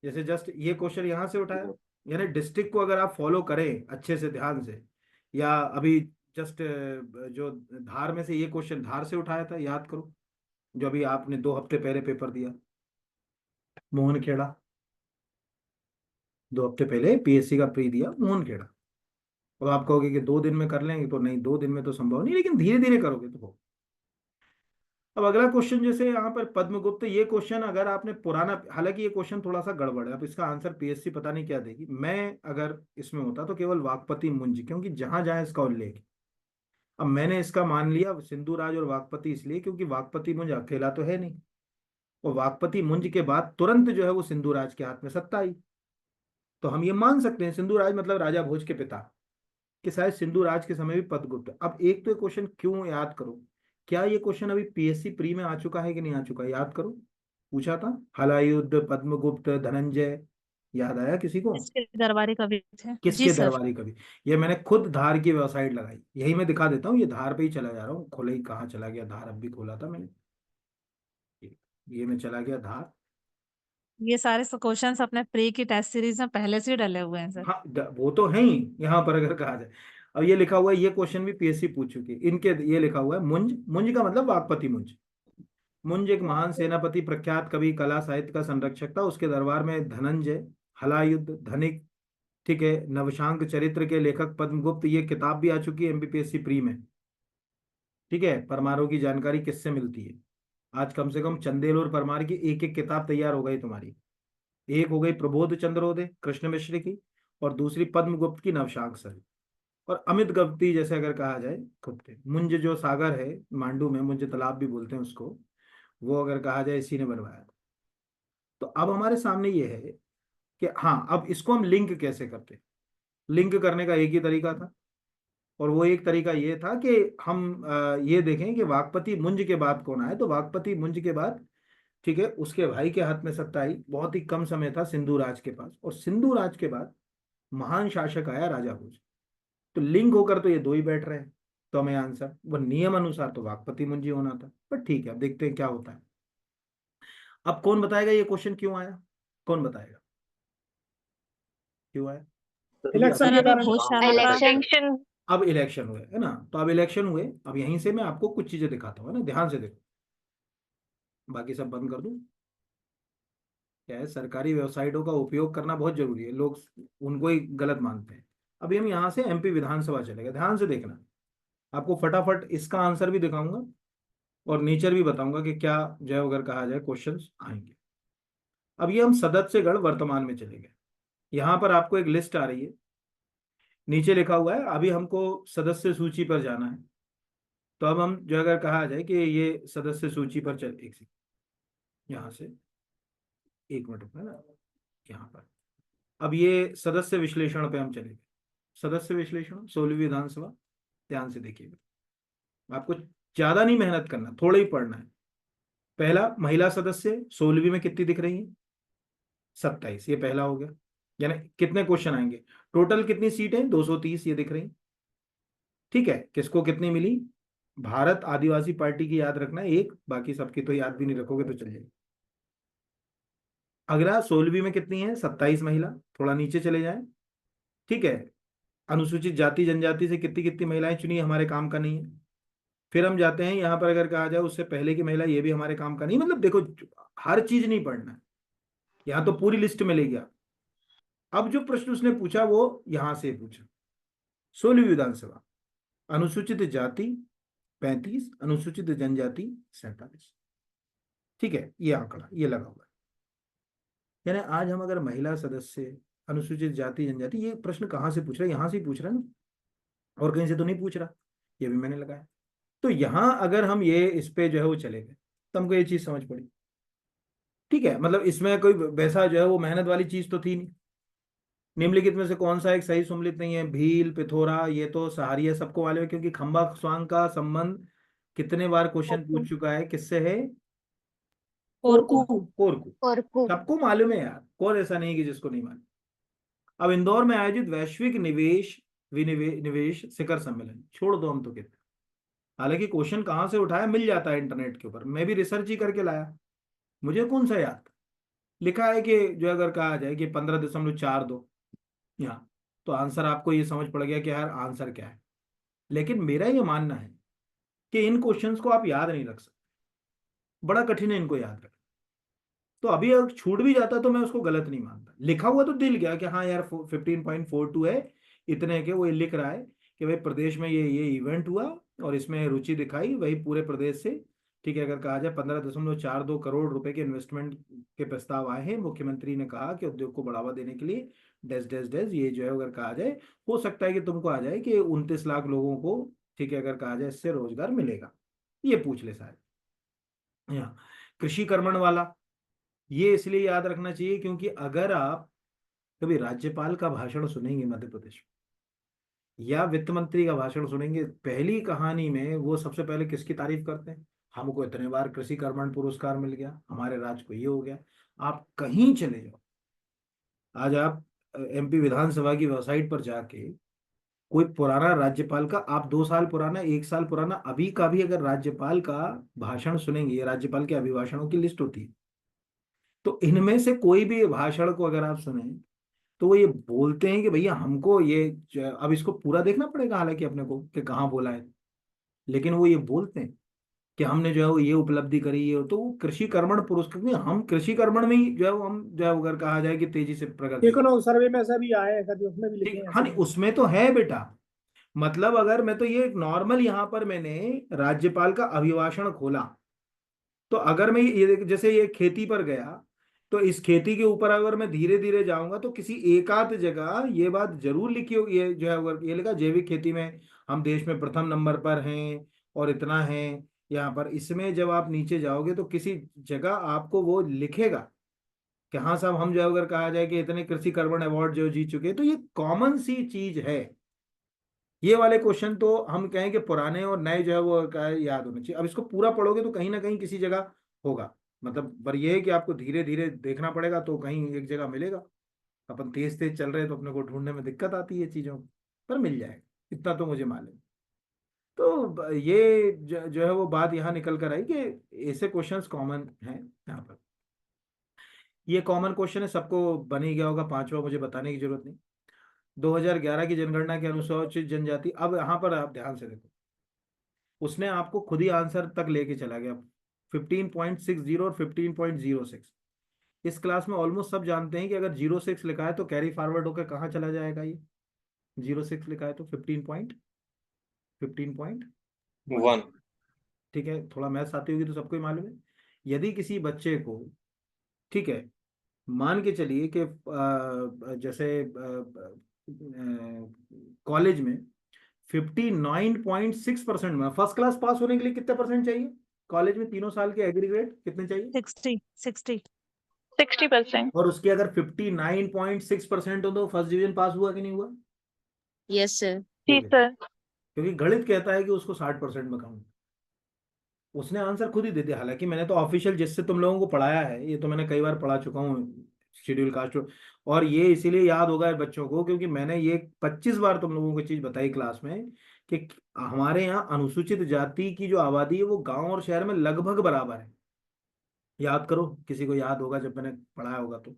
जैसे जस्ट ये क्वेश्चन यहाँ से उठाया, यानी डिस्ट्रिक्ट को अगर आप फॉलो करें अच्छे से ध्यान से, या अभी जस्ट जो धार में से ये क्वेश्चन धार से उठाया था, याद करो, जो अभी आपने 2 हफ्ते पहले पेपर दिया, मोहनखेड़ा। 2 हफ्ते पहले पीएससी का प्री दिया मोहनखेड़ा। अब आप कहोगे कि 2 दिन में कर लेंगे, तो नहीं, 2 दिन में तो संभव नहीं, लेकिन धीरे धीरे करोगे तो हो। अब अगला क्वेश्चन जैसे यहाँ पर पद्मगुप्त, ये क्वेश्चन अगर आपने पुराना, हालांकि ये क्वेश्चन थोड़ा सा गड़बड़ है, अब इसका आंसर पीएससी पता नहीं क्या देगी। मैं अगर इसमें होता तो केवल वाकपति मुंज, क्योंकि जहां जाए इसका उल्लेख। अब मैंने इसका मान लिया सिंधु राज और वाकपति इसलिए क्योंकि वाकपति मुंज अकेला तो है नहीं, और वाकपति मुंज के बाद तुरंत जो है वो सिंधु राज के हाथ में सत्ता आई। तो हम ये मान सकते हैं सिंधु राज मतलब राजा भोज के पिता, कि शायद सिंधु राज के समय भी पद्मगुप्त है। अब एक तो ये क्वेश्चन क्यों याद करो, क्या ये क्वेश्चन अभी पीएससी प्री में आ चुका है कि नहीं आ चुका है? याद करो, पूछा था हलायुद्ध, पद्मगुप्त, धनंजय, याद आया किसी को? इसके दरबारी कवि थे जी किसके सर। दरबारी कवि? ये मैंने खुद धार की वेबसाइट लगाई, यही मैं दिखा देता हूँ। ये धार पे ही चला जा रहा हूँ, खोला ही कहाँ चला गया धार, अब भी खोला था मैंने, ये मैं चला गया धार। ये सारे क्वेश्चंस अपने प्री की टेस्ट सीरीज में पहले से ही डले हुए हैं सर। हाँ वो तो है ही यहाँ पर अगर कहा जाए। अब ये लिखा हुआ है, ये क्वेश्चन भी पीएससी पूछ चुकी है इनके। ये लिखा हुआ है मुंज, मुंज का मतलब वाकपति मुंज। मुंज एक महान सेनापति, प्रख्यात कवि, कला साहित्य का संरक्षक था। उसके दरबार में धनंजय, हलायुद्ध, धनिक, ठीक है, नवशांक चरित्र के लेखक पद्मगुप्त, ये किताब भी आ चुकी है एमपीपीएससी प्री में। ठीक है, परमारों की जानकारी किससे मिलती है? आज कम से कम चंदेल और परमार की एक एक किताब तैयार हो गई तुम्हारी। एक हो गई प्रबोध चंद्रोदय कृष्ण मिश्र की, और दूसरी पद्मगुप्त की नवशांक सर, और अमित गुप्ती जैसे अगर कहा जाए गुप्ते। मुंज जो सागर है मांडू में, मुंज तालाब भी बोलते हैं उसको, वो अगर कहा जाए इसी ने बनवाया था। तो अब हमारे सामने ये है कि हाँ, अब इसको हम लिंक कैसे करते हैं। लिंक करने का एक ही तरीका था, और वो एक तरीका ये था कि हम ये देखें कि वाकपति मुंज के बाद कौन आए। तो वाकपति मुंज के बाद, ठीक है, उसके भाई के हाथ में सत्ता आई, बहुत ही कम समय था सिंधु राज के पास, और सिंधु राज के बाद महान शासक आया राजा भोज। तो लिंक होकर तो ये दो ही बैठ रहे हैं, तो हमें आंसर वो नियम अनुसार तो वाकपति मुंजी होना था। पर ठीक है, अब देखते हैं क्या होता है। अब कौन बताएगा ये क्वेश्चन क्यों आया? कौन बताएगा क्यों आया? इलेक्शन सर के अभी कारण। भोजशाला का इलेक्शन। अब इलेक्शन हुए है ना, तो अब इलेक्शन हुए, अब यहीं से मैं आपको कुछ चीजें दिखाता हूँ, है ना, ध्यान से देखो। बाकी सब बंद कर दूं? क्या है, सरकारी वेबसाइटों का उपयोग करना बहुत जरूरी है, लोग उनको ही गलत मानते हैं। अभी हम यहाँ से एमपी विधानसभा चलेगा, ध्यान से देखना। आपको फटाफट इसका आंसर भी दिखाऊंगा और नेचर भी बताऊंगा कि क्या जो है अगर कहा जाए क्वेश्चंस आएंगे। अब ये हम सदस्यगण वर्तमान में चले गए। यहाँ पर आपको एक लिस्ट आ रही है, नीचे लिखा हुआ है अभी हमको सदस्य सूची पर जाना है। तो अब हम जो अगर कहा जाए कि ये सदस्य सूची पर चल, एक सेकंड, यहाँ से एक मिनट रुकना ना, यहाँ पर अब ये सदस्य विश्लेषण पे हम चलेंगे। सदस्य विश्लेषण 16वीं विधानसभा, ध्यान से देखिएगा, आपको ज्यादा नहीं मेहनत करना, थोड़ा ही पढ़ना है। पहला महिला सदस्य 16वीं में कितनी दिख रही है? 27, ये पहला हो गया। यानी कितने क्वेश्चन आएंगे? टोटल कितनी सीटें? 230, ये दिख रही। ठीक है, किसको कितनी मिली? भारत आदिवासी पार्टी की याद रखना एक, बाकी सबकी तो याद भी नहीं रखोगे तो चल जाएगी। अगला 16वीं में कितनी है? 27 महिला, थोड़ा नीचे चले जाएं। ठीक है, अनुसूचित जाति जनजाति से कितनी कितनी महिलाएं चुनी, हमारे काम का नहीं है। फिर हम जाते हैं यहाँ पर, अगर कहा जाए उससे पहले की महिला, ये भी हमारे काम का नहीं। मतलब देखो, हर चीज नहीं पढ़ना है, यहाँ तो पूरी लिस्ट मिलेगी। अब जो प्रश्न उसने पूछा वो यहां से पूछा। 16वीं विधानसभा, अनुसूचित जाति 35, अनुसूचित जनजाति 47। ठीक है, ये आंकड़ा ये लगा हुआ है। यानी आज हम अगर महिला सदस्य, अनुसूचित जाति जनजाति, ये प्रश्न कहाँ से पूछ रहा है? यहाँ से पूछ रहा है ना, और कहीं से तो नहीं पूछ रहा। ये भी मैंने लगाया। तो यहां अगर हम ये इस पे जो है वो चले गए तो हमको ये चीज समझ पड़ी। ठीक है, मतलब इसमें कोई वैसा जो है वो मेहनत वाली चीज तो थी नहीं। निम्नलिखित में से कौन सा एक सही सुमेलित नहीं है? भील, पिथौरा, ये तो सहारिया सबको मालूम है, क्योंकि खंबा स्वांग का संबंध कितने बार क्वेश्चन पूछ चुका है, किससे है? कोरकू। कोरकू। कोरकू। सबको मालूम है यार, कौन ऐसा नहीं है कि जिसको नहीं मालूम। अब इंदौर में आयोजित वैश्विक निवेश निवेश शिखर सम्मेलन, छोड़ दो हम तो कहते हैं। हालांकि क्वेश्चन कहाँ से उठाया मिल जाता है इंटरनेट के ऊपर, मैं भी रिसर्च ही करके लाया, मुझे कौन सा याद था। लिखा है कि जो अगर कहा जाए कि 15.42 यहाँ, तो आंसर आपको ये समझ पड़ गया कि यार आंसर क्या है। लेकिन मेरा ये मानना है कि इन क्वेश्चंस को आप याद नहीं रख सकते, बड़ा कठिन है इनको याद रखना। तो अभी अगर छूट भी जाता तो मैं उसको गलत नहीं मानता। लिखा हुआ तो दिल गया कि हाँ यार 15.42 है, इतने के वो लिख रहा है कि भाई प्रदेश में ये इवेंट हुआ और इसमें रुचि दिखाई, वही पूरे प्रदेश से। ठीक है, अगर कहा जाए 15.42 करोड़ रुपए के इन्वेस्टमेंट के प्रस्ताव आए हैं, मुख्यमंत्री ने कहा कि उद्योग को बढ़ावा देने के लिए डैश डैश डैश, ये जो है अगर कहा जाए, हो सकता है कि तुमको आ जाए कि 29 लाख लोगों को, ठीक है, अगर कहा जाए इससे रोजगार मिलेगा। ये पूछ ले साहब। यहाँ कृषि कर्मण वाला, ये इसलिए याद रखना चाहिए क्योंकि अगर आप कभी राज्यपाल का भाषण सुनेंगे मध्य प्रदेश में, या वित्त मंत्री का भाषण सुनेंगे, पहली कहानी में वो सबसे पहले किसकी तारीफ करते हैं? हमको इतने बार कृषि कर्मण पुरस्कार मिल गया, हमारे राज्य को ये हो गया। आप कहीं चले जाओ, आज आप एमपी विधानसभा की वेबसाइट पर जाके कोई पुराना राज्यपाल का, आप 2 साल पुराना, 1 साल पुराना, अभी का भी अगर राज्यपाल का भाषण सुनेंगे, ये राज्यपाल के अभिभाषणों की लिस्ट होती है, तो इनमें से कोई भी भाषण को अगर आप सुने तो वो ये बोलते हैं कि भैया हमको ये अब इसको पूरा देखना पड़ेगा हालांकि अपने को कि कहाँ बोला है, लेकिन वो ये बोलते हैं कि हमने जो है वो ये उपलब्धि करी है। तो वो कृषि कर्मण पुरस्कार में, हम कृषि कर्मण में ही जो है वो हम जो है अगर कहा जाए कि तेजी से प्रगति। देखो सर्वे में ऐसा भी आया है, कभी उसमें भी लिखे ठीक, हैं हाँ ऐसे। नहीं, उसमें तो है बेटा। मतलब अगर मैं तो ये नॉर्मल यहाँ पर मैंने राज्यपाल का अभिभाषण खोला, तो अगर मैं ये जैसे ये खेती पर गया, तो इस खेती के ऊपर अगर मैं धीरे धीरे जाऊंगा तो किसी एकाध जगह ये बात जरूर लिखी होगी, ये जो है अगर ये लिखा जैविक खेती में हम देश में प्रथम नंबर पर हैं और इतना है, यहाँ पर इसमें जब आप नीचे जाओगे तो किसी जगह आपको वो लिखेगा कि हाँ साहब हम जो है अगर कहा जाए कि इतने कृषि कर्मण अवार्ड जो जीत चुके हैं, तो ये कॉमन सी चीज है। ये वाले क्वेश्चन तो हम कहें कि पुराने और नए जो है वो क्या है, याद होने चाहिए। अब इसको पूरा पढ़ोगे तो कहीं ना कहीं किसी जगह होगा, मतलब पर ये है कि आपको धीरे धीरे देखना पड़ेगा, तो कहीं एक जगह मिलेगा। अपन तेज तेज चल रहे हैं तो अपने को ढूंढने में दिक्कत आती है चीजों को, पर मिल जाएगा, इतना तो मुझे मालूम है। तो ये जो है वो बात यहाँ निकल कर आई कि ऐसे क्वेश्चंस कॉमन हैं यहाँ पर। ये कॉमन क्वेश्चन है, सबको बन ही गया होगा, पांचवा मुझे बताने की जरूरत नहीं। 2011 की जनगणना के अनुसूचित जनजाति, अब यहाँ पर आप ध्यान से देखो, उसने आपको खुद ही आंसर तक लेके चला गया, 15.60 और 15.06। इस क्लास में ऑलमोस्ट सब जानते हैं कि अगर 06 लिखा है तो कैरी फॉरवर्ड होकर कहाँ चला जाएगा, ये 06 लिखा है तो 15.1। ठीक है, थोड़ा मैथ्स आती होगी तो सबको ही मालूम है। यदि किसी बच्चे को, ठीक है, मान के चलिए कि जैसे कॉलेज में 59.6% में, फर्स्ट क्लास पास होने के लिए कितने परसेंट चाहिए कॉलेज में, तीनों साल के एग्रीगेट कितने चाहिए? 60%। और उसके अगर 59.6% हो तो फर्स्ट डिवीजन पास हुआ कि नहीं हुआ? Yes sir. जी सर। क्योंकि गणित कहता है कि उसको 60% में काउंट। उसने आंसर खुद ही दे दिया, हालांकि मैंने तो ऑफिशियल जिससे तुम लोगों को पढ़ाया है, ये तो मैंने कई बार पढ़ा चुका हूँ शेड्यूल कास्ट, और ये इसीलिए याद होगा बच्चों को क्योंकि मैंने ये 25 बार तुम लोगों को चीज बताई क्लास में कि हमारे यहाँ अनुसूचित जाति की जो आबादी है वो गांव और शहर में लगभग बराबर है। याद करो, किसी को याद होगा जब मैंने पढ़ाया होगा तो,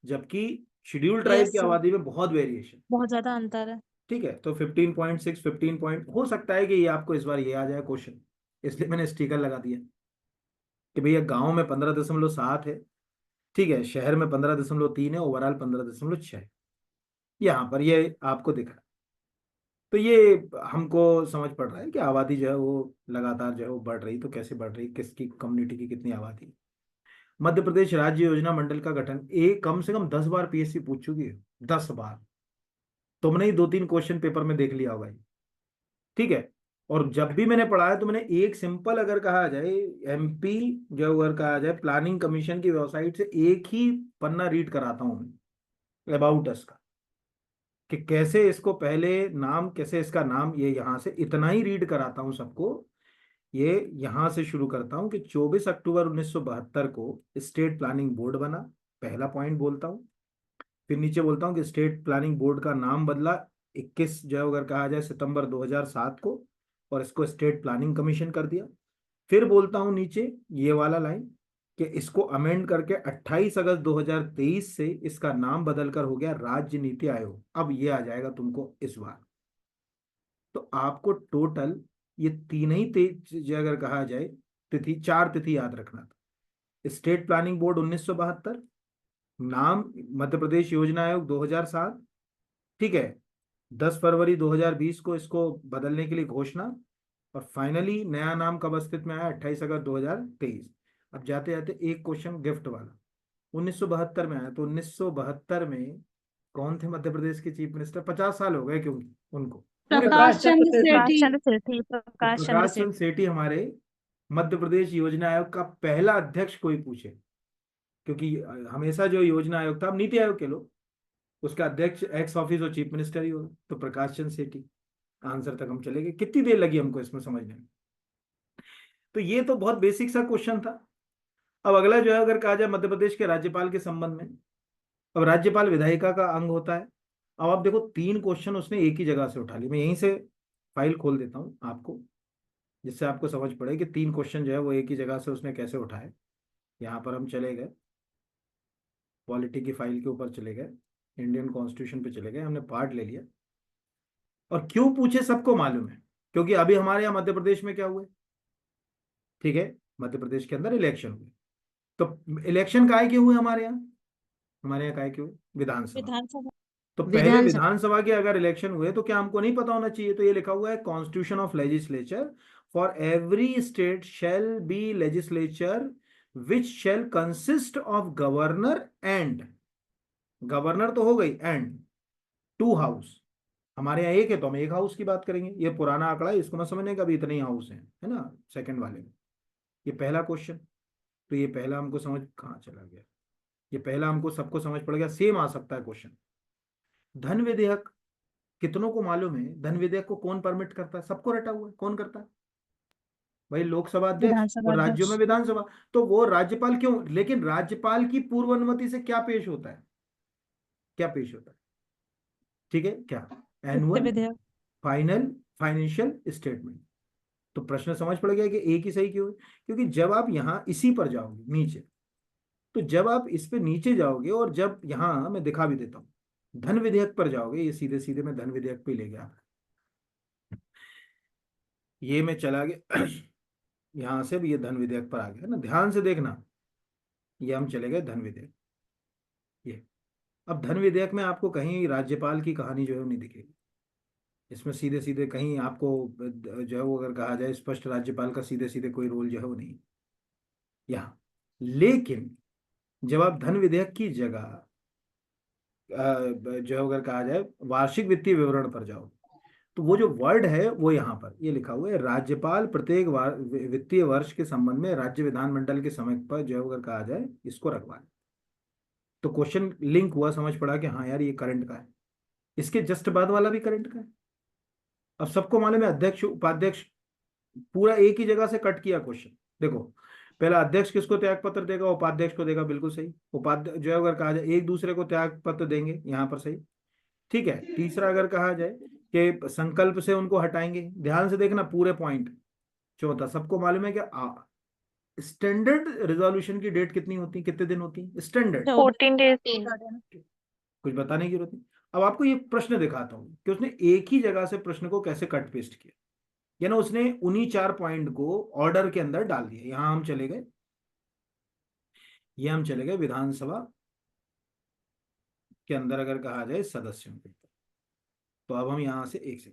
जबकि शेड्यूल ट्राइब यस की सर, आबादी में बहुत वेरिएशन। बहुत ज्यादा अंतर है। ठीक है, तो 15.6 15 पॉइंट हो सकता है कि ये आपको इस बार ये आ जाए क्वेश्चन, इसलिए मैंने स्टिकर लगा दिया कि भैया गांव में 15.7 है, ठीक है, शहर में 15.3 है, ओवरऑल 15.6 है। यहाँ पर ये आपको दिख रहा है। तो ये हमको समझ पड़ रहा है कि आबादी जो है वो लगातार जो है वो बढ़ रही, तो कैसे बढ़ रही, किसकी कम्युनिटी की कितनी आबादी। मध्य प्रदेश राज्य योजना मंडल का गठन, एक कम से कम 10 बार पीएससी पूछ चुकी है, 10 बार। तुमने ही 2-3 क्वेश्चन पेपर में देख लिया होगा ये, ठीक है। और जब भी मैंने पढ़ा है तो मैंने एक सिंपल अगर कहा जाए एमपी जो अगर कहा जाए प्लानिंग कमीशन की वेबसाइट से एक ही पन्ना रीड कराता हूँ मैं अबाउट अस का, कि कैसे इसको पहले नाम, कैसे इसका नाम, ये यहाँ से इतना ही रीड कराता हूँ सबको। ये यहाँ से शुरू करता हूँ कि 24 अक्टूबर 1972 को स्टेट प्लानिंग बोर्ड बना, पहला पॉइंट बोलता हूँ। फिर नीचे बोलता हूँ कि स्टेट प्लानिंग बोर्ड का नाम बदला 21 जो अगर कहा जाए सितंबर 2007 को, और इसको स्टेट प्लानिंग कमीशन कर दिया। फिर बोलता हूँ नीचे ये वाला लाइन कि इसको अमेंड करके 28 अगस्त 2023 से इसका नाम बदलकर हो गया राज्य नीति आयोग। अब ये आ जाएगा तुमको इस बार, तो आपको टोटल ये तीन ही जो अगर कहा जाए तिथि, 4 तिथि याद रखना था। स्टेट प्लानिंग बोर्ड 1972, नाम मध्य प्रदेश योजना आयोग 2007, ठीक है, 10 फरवरी 2020 को इसको बदलने के लिए घोषणा, और फाइनली नया नाम कब अस्तित्व में आया, 28 अगस्त 2023। अब जाते जाते एक क्वेश्चन गिफ्ट वाला, 1972 में आया, तो 1972 में कौन थे मध्य प्रदेश के चीफ मिनिस्टर? 50 साल हो गए क्योंकि उनको, प्रकाश चंद्र प्रकाश सेठी। चंद्र सेठी, प्रकाश चंद्र प्रकाश चंद्र सेठी। सेठी हमारे मध्य प्रदेश योजना आयोग का पहला अध्यक्ष कोई पूछे, क्योंकि हमेशा जो योजना आयोग था, अब नीति आयोग के लोग, उसका अध्यक्ष एक्स ऑफिस और चीफ मिनिस्टर ही होगा, तो प्रकाश चंद्र सेठी। आंसर तक हम चले गए, कितनी देर लगी हमको इसमें समझने में। तो ये तो बहुत बेसिक सा क्वेश्चन था। अब अगला जो है अगर कहा जाए मध्य प्रदेश के राज्यपाल के संबंध में, अब राज्यपाल विधायिका का अंग होता है। अब आप देखो 3 क्वेश्चन उसने एक ही जगह से उठा लिए, मैं यहीं से फाइल खोल देता हूँ आपको, जिससे आपको समझ पड़े कि 3 क्वेश्चन जो है वो एक ही जगह से उसने कैसे उठाए। यहाँ पर हम चले गए पॉलिटी की फाइल के ऊपर, चले गए इंडियन कॉन्स्टिट्यूशन पे चले गए, हमने पार्ट ले लिया। और क्यों पूछे सबको मालूम है, क्योंकि अभी हमारे यहाँ मध्य प्रदेश में क्या हुए, ठीक है, मध्य प्रदेश के अंदर इलेक्शन हुए। तो इलेक्शन काहे के हुए हमारे यहाँ काहे के हुए? विधानसभा। तो पहले विधानसभा के अगर इलेक्शन हुए तो क्या हमको नहीं पता होना चाहिए? तो ये लिखा हुआ है constitution of legislature, for every state shall be legislature which shell consist of governor and, governor तो हो गई, एंड 2 हाउस। हमारे यहाँ एक है तो हम 1 हाउस की बात करेंगे, ये पुराना आंकड़ा है, इसको मैं समझने का भी इतने ही हाउस है ना, सेकंड वाले में। ये पहला क्वेश्चन, तो ये पहला हमको समझ कहाँ चला गया, ये पहला हमको सबको समझ पड़ गया। सेम आ सकता है क्वेश्चन। धन विधेयक कितनों को मालूम है, धन विधेयक को कौन परमिट करता है? सबको रटा हुआ है, कौन करता है भाई? लोकसभा अध्यक्ष विधानसभा और राज्यों में अध्यक्ष। विधानसभा। तो वो राज्यपाल क्यों, लेकिन राज्यपाल की पूर्व अनुमति से क्या पेश होता है, क्या पेश होता है? ठीक है, क्या? वित्त एनुअल विधेयक। Final financial statement. तो प्रश्न समझ पड़ गया कि एक ही सही क्यों है? क्योंकि जब आप यहाँ इसी पर जाओगे नीचे, तो जब आप इस पे नीचे जाओगे और जब यहाँ मैं दिखा भी देता हूँ, धन विधेयक पर जाओगे, ये सीधे सीधे मैं धन विधेयक पे ले गया, ये मैं चला गया यहां से भी ये धन विधेयक पर आ गया ना, ध्यान से देखना, ये हम चले गए धन विधेयक। ये अब धन विधेयक में आपको कहीं राज्यपाल की कहानी जो है वो नहीं दिखेगी, इसमें सीधे सीधे कहीं आपको जो है वो अगर कहा जाए स्पष्ट राज्यपाल का सीधे सीधे कोई रोल जो है वो नहीं यहाँ। लेकिन जब आप धन विधेयक की जगह जो है अगर कहा जाए वार्षिक वित्तीय विवरण पर जाओ, तो वो जो वर्ड है वो यहाँ पर ये लिखा हुआ है, राज्यपाल प्रत्येक वित्तीय वर्ष के संबंध में राज्य विधानमंडल के समय पर जो है अगर कहा जाए इसको रखवा। तो क्वेश्चन लिंक हुआ, समझ पड़ा कि हाँ यार ये करंट का है, इसके जस्ट बाद वाला भी करंट का है। अब सबको मालूम है अध्यक्ष उपाध्यक्ष, पूरा एक ही जगह से कट किया क्वेश्चन। देखो पहला अध्यक्ष किसको त्याग पत्र देगा, उपाध्यक्ष को देगा, बिल्कुल सही। उपाध्यक्ष जो है अगर कहा जाए एक दूसरे को त्याग पत्र देंगे, यहाँ पर सही, ठीक है। तीसरा अगर कहा जाए कि संकल्प से उनको हटाएंगे, ध्यान से देखना पूरे पॉइंट। चौथा सबको मालूम है कि स्टैंडर्ड रिजोल्यूशन की डेट कितनी होती है, कितने दिन होती है स्टैंडर्ड? 14 days। कुछ बताने की जरूरत नहीं। अब आपको ये प्रश्न दिखाता हूं कि उसने एक ही जगह से प्रश्न को कैसे कट पेस्ट किया, यानी उसने उन्हीं 4 पॉइंट को ऑर्डर के अंदर डाल दिया। यहां हम चले गए, ये हम चले गए विधानसभा के अंदर अगर कहा जाए सदस्यों के, तो अब हम यहां से एक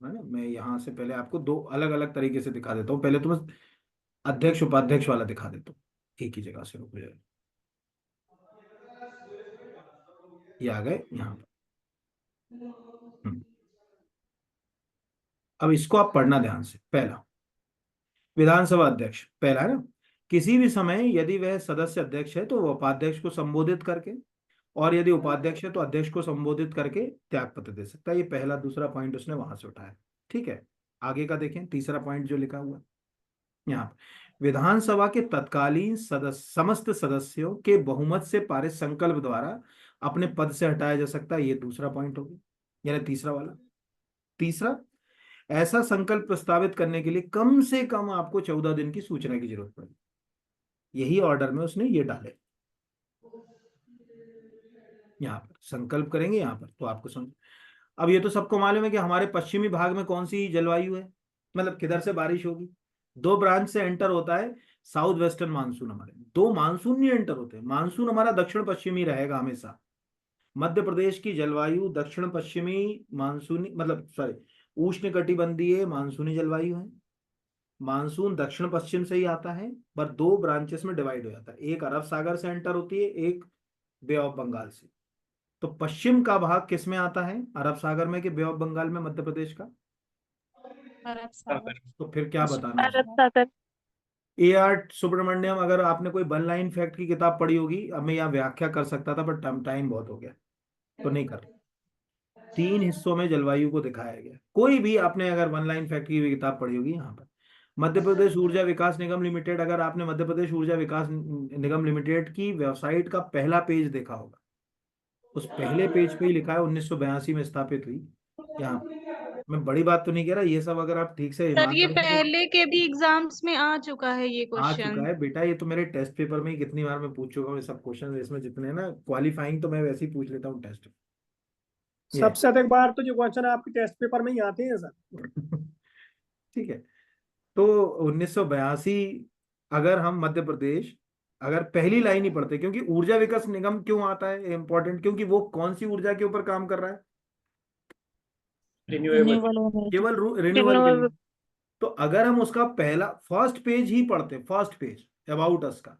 मिनट मैं यहां से पहले आपको दो अलग अलग तरीके से दिखा देता हूं। पहले तो मैं अध्यक्ष उपाध्यक्ष वाला दिखा देता हूँ, एक ही जगह से रुक जाए। ये आ गए यहाँ पर। अब इसको आप पढ़ना ध्यान से। पहला विधानसभा अध्यक्ष, पहला है ना, किसी भी समय यदि वह सदस्य अध्यक्ष है तो वह उपाध्यक्ष को संबोधित करके, और यदि उपाध्यक्ष है तो अध्यक्ष को संबोधित करके त्याग पत्र दे सकता है। ये पहला दूसरा पॉइंट उसने वहां से उठाया, ठीक है। आगे का देखें, तीसरा पॉइंट जो लिखा हुआ यहाँ पर, विधानसभा के तत्कालीन समस्त सदस्यों के बहुमत से पारित संकल्प द्वारा अपने पद से हटाया जा सकता है। ये दूसरा पॉइंट हो गया, यानी तीसरा वाला। तीसरा, ऐसा संकल्प प्रस्तावित करने के लिए कम से कम आपको 14 दिन की सूचना की जरूरत पड़ेगी। यही ऑर्डर में उसने ये डाले, यहाँ पर संकल्प करेंगे यहाँ पर, तो आपको समझ। अब ये तो सबको मालूम है कि हमारे पश्चिमी भाग में कौन सी जलवायु है, मतलब किधर से बारिश होगी। दो ब्रांच से एंटर होता है साउथ वेस्टर्न मानसून। हमारे दो मानसून नहीं एंटर होते, मानसून हमारा दक्षिण पश्चिमी रहेगा हमेशा। मध्य प्रदेश की जलवायु दक्षिण पश्चिमी मानसूनी, मतलब सॉरी उष्ण कटिबंधीय मानसूनी जलवायु है। मानसून दक्षिण पश्चिम से ही आता है, पर दो ब्रांचेस में डिवाइड हो जाता है, एक अरब सागर से एंटर होती है, एक बे ऑफ बंगाल से। तो पश्चिम का भाग किस में आता है, अरब सागर में कि बे ऑफ बंगाल में मध्य प्रदेश का? अरब सागर। तो फिर क्या बताना है? अरब सागर। ए आर सुब्रमण्यम, अगर आपने कोई वन लाइन फैक्ट की किताब पढ़ी होगी, अब मैं यहाँ व्याख्या कर सकता था पर टाइम बहुत हो गया तो नहीं कर। 3 हिस्सों में जलवायु को दिखाया गया। कोई भी आपने अगर वन लाइन फैक्ट की किताब पढ़ी होगी, यहाँ पर मध्य प्रदेश ऊर्जा विकास निगम लिमिटेड, अगर आपने मध्य प्रदेश ऊर्जा विकास निगम लिमिटेड की वेबसाइट का पहला पेज देखा होगा, उस पहले पेज पे ही लिखा है 1982 में स्थापित हुई। यहाँ मैं बड़ी बात तो नहीं कह रहा, ये सब अगर आप ठीक से सर ये ईमानदारी से पहले के भी एग्जाम्स में आ चुका है ये आ क्वेश्चन। चुका है बेटा, ये तो मेरे टेस्ट पेपर में ही कितनी बार मैं पूछ चुका हूँ ये सब क्वेश्चन। इसमें जितने ना क्वालिफाइंग तो मैं वैसे ही पूछ लेता हूँ टेस्ट। सबसे अधिक बार तो जो क्वेश्चन आपके टेस्ट पेपर में ही आते हैं सर। ठीक है, तो 1982 अगर हम मध्य प्रदेश अगर पहली लाइन ही पढ़ते, क्योंकि ऊर्जा विकास निगम क्यों आता है इंपॉर्टेंट, क्योंकि वो कौन सी ऊर्जा के ऊपर काम कर रहा है? Renewable energy. केवल रिन्यूएबल के लिए। तो अगर हम उसका पहला फर्स्ट पेज ही पढ़ते, फर्स्ट पेज अबाउट अस का,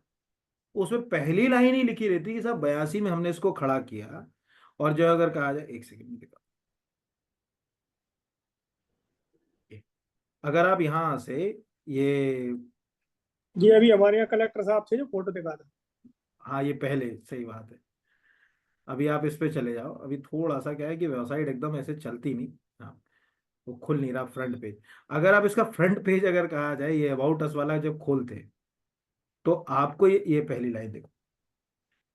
उसमें पहली लाइन ही लिखी रहती कि साहब 82 में हमने इसको खड़ा किया। और जो अगर कहा जाए, एक सेकंड में दिखा, अगर आप यहाँ से ये, अभी हमारे यहाँ कलेक्टर साहब थे जो फोटो दिखा था। हाँ ये पहले, सही बात है। अभी आप इस पे चले जाओ, अभी थोड़ा सा क्या है कि वेबसाइट एकदम ऐसे चलती नहीं। हाँ, वो खुल नहीं रहा फ्रंट पेज। अगर आप इसका फ्रंट पेज अगर कहा जाए, ये अबाउट अस वाला जब खोलते तो आपको ये पहली लाइन देखो,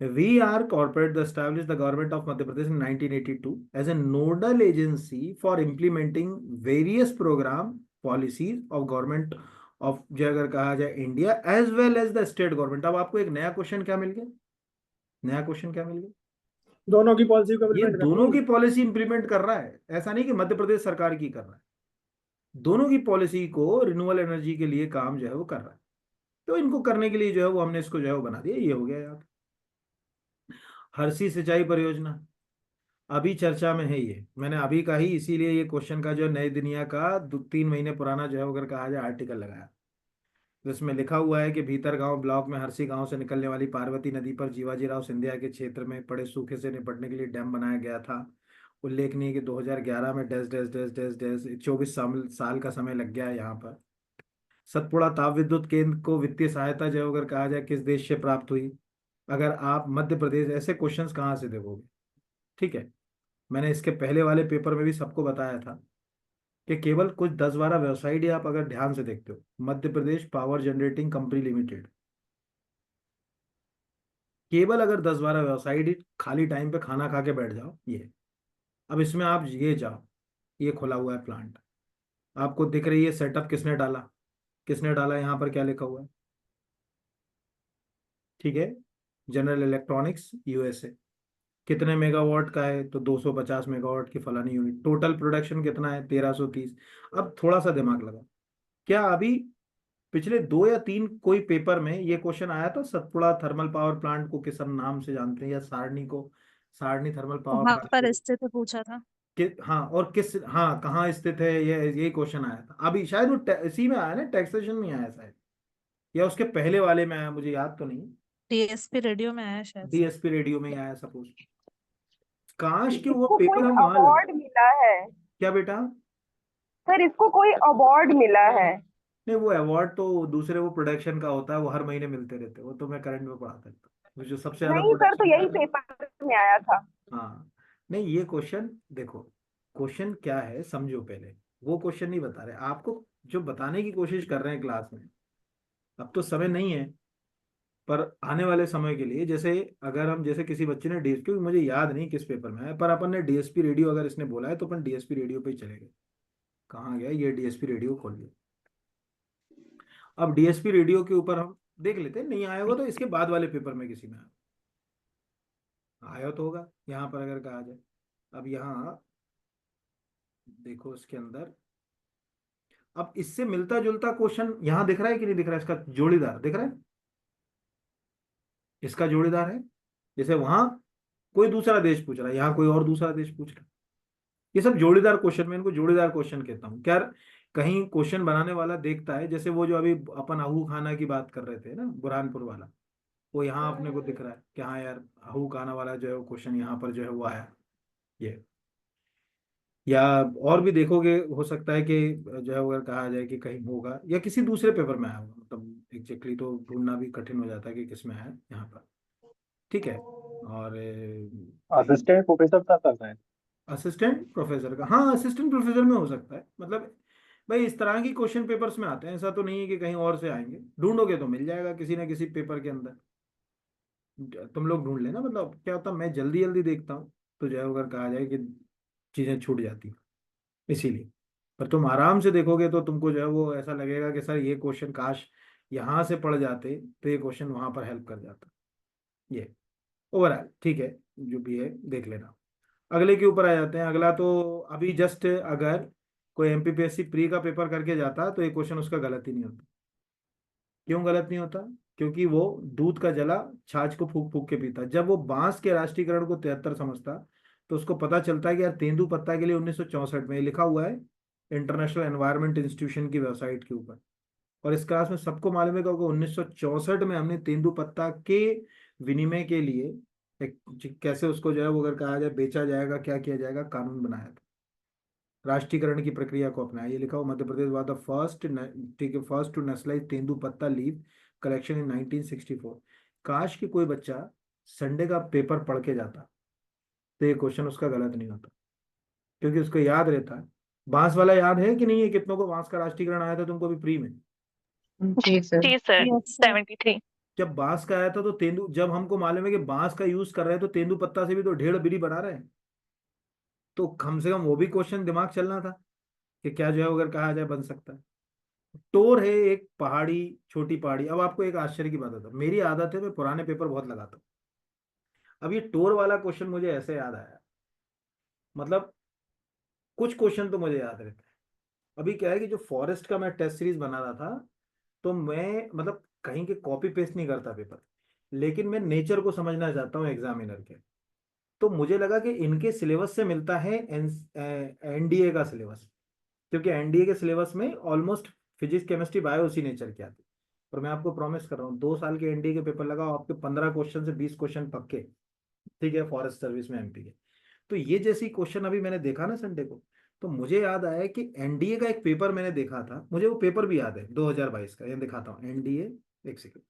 We are corporate that established the government of Madhya Pradesh in 1982 as a nodal agency for implementing various program policies of government of, जो अगर कहा जाए India as well as the state government। अब आपको एक नया question क्या मिल गया, नया क्वेश्चन क्या मिल गया? दोनों की पॉलिसी को ये इम्प्लीमेंट दोनों करनी की है। पॉलिसी इंप्लीमेंट कर रहा है, ऐसा नहीं कि मध्य प्रदेश सरकार की कर रहा है, दोनों की पॉलिसी को रिन्यूएबल एनर्जी के लिए काम जो है वो कर रहा है। तो इनको करने के लिए जो है वो हमने इसको जो है वो बना दिया। ये हो गया यार, हरसी सिंचाई परियोजना अभी चर्चा में है। ये मैंने अभी का ही, इसीलिए ये क्वेश्चन का जो है नई दुनिया का 2-3 महीने पुराना जो है अगर कहा जाए आर्टिकल लगाया, जिसमें लिखा हुआ है कि भीतरगांव ब्लॉक में हरसी गांव से निकलने वाली पार्वती नदी पर जीवाजीराव सिंधिया के क्षेत्र में पड़े सूखे से निपटने के लिए डैम बनाया गया था। उल्लेखनीय कि 2011 में dash dash dash dash dash 24 साल का समय लग गया है यहाँ पर। सतपुड़ा ताप विद्युत केंद्र को वित्तीय सहायता जो है अगर कहा जाए किस देश से प्राप्त हुई? अगर आप मध्य प्रदेश, ऐसे क्वेश्चंस कहाँ से देखोगे? ठीक है, मैंने इसके पहले वाले पेपर में भी सबको बताया था कि केवल कुछ 10-12 वेबसाइट ही आप अगर ध्यान से देखते हो, मध्य प्रदेश पावर जनरेटिंग कंपनी लिमिटेड, केवल अगर 10-12 वेबसाइट ही खाली टाइम पे खाना खा के बैठ जाओ ये। अब इसमें आप ये जाओ, ये खुला हुआ है प्लांट, आपको दिख रही है सेटअप किसने डाला, किसने डाला, यहाँ पर क्या लिखा हुआ है? ठीक है, जनरल इलेक्ट्रॉनिक्स यूएसए। कितने मेगावाट का है? तो 250 मेगावाट की फलानी यूनिट। टोटल प्रोडक्शन कितना है? 1330। अब थोड़ा सा दिमाग लगा, क्या अभी पिछले 2 या 3 कोई पेपर में ये क्वेश्चन आया था सतपुड़ा थर्मल पावर प्लांट को किस नाम से जानते हैं, या सारणी को, सारणी थर्मल पावर वहां प्लांट पर को स्थित पूछा था। हाँ, और किस, हाँ कहाँ स्थित है, ये क्वेश्चन आया था अभी शायद, वो इसी में आया ना, टैक्सेशन में आया शायद, या उसके पहले वाले में आया, मुझे याद तो नहीं। डीएसपी रेडियो में आया शायद से। डीएसपी रेडियो में ही आया सपोज। काश कि वो इसको कोई पेपर हम वहां अवार्ड मिला है क्या बेटा? सर, इसको कोई अवार्ड मिला है? नहीं, वो अवार्ड तो दूसरे, वो प्रोडक्शन का होता है, वो हर महीने मिलते रहते हैं, वो तो मैं करंट में पढ़ाता था, वो जो सबसे ज्यादा नहीं सर, तो प्रोडक्शन यही का। पेपर में आया था। हाँ, नहीं ये क्वेश्चन देखो, क्वेश्चन क्या है समझो पहले, वो क्वेश्चन नहीं बता रहे आपको, जो बताने की कोशिश कर रहे हैं क्लास में। अब तो समय नहीं है, पर आने वाले समय के लिए, जैसे अगर हम, जैसे किसी बच्चे ने डीएसपी, क्योंकि मुझे याद नहीं किस पेपर में है, पर अपन ने डीएसपी रेडियो अगर इसने बोला है तो अपन डीएसपी रेडियो पे ही चले गए। कहाँ गया ये? डीएसपी रेडियो खोल लिया। अब डीएसपी रेडियो के ऊपर हम देख लेते हैं, नहीं आया होगा तो इसके बाद वाले पेपर में किसी में आया तो होगा, यहाँ पर अगर कहा जाए। अब यहाँ देखो इसके अंदर, अब इससे मिलता जुलता क्वेश्चन यहाँ दिख रहा है कि नहीं दिख रहा है? इसका जोड़ीदार दिख रहा है, इसका जोड़ीदार है। जैसे वहां कोई दूसरा देश पूछ रहा है, यहाँ कोई और दूसरा देश पूछ रहा है। ये सब जोड़ीदार क्वेश्चन, मैं इनको जोड़ीदार क्वेश्चन कहता हूँ। क्या कहीं क्वेश्चन बनाने वाला देखता है, जैसे वो जो अभी अपन आहू खाना की बात कर रहे थे ना, बुरहानपुर वाला, वो यहाँ अपने को दिख रहा है कि हाँ यार आहू खाना वाला जो है वो क्वेश्चन यहाँ पर जो है वो आया ये। या और भी देखोगे, हो सकता है कि जो है अगर कहा जाए कि कहीं होगा या किसी दूसरे पेपर में आया होगा, मतलब एग्जैक्टली तो ढूंढना भी कठिन हो जाता है कि किस में है यहाँ पर। ठीक है, और असिस्टेंट प्रोफेसर का करना है। असिस्टेंट प्रोफेसर का, हाँ असिस्टेंट प्रोफेसर में हो सकता है, मतलब भाई इस तरह की क्वेश्चन पेपर्स में आते हैं, ऐसा तो नहीं है कि कहीं और से आएंगे, ढूंढोगे तो मिल जाएगा किसी ना किसी पेपर के अंदर। तुम लोग ढूंढ लेना, मतलब क्या होता है, मैं जल्दी जल्दी देखता हूँ तो जो है अगर कहा जाए कि चीज़ें छूट जाती हैं, इसीलिए। पर तुम आराम से देखोगे तो तुमको जो है वो ऐसा लगेगा कि सर ये क्वेश्चन काश यहाँ से पढ़ जाते तो ये क्वेश्चन वहां पर हेल्प कर जाता। ये ओवरऑल ठीक है, जो भी है देख लेना। अगले के ऊपर आ जाते हैं। अगला तो अभी जस्ट अगर कोई एमपीपीएससी प्री का पेपर करके जाता तो ये क्वेश्चन उसका गलत ही नहीं होता। क्यों गलत नहीं होता? क्योंकि वो दूध का जला छाछ को फूक फूक के पीता। जब वो बांस के राष्ट्रीयकरण को 73 समझता तो उसको पता चलता है कि यार तेंदुपत्ता के लिए 1964 में, लिखा हुआ है इंटरनेशनल एनवायरमेंट इंस्टीट्यूशन की वेबसाइट के ऊपर। और इस क्लास में सबको मालूम है कि 1964 में हमने तेंदुपत्ता के विनिमय के लिए कैसे उसको जो है वो अगर कहा जाए बेचा जाएगा, क्या किया जाएगा, कानून बनाया था। राष्ट्रीयकरण की प्रक्रिया को अपनाया। ये लिखा हो Madhya Pradesh was the first, ठीक है, फर्स्ट टू नेशनलाइज तेंदुपत्ता लीफ कलेक्शन इन 1964। काश कि कोई बच्चा संडे का पेपर पढ़ के जाता तो ये क्वेश्चन उसका गलत नहीं होता, क्योंकि उसको याद रहता है। बांस वाला याद है कि नहीं है? कितनों को बांस का राष्ट्रीयकरण आया था तुमको अभी प्री में? जी सर। जी सर, यस सर। 73। जब बांस का आया था तो तेंदु, जब हमको मालूम है कि बांस का यूज कर रहे हैं तो तेंदुपत्ता से भी तो ढेर बिरी बना रहे हैं, तो कम से कम वो भी क्वेश्चन दिमाग चलना था कि क्या जो है अगर कहा जाए बन सकता है। टोर है एक पहाड़ी, छोटी पहाड़ी। अब आपको एक आश्चर्य की बात होता है, मेरी आदत है मैं पुराने पेपर बहुत लगाता हूँ। अब ये टोर वाला क्वेश्चन मुझे ऐसे याद आया, मतलब कुछ क्वेश्चन तो मुझे याद रहते हैं। अभी क्या है कि जो फॉरेस्ट का मैं टेस्ट सीरीज बना रहा था, तो मैं मतलब कहीं के कॉपी पेस्ट नहीं करता पेपर, लेकिन मैं नेचर को समझना चाहता हूँ एग्जामिनर के। तो मुझे लगा कि इनके सिलेबस से मिलता है एनडीए का सिलेबस, क्योंकि एनडीए के सिलेबस में ऑलमोस्ट फिजिक्स केमिस्ट्री बायो उसी नेचर की आती है। और मैं आपको प्रॉमिस कर रहा हूँ 2 साल के एनडीए के पेपर लगाओ, आपके 15 क्वेश्चन से 20 क्वेश्चन पक्के, ठीक है, फॉरेस्ट सर्विस में एमपी के। तो ये जैसी क्वेश्चन अभी मैंने देखा ना संडे को, तो मुझे याद आया कि एनडीए का एक पेपर मैंने देखा था, मुझे वो पेपर भी याद है 2022 का। ये दिखाता हूँ एनडीए, एक सेकंड,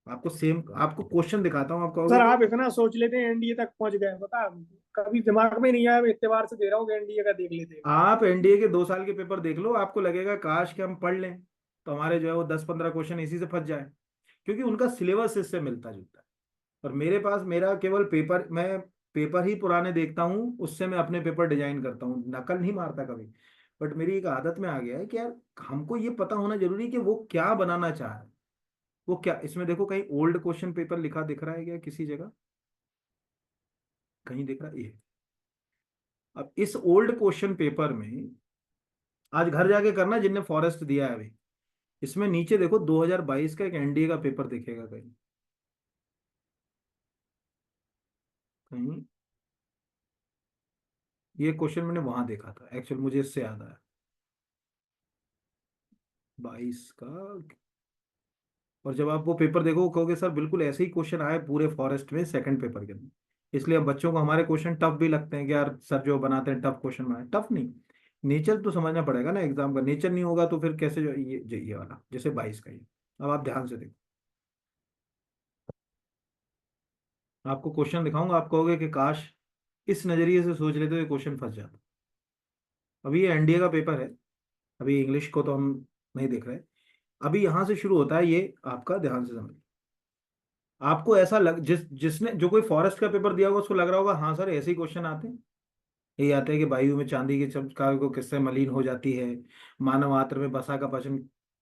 आपको सेम आपको क्वेश्चन दिखाता हूँ, आप कहोगे सर कि आप इतना सोच लेते हैं एनडीए तक पहुंच गए, बता कभी दिमाग में नहीं आया, मैं इतने बार से दे रहा हूँ कि एनडीए का देख लेते हैं। आप एनडीए के 2 साल के पेपर देख लो, आपको लगेगा काश कि हम पढ़ लें तो हमारे जो है वो 10-15 क्वेश्चन इसी से फंस जाए, क्योंकि उनका सिलेबस इससे मिलता जुलता है। और मेरे पास मेरा केवल पेपर, मैं पेपर ही पुराने देखता हूँ, उससे मैं अपने पेपर डिजाइन करता हूँ, नकल नहीं मारता कभी। बट मेरी एक आदत में आ गया है कि यार हमको ये पता होना जरूरी है कि वो क्या बनाना चाह रहा है। वो क्या, इसमें देखो कहीं ओल्ड क्वेश्चन पेपर लिखा दिख रहा है क्या किसी जगह? कहीं दिख रहा है ये? अब इस ओल्ड क्वेश्चन पेपर में आज घर जाके करना जिनने फॉरेस्ट दिया है अभी, इसमें नीचे देखो 2022 का एक एनडीए का पेपर दिखेगा कहीं कहीं। ये क्वेश्चन मैंने वहां देखा था एक्चुअल, मुझे इससे याद आया 22 का। और जब आप वो पेपर देखो कहोगे सर बिल्कुल ऐसे ही क्वेश्चन आए पूरे फॉरेस्ट में सेकंड पेपर के अंदर। इसलिए अब बच्चों को हमारे क्वेश्चन टफ भी लगते हैं कि यार सर जो बनाते हैं टफ क्वेश्चन बनाए। टफ नहीं, नेचर तो समझना पड़ेगा ना एग्जाम का। नेचर नहीं होगा तो फिर कैसे जो ये वाला जैसे 22 का ये, अब आप ध्यान से देखो, आपको क्वेश्चन दिखाऊंगा, आप कहोगे कि काश इस नजरिए से सोच लेते तो ये क्वेश्चन फंस जाता। अभी ये एनडीए का पेपर है, अभी इंग्लिश को तो हम नहीं देख रहे। अभी यहां से शुरू होता है ये, आपका ध्यान से समझ। आपको ऐसा लग, जिसने जो कोई फॉरेस्ट का पेपर दिया होगा उसको लग रहा होगा हाँ सर ऐसे ही क्वेश्चन आते हैं। यही आते हैं कि वायु में चांदी की चमत्कार को किससे मलिन हो जाती है, मानव आत्र में बसा का पचन।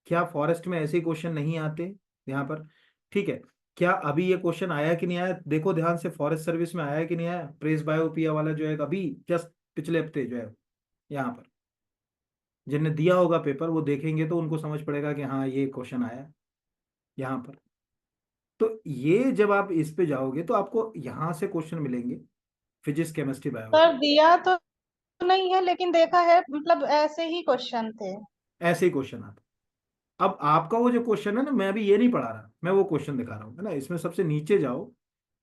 क्या फॉरेस्ट में ऐसे क्वेश्चन नहीं आते यहाँ पर? ठीक है, क्या अभी ये क्वेश्चन आया कि नहीं आया देखो ध्यान से, फॉरेस्ट सर्विस में आया कि नहीं आया? प्रेस बायोपिया वाला जो है अभी जस्ट पिछले हफ्ते जो है यहाँ पर, जिनने दिया होगा पेपर वो देखेंगे तो उनको समझ पड़ेगा कि हाँ ये क्वेश्चन आया यहाँ पर। तो ये जब आप इस पे जाओगे तो आपको यहाँ से क्वेश्चन मिलेंगे, फिजिक्स केमिस्ट्री बायो से सर दिया तो नहीं है लेकिन देखा है, मतलब ऐसे ही क्वेश्चन थे। ऐसे ही क्वेश्चन आते। अब आपका वो जो क्वेश्चन है ना, मैं अभी ये नहीं पढ़ा रहा, मैं वो क्वेश्चन दिखा रहा हूँ, है ना। इसमें सबसे नीचे जाओ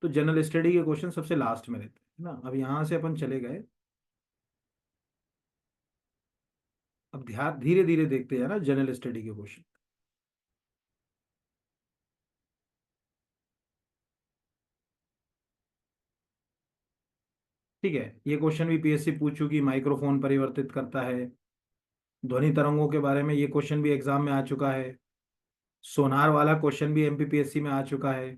तो जनरल स्टडी के क्वेश्चन सबसे लास्ट में रहते हैं ना। अब यहाँ से अपन चले गए, अब ध्यान धीरे धीरे देखते हैं ना जनरल स्टडी के क्वेश्चन। ठीक है, ये क्वेश्चन भी पीएससी पूछ चुकी, माइक्रोफोन परिवर्तित करता है, ध्वनि तरंगों के बारे में ये क्वेश्चन भी एग्जाम में आ चुका है, सोनार वाला क्वेश्चन भी एमपीपीएससी में आ चुका है।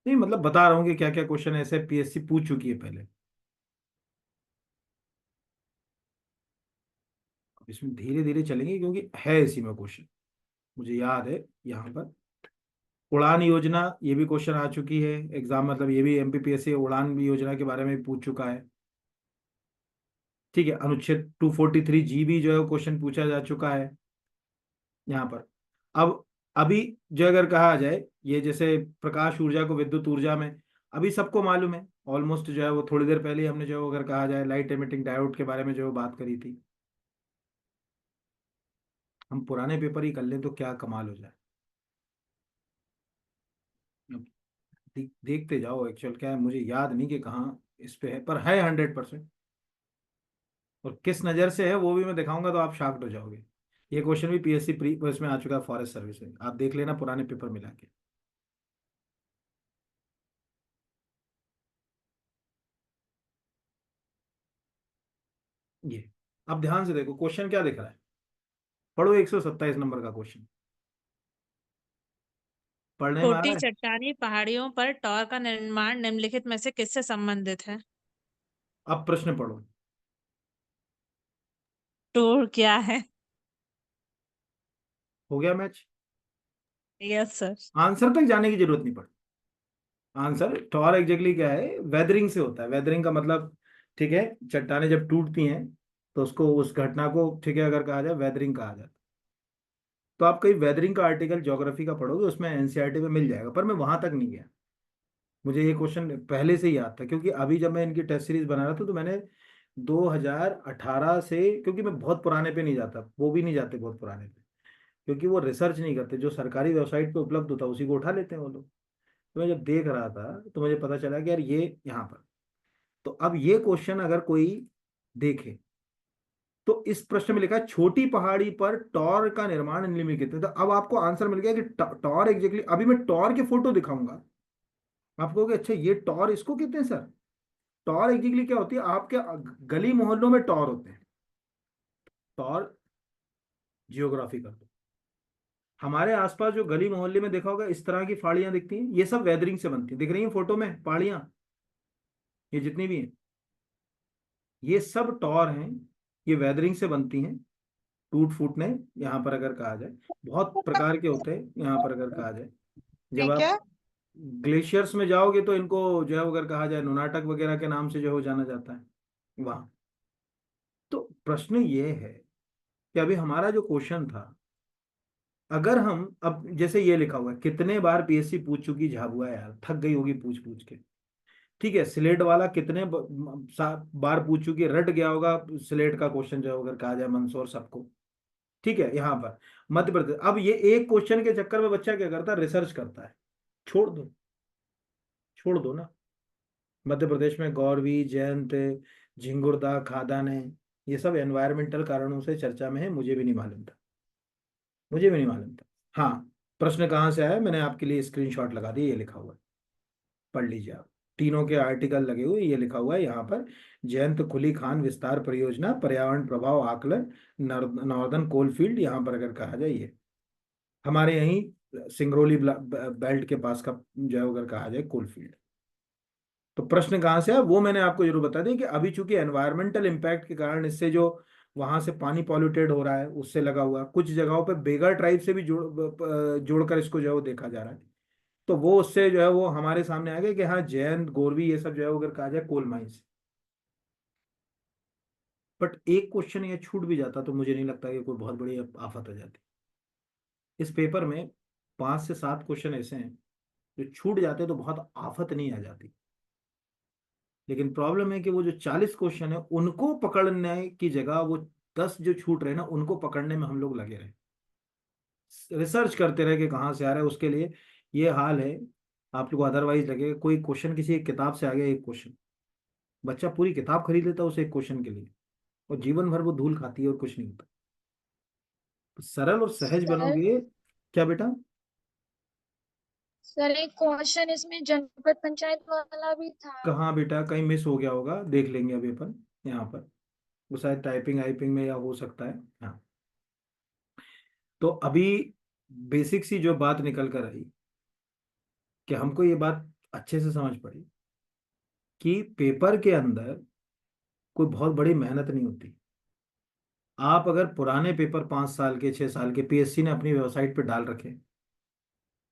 नहीं मतलब बता रहा हूँ कि क्या क्या क्वेश्चन ऐसे पीएससी पूछ चुकी है पहले। अब इसमें धीरे धीरे चलेंगे क्योंकि है इसी में क्वेश्चन, मुझे याद है यहाँ पर। उड़ान योजना ये भी क्वेश्चन आ चुकी है एग्जाम, मतलब ये भी एमपीपीएससी उड़ान भी योजना के बारे में भी पूछ चुका है। ठीक है, अनुच्छेद 243 जी भी जो है क्वेश्चन पूछा जा चुका है यहाँ पर। अब अभी जो अगर कहा जाए ये जैसे प्रकाश ऊर्जा को विद्युत ऊर्जा में, अभी सबको मालूम है ऑलमोस्ट जो है वो, थोड़ी देर पहले ही हमने जो अगर कहा जाए लाइट एमिटिंग डायोड के बारे में जो बात करी थी। हम पुराने पेपर ही कर लें तो क्या कमाल हो जाए। अब देखते जाओ, एक्चुअल क्या है मुझे याद नहीं कि कहाँ इस पे है, पर है 100%। और किस नज़र से है वो भी मैं दिखाऊंगा तो आप शॉक्ड हो जाओगे। ये क्वेश्चन भी पीएससी प्री इसमें आ चुका है, फॉरेस्ट सर्विस में, आप देख लेना पुराने पेपर मिला के। ये अब ध्यान से देखो क्वेश्चन क्या दिख रहा है, पढ़ो 127 नंबर का क्वेश्चन, पढ़ने में आ छोटी रहा है। चट्टानी पहाड़ियों पर टॉर का निर्माण निम्नलिखित में से किससे संबंधित है? अब प्रश्न पढ़ो। टूर क्या है? हो गया मैच। Yes sir. आंसर तक जाने की जरूरत नहीं पड़ती। आंसर टॉर एग्जैक्टली क्या है, वेदरिंग से होता है। वेदरिंग का मतलब, ठीक है, चट्टानें जब टूटती हैं तो उसको, उस घटना को, ठीक है, अगर कहा जाए वेदरिंग कहा जाता है। तो आप कहीं वेदरिंग का आर्टिकल ज्योग्राफी का पढ़ोगे उसमें एनसीईआरटी में मिल जाएगा, पर मैं वहां तक नहीं गया। मुझे ये क्वेश्चन पहले से ही याद था, क्योंकि अभी जब मैं इनकी टेस्ट सीरीज बना रहा था तो मैंने 2018 से, क्योंकि मैं बहुत पुराने पे नहीं जाता, वो भी नहीं जाते बहुत पुराने पे, क्योंकि वो रिसर्च नहीं करते, जो सरकारी वेबसाइट पे उपलब्ध होता है उसी को उठा लेते हैं वो लोग। तो मैं जब देख रहा था तो मुझे पता चला कि यार ये यहाँ पर, तो अब ये क्वेश्चन अगर कोई देखे तो इस प्रश्न में लिखा है छोटी पहाड़ी पर टॉर का निर्माण निम्नलिखित है। तो अब आपको आंसर मिल गया कि टॉर एग्जैक्टली, अभी मैं टॉर के फोटो दिखाऊंगा, आप कहोगे अच्छा ये टॉर इसको कहते हैं सर। टॉर एग्जैक्टली क्या होती है, आपके गली मोहल्लों में टॉर होते हैं। टॉर जियोग्राफी कर दो, हमारे आसपास जो गली मोहल्ले में देखा होगा इस तरह की फाड़ियां दिखती हैं, ये सब वेदरिंग से बनती हैं। दिख रही हैं फोटो में पहाड़ियां, ये जितनी भी हैं ये सब टॉर हैं, ये वेदरिंग से बनती हैं। टूट फूटने, यहाँ पर अगर कहा जाए बहुत प्रकार के होते हैं, यहाँ पर अगर कहा जाए, जब ठीक आप है। ग्लेशियर्स में जाओगे तो इनको जो है अगर कहा जाए नुनाटक वगैरह के नाम से जो है जाना जाता है वहाँ। तो प्रश्न ये है कि अभी हमारा जो क्वेश्चन था, अगर हम अब जैसे ये लिखा हुआ है कितने बार पीएससी पूछ चुकी झाबुआ, यार थक गई होगी पूछ पूछ के। ठीक है, स्लेट वाला कितने बार पूछ चुकी है, रट गया होगा स्लेट का क्वेश्चन जो है अगर कहा जाए मंदसौर सबको। ठीक है, यहाँ पर मध्य प्रदेश, अब ये एक क्वेश्चन के चक्कर में बच्चा क्या करता है, रिसर्च करता है। छोड़ दो, छोड़ दो ना। मध्य प्रदेश में गौरवी, जयंत, झिंगुरदा, खादान है, ये सब एनवायरमेंटल कारणों से चर्चा में है, मुझे भी नहीं मालूम था, मुझे भी नहीं मालूम था। हाँ, प्रश्न कहाँ से आया, मैंने आपके लिए स्क्रीनशॉट लगा दिया, ये लिखा हुआ है, पढ़ लीजिए आप। तीनों के आर्टिकल लगे हुए, ये लिखा हुआ है यहाँ पर, जयंत खुली खान विस्तार परियोजना, पर्यावरण प्रभाव आकलन, नॉर्दर्न कोलफील्ड, यहाँ पर अगर कहा जाए ये हमारे यहीं सिंगरौली बेल्ट के पास का जो है अगर कहा जाए कोलफील्ड। तो प्रश्न कहाँ से है वो मैंने आपको जरूर बता दें कि अभी चूंकि एनवायरमेंटल इम्पैक्ट के कारण इससे जो वहां से पानी पॉल्यूटेड हो रहा है उससे लगा हुआ, कुछ जगहों पे बेगर ट्राइब से भी जोड़कर इसको जो है वो देखा जा रहा है। तो वो उससे जो है वो हमारे सामने आ गया कि हाँ जैन गोरवी ये सब जो है वो अगर कहा जाए कोल माइंस। बट एक क्वेश्चन ये छूट भी जाता तो मुझे नहीं लगता कि कोई बहुत बड़ी आफत आ जाती। इस पेपर में 5 से 7 क्वेश्चन ऐसे हैं जो छूट जाते तो बहुत आफत नहीं आ जाती, लेकिन प्रॉब्लम है कि वो जो 40 क्वेश्चन है उनको पकड़ने की जगह वो 10 जो छूट रहे ना उनको पकड़ने में हम लोग लगे रहे, रिसर्च करते रहे कि कहाँ से आ रहा है। उसके लिए ये हाल है। आप लोग अदरवाइज लगे कोई क्वेश्चन किसी एक किताब से आ गया, एक क्वेश्चन, बच्चा पूरी किताब खरीद लेता है उस एक क्वेश्चन के लिए, और जीवन भर वो धूल खाती है और कुछ नहीं होता। तो सरल और सहज सर बनोगे। क्या बेटा? सर एक क्वेश्चन इसमें जनपद पंचायत वाला भी था। कहाँ बेटा, कहीं मिस हो गया होगा, देख लेंगे अभी अपन यहाँ पर, वो शायद टाइपिंग आइपिंग में या हो सकता है। हाँ, तो अभी बेसिक सी जो बात निकल कर आई कि हमको ये बात अच्छे से समझ पड़ी कि पेपर के अंदर कोई बहुत बड़ी मेहनत नहीं होती। आप अगर पुराने पेपर 5 साल के 6 साल के पीएससी ने अपनी वेबसाइट पे डाल रखे,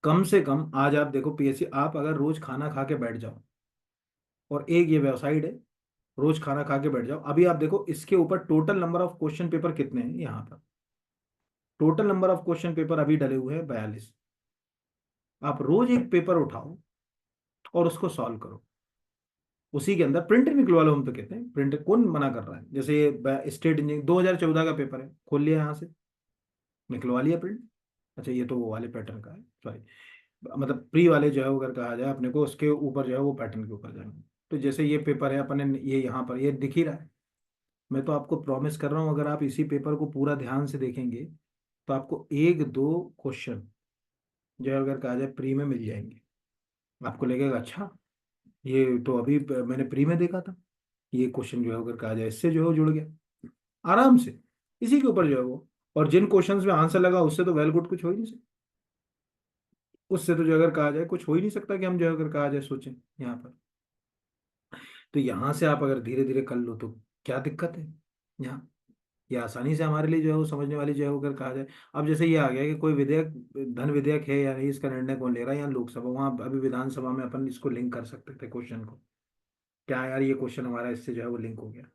कम से कम आज आप देखो पीएससी, आप अगर रोज खाना खा के बैठ जाओ, और एक ये वेबसाइट है, रोज खाना खा के बैठ जाओ, अभी आप देखो इसके ऊपर total number of question paper कितने हैं, यहाँ पर total number of question paper अभी डले हुए हैं 42। आप रोज एक पेपर उठाओ और उसको सॉल्व करो, उसी के अंदर प्रिंट निकलवा लो। हम तो कहते हैं प्रिंट कौन मना कर रहा है, जैसे ये स्टेट इंजीनियरिंग 2014 का पेपर है, खोल लिया यहाँ से, निकलवा लिया प्रिंट। अच्छा ये तो वो वाले पैटर्न का है, सॉरी, मतलब प्री वाले जो है वो अगर कहा जाए अपने को उसके ऊपर जो है वो पैटर्न के ऊपर जाना। तो जैसे ये पेपर है अपने, ये यहाँ पर ये दिख ही रहा है, मैं तो आपको प्रॉमिस कर रहा हूँ, अगर आप इसी पेपर को पूरा ध्यान से देखेंगे तो आपको एक दो क्वेश्चन जो है अगर कहा जाए प्री में मिल जाएंगे। आपको लगेगा अच्छा, ये तो अभी मैंने प्री में देखा था, ये क्वेश्चन जो है अगर कहा जाए इससे जो है वो जुड़ गया आराम से, इसी के ऊपर जो है वो। और जिन क्वेश्चंस में आंसर लगा उससे तो वेल गुड कुछ हो ही नहीं सकता, उससे तो जो अगर कहा जाए कुछ हो ही नहीं सकता कि हम जो है अगर कहा जाए सोचें यहाँ पर। तो यहाँ से आप अगर धीरे धीरे कर लो तो क्या दिक्कत है यहाँ, ये आसानी से हमारे लिए जो है वो समझने वाली जो है वो अगर कहा जाए। अब जैसे ये आ गया कि कोई विधेयक, धन विधेयक है या नहीं, इसका निर्णय कौन ले रहा है, या लोकसभा, वहाँ अभी विधानसभा में अपन इसको लिंक कर सकते थे क्वेश्चन को, क्या यार ये क्वेश्चन हमारा इससे जो है वो लिंक हो गया।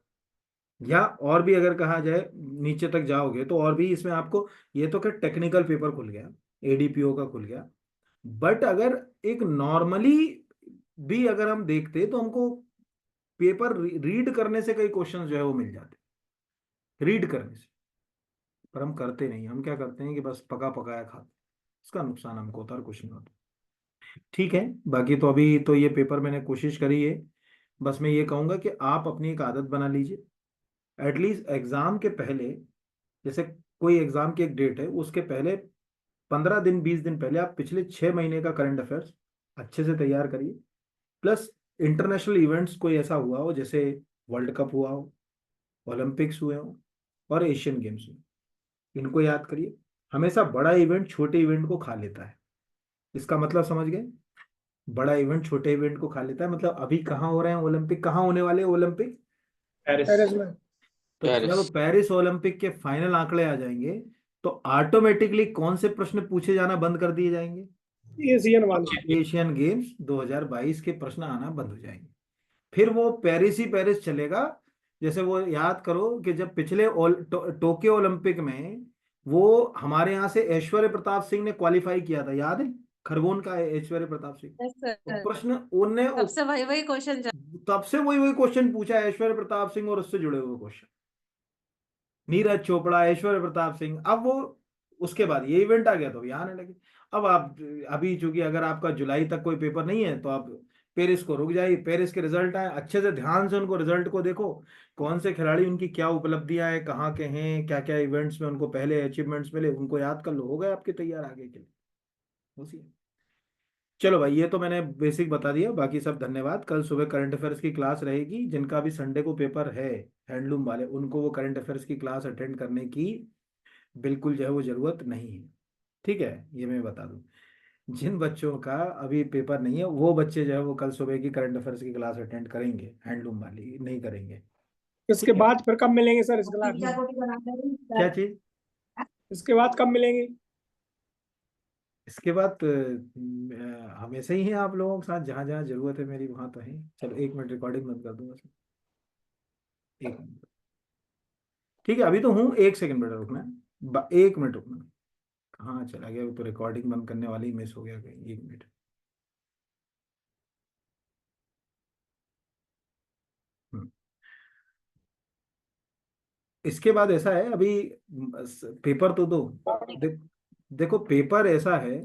या और भी अगर कहा जाए नीचे तक जाओगे तो और भी इसमें आपको, ये तो क्या टेक्निकल पेपर खुल गया, एडीपीओ का खुल गया, बट अगर एक नॉर्मली भी अगर हम देखते तो हमको पेपर रीड करने से कई क्वेश्चन जो है वो मिल जाते, रीड करने से। पर हम करते नहीं, हम क्या करते हैं कि बस पका पकाया खाते, इसका नुकसान हमको होता है और कुछ नहीं होता। ठीक है, बाकी तो अभी तो ये पेपर मैंने कोशिश करी है, बस मैं ये कहूँगा कि आप अपनी एक आदत बना लीजिए, एटलीस्ट एग्जाम के पहले, जैसे कोई एग्जाम की एक डेट है उसके पहले 15 दिन 20 दिन पहले आप पिछले 6 महीने का करंट अफेयर्स अच्छे से तैयार करिए। प्लस इंटरनेशनल इवेंट्स कोई ऐसा हुआ हो, जैसे वर्ल्ड कप हुआ हो, ओलंपिक्स हुए हो और एशियन गेम्स हुए, इनको याद करिए। हमेशा बड़ा इवेंट छोटे इवेंट को खा लेता है, इसका मतलब समझ गए, बड़ा इवेंट छोटे इवेंट को खा लेता है। मतलब अभी कहाँ हो रहे हैं ओलंपिक, कहाँ होने वाले हैं ओलंपिक, पेरिस में। तो जब पेरिस ओलंपिक के फाइनल आंकड़े आ जाएंगे तो ऑटोमेटिकली कौन से प्रश्न पूछे जाना बंद कर दिए जाएंगे, एशियन वाले। एशियन गेम्स 2022 के प्रश्न आना बंद हो जाएंगे। फिर वो पेरिस ही पेरिस चलेगा। जैसे वो याद करो कि जब पिछले टोक्यो ओलंपिक में वो हमारे यहाँ से ऐश्वर्य प्रताप सिंह ने क्वालिफाई किया था, याद है, खरगोन का है ऐश्वर्य प्रताप सिंह। यस तो सर, प्रश्न उनने तब से वही क्वेश्चन तब से वही वही क्वेश्चन पूछा है, ऐश्वर्य प्रताप सिंह और उससे जुड़े हुए क्वेश्चन, नीरज चोपड़ा, ऐश्वर्य प्रताप सिंह। अब वो उसके बाद ये इवेंट आ गया तो अभी आने लगे। अब आप अभी चूंकि अगर आपका जुलाई तक कोई पेपर नहीं है तो आप पेरिस को रुक जाइए, पेरिस के रिजल्ट आए, अच्छे से ध्यान से उनको रिजल्ट को देखो, कौन से खिलाड़ी, उनकी क्या उपलब्धियां हैं, कहाँ के हैं, क्या क्या इवेंट्स में उनको पहले अचीवमेंट्स मिले, उनको याद कर लो, हो गए आपके तैयार आगे के लिए, उसी। चलो भाई, ये तो मैंने बेसिक बता दिया, बाकी सब धन्यवाद। कल सुबह करंट अफेयर्स की क्लास रहेगी, जिनका भी संडे को पेपर है हैंडलूम वाले, उनको वो करंट अफेयर्स की क्लास अटेंड करने की बिल्कुल जो है वो जरूरत नहीं है। ठीक है, ये मैं बता दूं, जिन बच्चों का अभी पेपर नहीं है वो बच्चे जो है वो कल सुबह की करंट अफेयर्स की क्लास अटेंड करेंगे, हैंडलूम वाली नहीं करेंगे। इसके ठीक है, बाद फिर कब मिलेंगे सर इस क्लास में? क्या चीज, इसके बाद कब मिलेंगे? इसके बाद हमेशा ही है आप लोगों के साथ, जहां जहां जरूरत है मेरी वहां तो है। चलो 1 मिनट रिकॉर्डिंग बंद कर दूंगा, 1 मिनट। ठीक है, अभी तो हूँ, 1 सेकंड बेटा रुकना है, 1 मिनट रुकना। कहाँ चला गया, वो तो रिकॉर्डिंग बंद करने वाली मिस हो गया कहीं, 1 मिनट। हम्म। इसके बाद ऐसा है, अभी पेपर तो दो, देखो पेपर ऐसा है